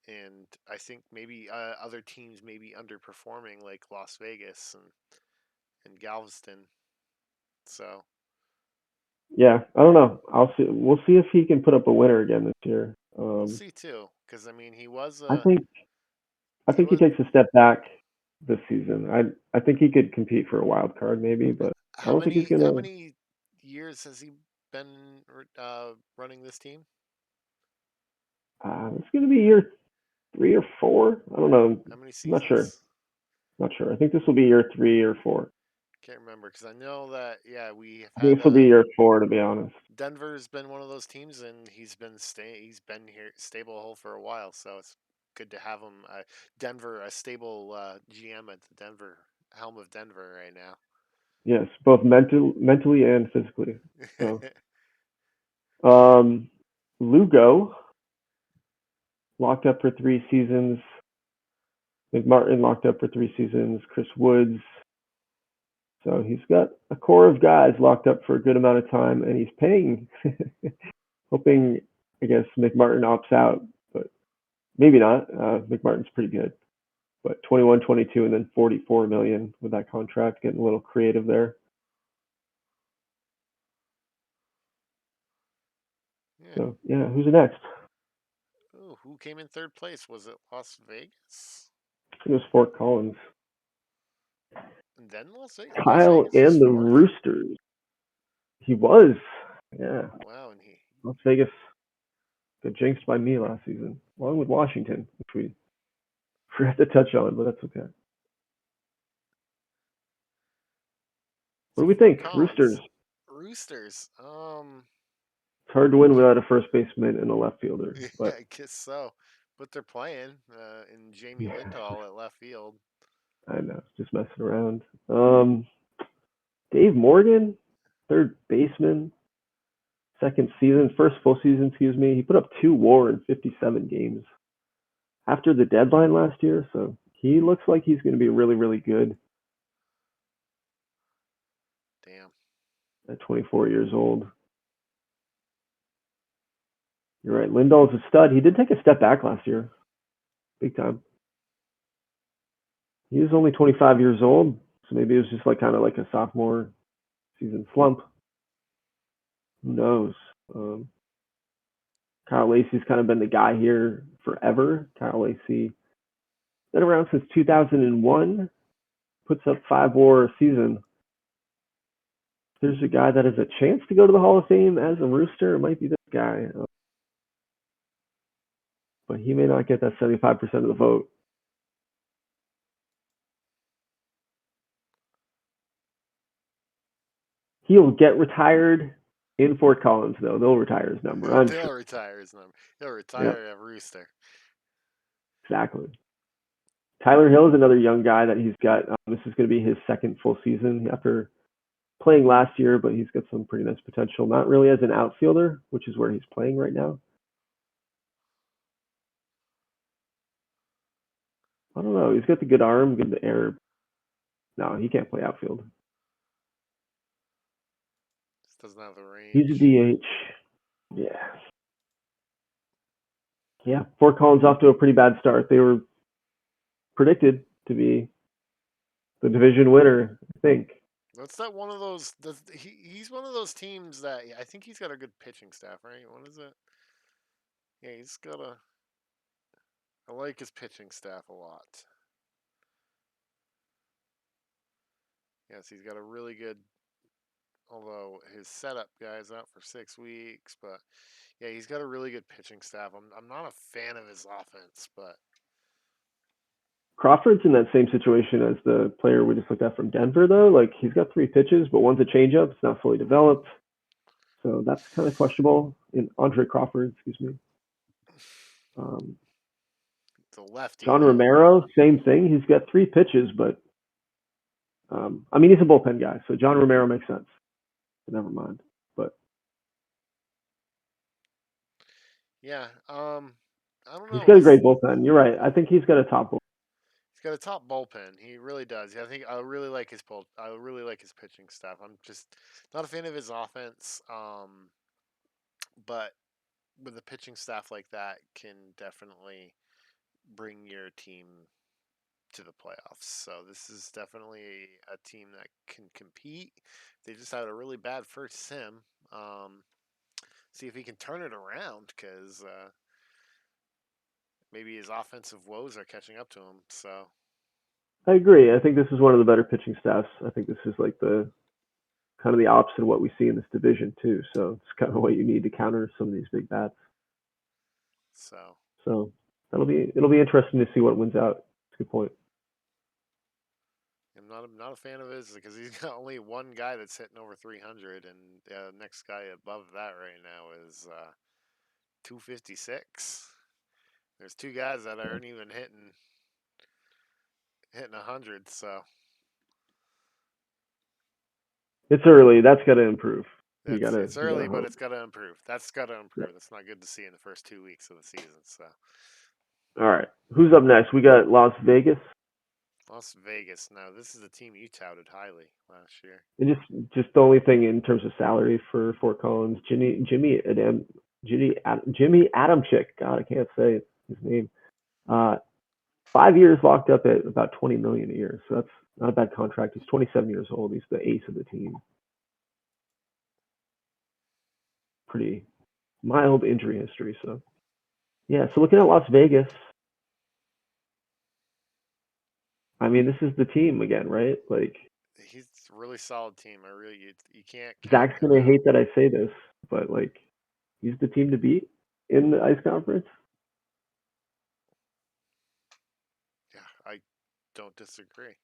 And I think maybe other teams may be underperforming, like Las Vegas and Galveston. So Yeah, I don't know. I'll see. We'll see if he can put up a winner again this year. we'll see too, because I mean he was I think he takes a step back this season. I think he could compete for a wild card maybe, but I don't think he's how gonna. many years has he been running this team? It's gonna be year 3 or 4. I don't know. How many I'm not sure. seasons? Not sure. I think this will be year 3 or 4. Can't remember because I know that we have I think this will be year 4 to be honest. Denver's been one of those teams, and he's been here stable for a while. So it's good to have him. Denver, a stable GM at the Denver helm of Denver right now. Yes, both mentally and physically. So, Lugo locked up for 3 seasons. McMartin locked up for 3 seasons. Chris Woods. So he's got a core of guys locked up for a good amount of time, and he's paying, hoping, I guess, McMartin opts out, but maybe not. McMartin's pretty good. But 21, 22, and then 44 million with that contract, getting a little creative there. Yeah. So, yeah, who's next? Ooh, who came in third place? Was it Las Vegas? I think it was Fort Collins. And then Las Vegas? Kyle Las Vegas and the fourth? Roosters. He was. Yeah. Wow, and he... Las Vegas got jinxed by me last season, along with Washington, which we forgot to touch on, but that's okay. What do we think? Roosters. Roosters. It's hard to win without a first baseman and a left fielder. Yeah, But I guess so. But they're playing in Jamie Lindahl at left field. I know, just messing around. Dave Morgan, third baseman, first full season, excuse me. He put up 2 WAR in 57 games after the deadline last year, so he looks like he's going to be really, really good. Damn. At 24 years old. You're right. Lindahl's a stud. He did take a step back last year. Big time. He was only 25 years old, so maybe it was just like kind of like a sophomore season slump. Who knows? Kyle Lacey's kind of been the guy here forever. Kyle Lacey been around since 2001, puts up 5 WAR a season. There's a guy that has a chance to go to the Hall of Fame as a Rooster. It might be this guy, but he may not get that 75% of the vote. He'll get retired in Fort Collins, though. They'll retire his number. They'll retire his number. He'll retire at Rooster. Exactly. Tyler Hill is another young guy that he's got. This is going to be his second full season after playing last year, but he's got some pretty nice potential. Not really as an outfielder, which is where he's playing right now. I don't know. He's got the good arm, good air. No, he can't play outfield. Just doesn't have the range. He's a DH. Yeah. Yeah, Fort Collins off to a pretty bad start. They were predicted to be the division winner, I think. That's not one of those. He's one of those teams that I think he's got a good pitching staff, right? What is it? Yeah, he's got a. I like his pitching staff a lot. Yes, he's got a really good. Although his setup guy is out for 6 weeks, but yeah, he's got a really good pitching staff. I'm not a fan of his offense, but Crawford's in that same situation as the player we just looked at from Denver, though. Like, he's got 3 pitches, but one's a changeup. It's not fully developed. So that's kind of questionable. In Andre Crawford, excuse me. the lefty. John Romero, same thing. He's got 3 pitches, but I mean, he's a bullpen guy, so John Romero makes sense. But never mind. But yeah, I don't know. He's got a great bullpen. You're right. I think he's got a top bullpen. He's got a top bullpen. He really does. I think I really like his I really like his pitching staff. I'm just not a fan of his offense. But with a pitching staff like that, can definitely bring your team to the playoffs. So this is definitely a team that can compete. They just had a really bad first sim. See if he can turn it around, because maybe his offensive woes are catching up to him. So I agree. I think this is one of the better pitching staffs. I think this is like the kind of the opposite of what we see in this division too. So it's kind of what you need to counter some of these big bats. So it'll be interesting to see what wins out. That's a good point. I'm not a fan of his because he's got only one guy that's hitting over 300, and the next guy above that right now is 256. There's 2 guys that aren't even hitting 100. So it's early. That's got to improve. It's early, but it's got to improve. That's got to improve. Yeah. That's not good to see in the first 2 weeks of the season. So All right. Who's up next? We got Las Vegas. Las Vegas. Now, this is a team you touted highly last year. And just the only thing in terms of salary for Fort Collins, Jimmy Adamczyk. God, I can't say his name. 5 years locked up at about 20 million a year. So that's not a bad contract. He's 27 years old. He's the ace of the team. Pretty mild injury history. So yeah. So looking at Las Vegas, I mean, this is the team again, right? Like He's a really solid team. You can't count Zach's him gonna out. hate that I say this, but like he's the team to beat in the ice conference. Yeah, I don't disagree.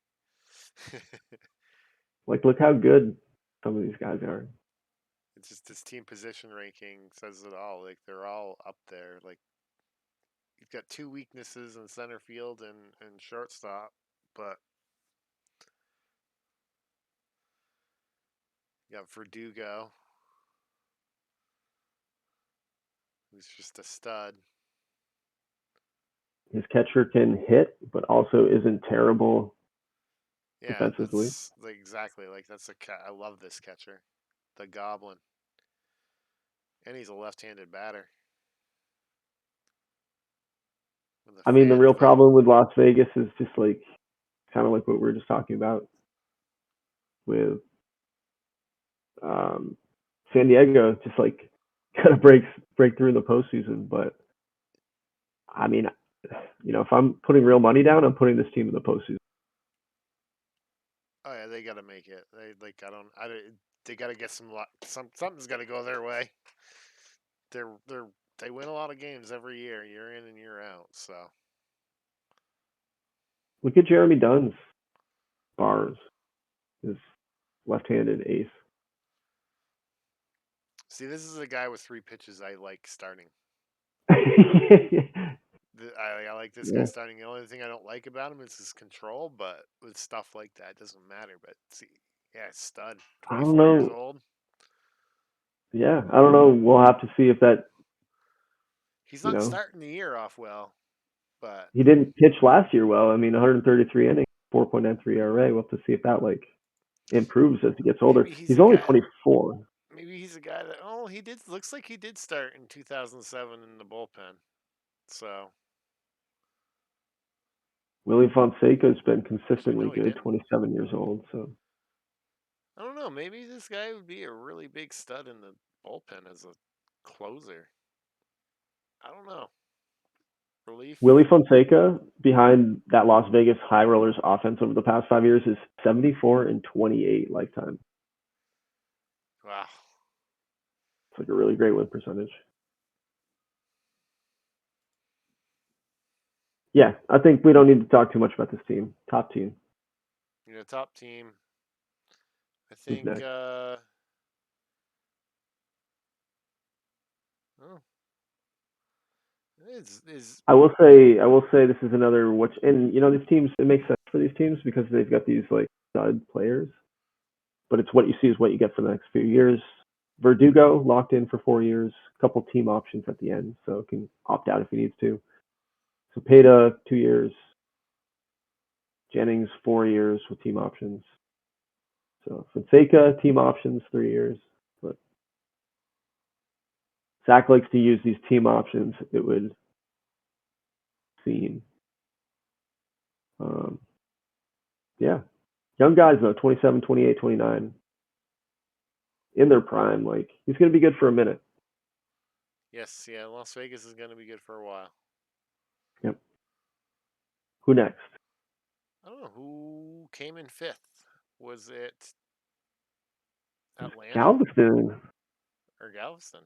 Like, look how good some of these guys are. It's just this team position ranking says it all. Like they're all up there. Like you've got two weaknesses in center field and shortstop, but you got Verdugo, who's just a stud. His catcher can hit, but also isn't terrible Yeah, defensively. that's like exactly like that's I love this catcher, the Goblin, and he's a left-handed batter. When the I mean, the fan real fan, problem with Las Vegas is just like kind of like what we were just talking about with um, San Diego, just like kind of break through in the postseason. But I mean, if I'm putting real money down, I'm putting this team in the postseason. oh yeah, they got to make it. They like I don't. They got to get some luck. Something's got to go their way. They're they win a lot of games every year in and year out. So Look at Jeremy Dunn's bars, his left-handed ace. see, this is a guy with three pitches I like starting. I like this guy Yeah, starting. The only thing I don't like about him is his control, but with stuff like that, it doesn't matter. But see, yeah, stud, I don't 24 years know. old. Yeah, I don't know. We'll have to see if that, He's you not know, starting the year off well, but he didn't pitch last year well. I mean, 133 innings, 4.93 ERA. We'll have to see if that like improves as he gets older. maybe he's He's a only guy. 24. Maybe he's a guy that he did looks like he did start in 2007 in the bullpen. So Willie Fonseca's been actually consistently no, he good, didn't. 27 years old. So I don't know. Maybe this guy would be a really big stud in the bullpen as a closer. I don't know. Relief. Willie Fonseca behind that Las Vegas High Rollers offense over the past 5 years is 74 and 28 lifetime. Wow. It's like a really great win percentage. Yeah, I think we don't need to talk too much about this team. Top team. Top team. I Who's think. next? Oh, is I will say this is another which, and these teams, it makes sense for these teams because they've got these like stud players, but it's what you see is what you get for the next few years. Verdugo locked in for 4 years, a couple team options at the end, so can opt out if he needs to. Cepeda 2 years, Jennings 4 years with team options. So Fonseca team options 3 years, but Zach likes to use these team options. It would seem. Um, yeah, young guys though, 27, 28, 29, in their prime. Like he's going to be good for a minute. yes, yeah. Las Vegas is going to be good for a while. Yep. Who next? I don't know who came in fifth. Was it Atlanta Galveston. or Galveston?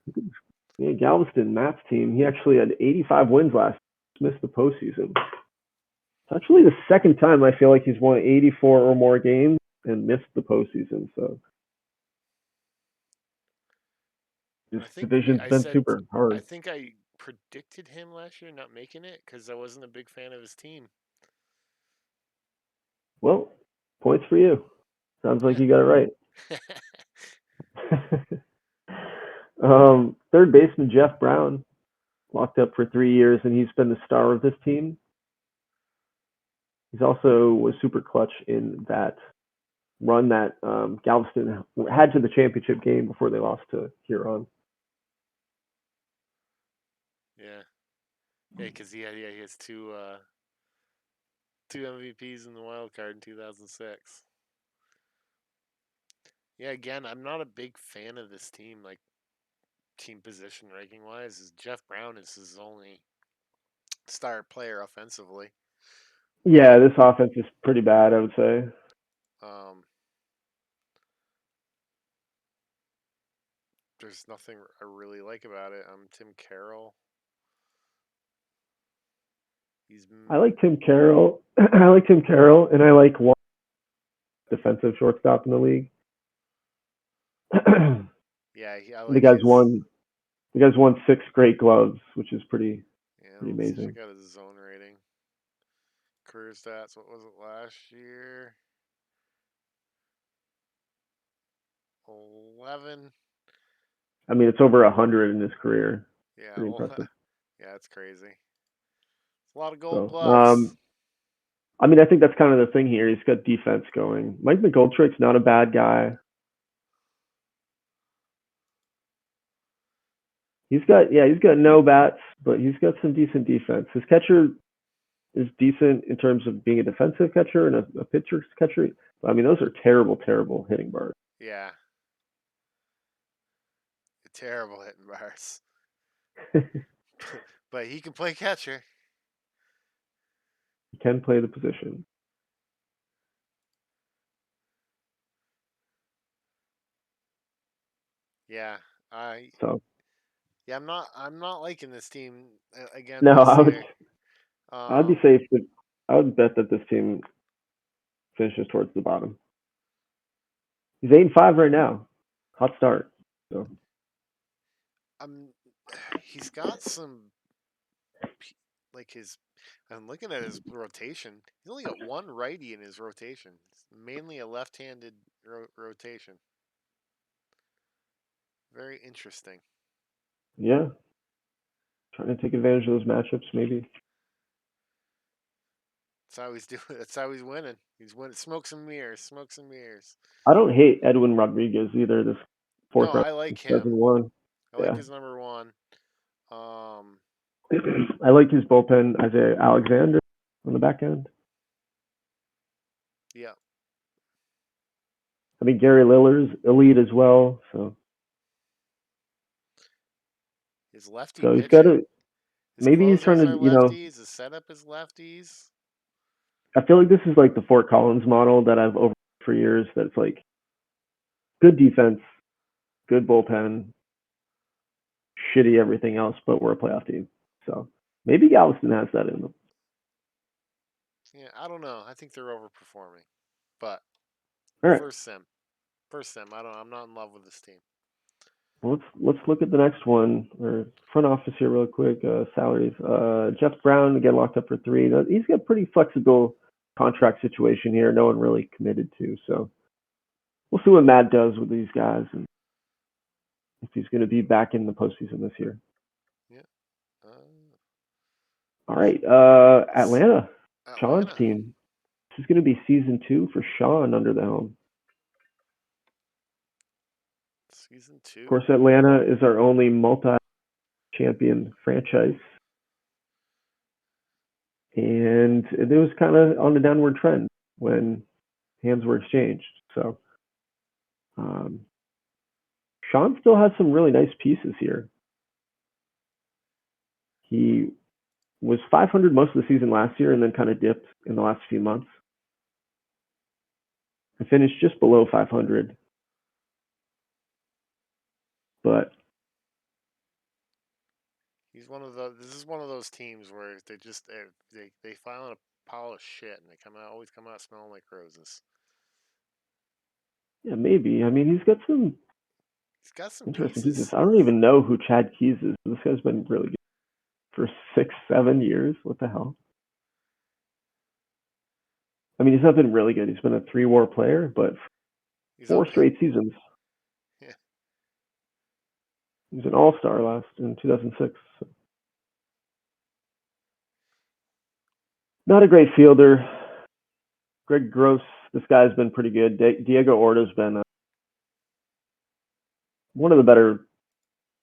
Yeah, Galveston, Matt's team. He actually had 85 wins last year. Missed the postseason. It's actually the second time I feel like he's won 84 or more games and missed the postseason. So this I think division's I been said super I hard. think I predicted him last year not making it because I wasn't a big fan of his team. Well, points for you. Sounds like you got it right. Third baseman Jeff Brown. locked up for 3 years, and he's been the star of this team. He's also was super clutch in that run that Galveston had to the championship game before they lost to Huron. Yeah, because he has two MVPs in the wild card in 2006. Yeah, again, I'm not a big fan of this team, like team position ranking wise. Is Jeff Brown is his only star player offensively. Yeah, this offense is pretty bad, I would say. There's nothing I really like about it. Tim Carroll. I like Tim Carroll. I like Tim Carroll, and I like one defensive shortstop in the league. Yeah, I like the guy's won 6 Great Gloves, which is pretty amazing. Check out his zone rating. Career stats. What was it last year? 11. I mean, it's over 100 in his career. Yeah, pretty impressive. Yeah, it's crazy. It's a lot of Gold Gloves. I mean, I think that's kind of the thing here. He's got defense going. Mike McGoldrick's not a bad guy. He's got no bats, but he's got some decent defense. His catcher is decent in terms of being a defensive catcher and a pitcher's catcher. But, I mean, those are terrible, terrible hitting bars. Yeah. Terrible hitting bars. But he can play catcher. He can play the position. Yeah, I'm not liking this team again. No, I'd be safe. I would bet that this team finishes towards the bottom. He's 8-5 right now. Hot start. So. He's got some I'm looking at his rotation. He's only got one righty in his rotation. It's mainly a left-handed rotation. Very interesting. Yeah. Trying to take advantage of those matchups, maybe. That's how he's doing. That's how he's winning. He's winning. Smokes and mirrors. I don't hate Edwin Rodriguez either. This fourth round. I like him. I like his number 1. I like his bullpen, Isaiah Alexander on the back end. Yeah. I mean, Gary Lillard's elite as well. So. His lefty. So he's got to. Maybe he's trying to, lefties, his setup is lefties. I feel like this is like the Fort Collins model that I've over for years. That's like good defense, good bullpen, shitty everything else, but we're a playoff team. So maybe Galveston has that in them. Yeah, I don't know. I think they're overperforming, but all right. First sim. I'm not in love with this team. Well, let's look at the next one. Or front office here, real quick. Salaries. Jeff Brown again locked up for 3. He's got a pretty flexible contract situation here. No one really committed to. So we'll see what Matt does with these guys and if he's going to be back in the postseason this year. Yeah. All right. Atlanta. Sean's team. This is going to be season 2 for Sean under the helm. Season 2. Of course, Atlanta is our only multi-champion franchise. And it was kind of on the downward trend when hands were exchanged. So Sean still has some really nice pieces here. He was 500 most of the season last year and then kind of dipped in the last few months. I finished just below 500. But this is one of those teams where they file in a pile of shit and they always come out smelling like roses. Yeah, maybe. I mean, he's got some interesting pieces. I don't even know who Chad Keys is. This guy's been really good for 6-7 years. What the hell? I mean, he's not been really good. He's been a 3-WAR player, but 4 straight seasons. Yeah. He was an all-star in 2006. So. Not a great fielder. Greg Gross, this guy's been pretty good. Diego Orta's been one of the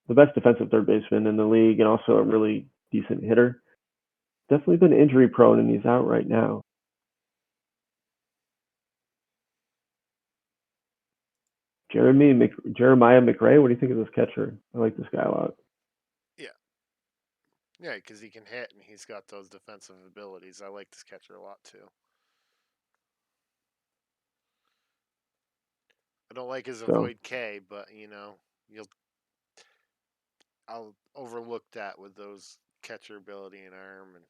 best defensive third baseman in the league, and also a really decent hitter. Definitely been injury prone, and he's out right now. Jeremiah McRae, what do you think of this catcher? I like this guy a lot. Yeah, because he can hit and he's got those defensive abilities. I like this catcher a lot too. I don't like his avoid K, but I'll overlook that with those catcher ability and arm and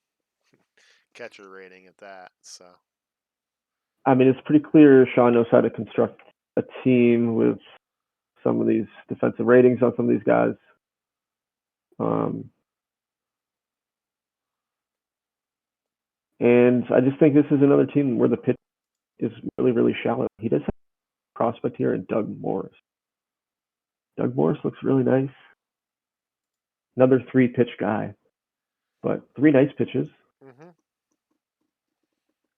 catcher rating at that. So I mean, it's pretty clear Sean knows how to construct a team with some of these defensive ratings on some of these guys. And I just think this is another team where the pitch is really, really shallow. He does have a prospect here in Doug Morris. Doug Morris looks really nice. Another 3-pitch guy, but 3 nice pitches. Mm-hmm.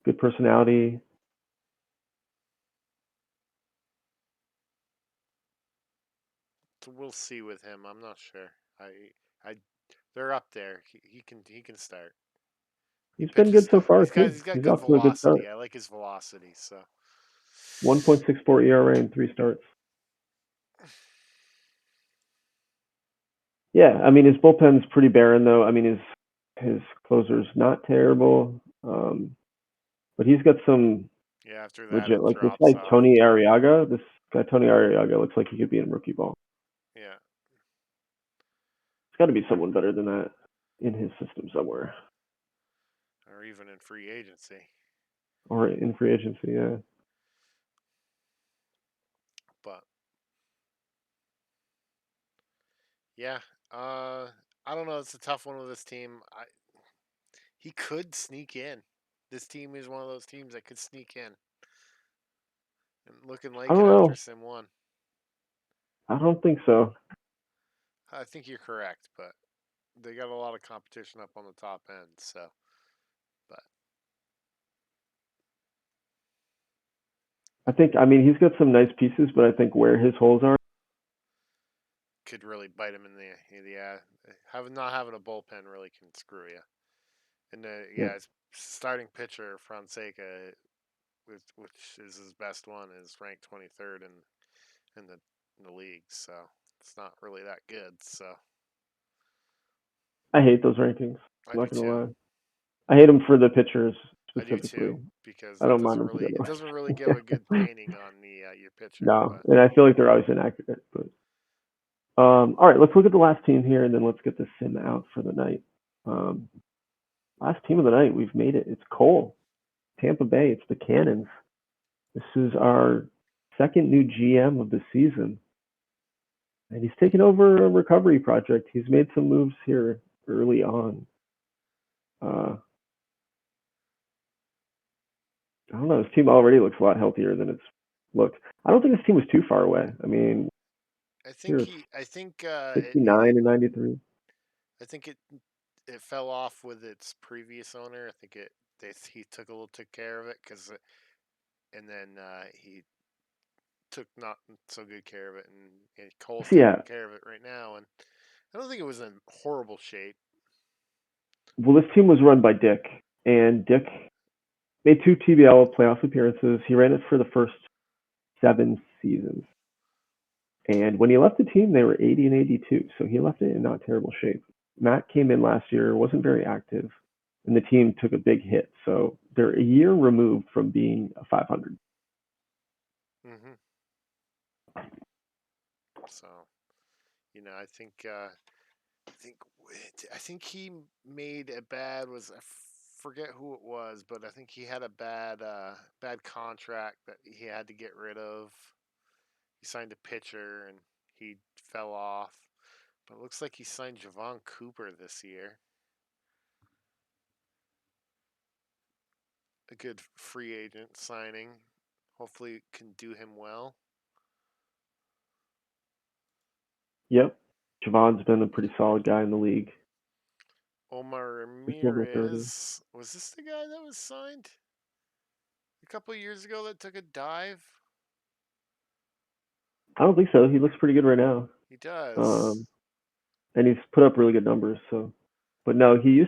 Good personality. So we'll see with him. I'm not sure. They're up there. He can start. He's been good so far too. He's got He's good off to a good start. velocity. I like his velocity. So 1.64 ERA in 3 starts. Yeah, I mean his bullpen's pretty barren though. I mean his closer's not terrible, but he's got some after that legit, like this drops guy off. Tony Arriaga. This guy Tony Arriaga looks like he could be in rookie ball. Yeah, It's got to be someone better than that in his system somewhere, or even in free agency, or in free agency. Yeah. but yeah, I don't know. It's a tough one with this team. He could sneak in. This team is one of those teams that could sneak in. And looking I like it don't after know. Sim 1. I don't think so. I think you're correct, but they got a lot of competition up on the top end, so but I mean he's got some nice pieces, but I think where his holes are could really bite him in the not having a bullpen really can screw you. And his starting pitcher Fonseca, which is his best one, is ranked 23rd in the league, so it's not really that good. So I hate those rankings. I I'm do not gonna too. lie. I hate them for the pitchers I do specifically. too because I don't mind them for the it other doesn't really give ones. a good painting on the your pitcher. No, But and I feel like they're always inaccurate. But all right, let's look at the last team here, and then let's get the sim out for the night. Last team of the night, we've made it. It's Cole, Tampa Bay. It's the Cannons. This is our second new GM of the season, and he's taken over a recovery project. He's made some moves here early on. I don't know. His team already looks a lot healthier than it's looked. I don't think his team was too far away. I mean, I think here's he I think 69 and 93. I think it fell off with its previous owner. I think he took care of it and then he took not so good care of it, and Cole's So yeah, taking care of it right now, and I don't think it was in horrible shape. well, this team was run by Dick, and Dick made 2 TBL playoff appearances. He ran it for the first 7 seasons. And when he left the team, they were 80 and 82. So he left it in not terrible shape. Matt came in last year, wasn't very active, and the team took a big hit. So they're a year removed from being a 500. Mm-hmm. So, I think he made a bad I forget who it was, but I think he had a bad contract that he had to get rid of. He signed a pitcher and he fell off. But it looks like he signed Javon Cooper this year. A good free agent signing. Hopefully can do him well. Yep. Javon's been a pretty solid guy in the league. Omar It's level 30. Ramirez. Was this the guy that was signed a couple years ago that took a dive? I don't think so. He looks pretty good right now. He does. Um, and he's put up really good numbers. So, but no, he is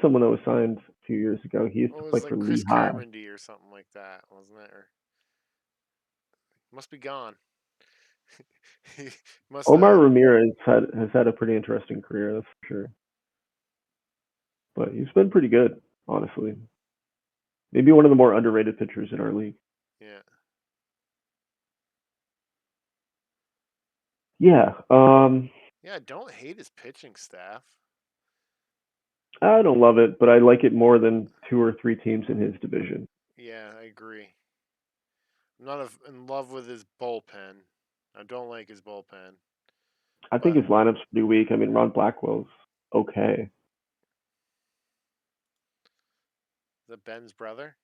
someone that was signed a few years ago. He used Well, to it play was for like Chris Lehigh. Carmody or something like that, wasn't it? Or must be gone. He must Omar have. Ramirez has had a pretty interesting career, that's for sure. But he's been pretty good, honestly. Maybe one of the more underrated pitchers in our league. Yeah. Yeah. Yeah, I don't hate his pitching staff. I don't love it, but I like it more than 2 or 3 teams in his division. Yeah, I agree. I'm not in love with his bullpen. I don't like his bullpen. I think But his lineup's pretty weak. I mean, Ron Blackwell's okay. the Ben's brother?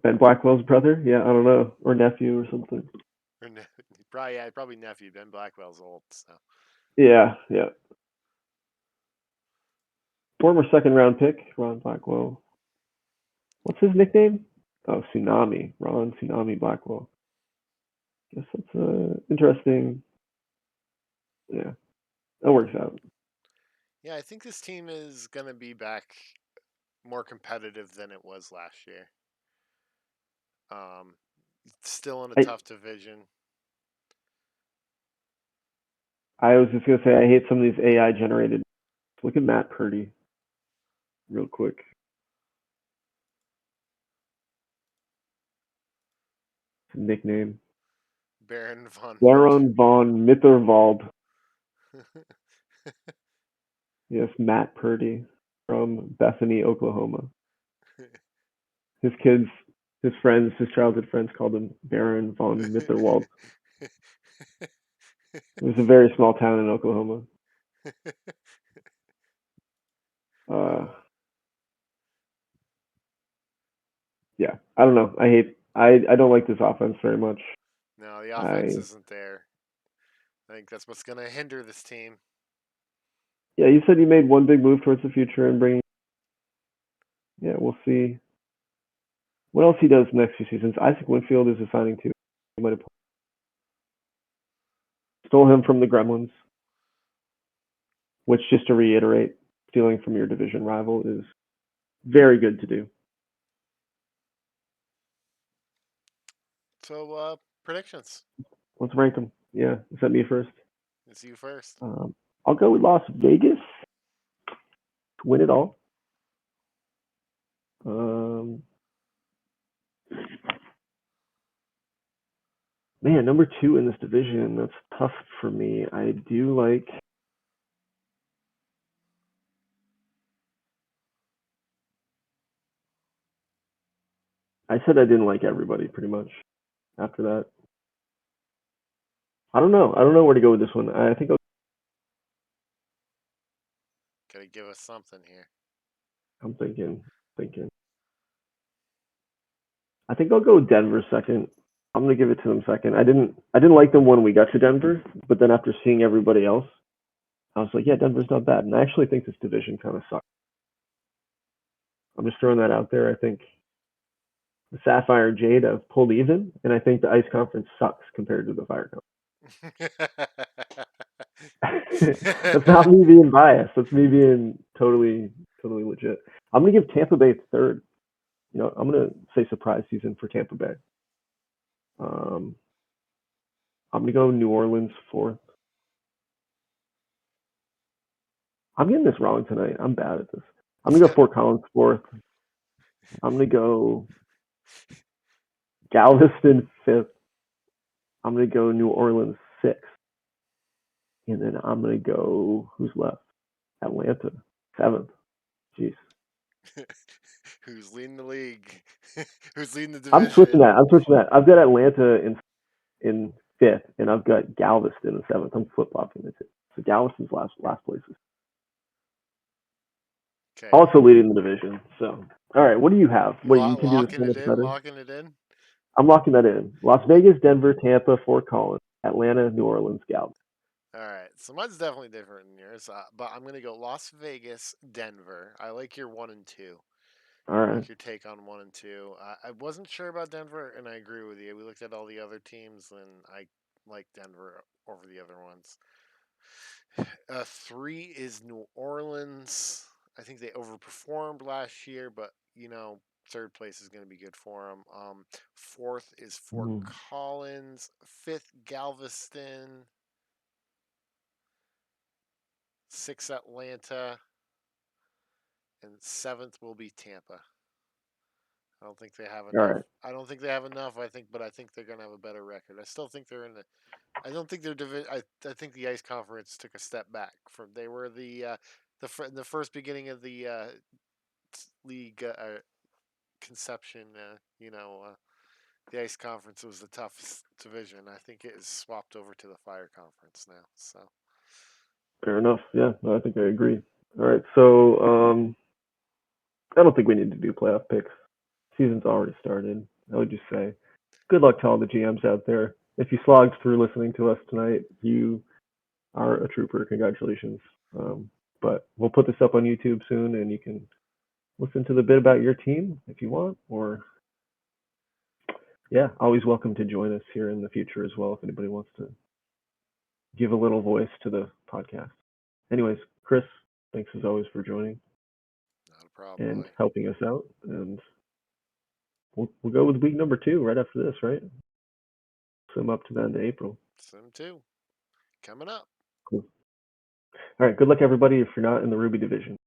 Ben Blackwell's brother? Yeah, I don't know. Or nephew or something. Or probably nephew. Ben Blackwell's old, so. Yeah, yeah. Former second round pick, Ron Blackwell. What's his nickname? Oh, Tsunami. Ron Tsunami Blackwell. Guess that's interesting. Yeah, that works out. Yeah, I think this team is going to be back more competitive than it was last year. Still in a I, tough division. I was just gonna say I hate some of these AI generated. Look at Matt Purdy, real quick. Nickname Baron von Baron von Mitterwald. Yes, Matt Purdy from Bethany, Oklahoma. His kids, his friends, his childhood friends called him Baron von Mitterwald. It was a very small town in Oklahoma. Uh, yeah, I don't know. I don't like this offense very much. No, the offense I isn't there. I think that's what's going to hinder this team. Yeah, you said you made one big move towards the future and bringing. Yeah, we'll see what else he does next few seasons. Isaac Winfield is a signing too. He might have stole him from the Gremlins, which, just to reiterate, stealing from your division rival is very good to do. So, predictions. Let's rank them. Yeah, is that me first? It's you first. I'll go with Las Vegas to win it all. Man, number 2 in this division. That's tough for me. I do like. I said I didn't like everybody pretty much after that. I don't know. I don't know where to go with this one. I think I'll. Gotta give us something here. I'm thinking. I think I'll go with Denver second. I'm gonna give it to them second. I didn't like them when we got to Denver, but then after seeing everybody else, I was like, yeah, Denver's not bad. And I actually think this division kind of sucks. I'm just throwing that out there. I think the Sapphire and Jade have pulled even, and I think the Ice Conference sucks compared to the Fire Conference. That's not me being biased. That's me being totally legit. I'm gonna give Tampa Bay third. I'm gonna say surprise season for Tampa Bay. I'm gonna go New Orleans fourth. I'm getting this wrong tonight. I'm bad at this. I'm gonna go Fort Collins fourth. I'm gonna go Galveston fifth. I'm gonna go New Orleans sixth. And then I'm gonna go, who's left? Atlanta seventh. Jeez. Who's leading the league? Who's leading the I'm division? switching that. I've got Atlanta in fifth, and I've got Galveston in seventh. I'm flip flopping the two. So Galveston's last places. Okay. Also leading the division. So all right, what do you have? Wait, you can do this Locking one it that's in. better. Locking it in. I'm locking that in. Las Vegas, Denver, Tampa, Fort Collins, Atlanta, New Orleans, Galveston. All right, so mine's definitely different than yours, but I'm gonna go Las Vegas, Denver. I like your 1 and 2. All I right. like your take on 1 and 2. I wasn't sure about Denver, and I agree with you. We looked at all the other teams, and I like Denver over the other ones. 3 is New Orleans. I think they overperformed last year, but third place is going to be good for them. Fourth is Fort Mhm. Collins. Fifth, Galveston. Sixth, Atlanta, and seventh will be Tampa. I don't think they have All enough. right. I think, but I think they're going to have a better record. I still think they're in the. I don't think they're division. I think the Ice Conference took a step back from. They were the first beginning of the league conception. The Ice Conference was the toughest division. I think it is swapped over to the Fire Conference now. So Fair enough. Yeah, no, I think I agree. All right. So I don't think we need to do playoff picks. Season's already started. I would just say good luck to all the GMs out there. If you slogged through listening to us tonight, you are a trooper. Congratulations. Um, but we'll put this up on YouTube soon, and you can listen to the bit about your team if you want. Or, yeah, always welcome to join us here in the future as well if anybody wants to give a little voice to the podcast. Anyways, Chris, thanks as always for joining not a problem, and boy. helping us out. And we'll go with week number 2 right after this, right? Swim up to the end of April. Sim 2 coming up. Cool. All right. Good luck, everybody, if you're not in the Ruby division.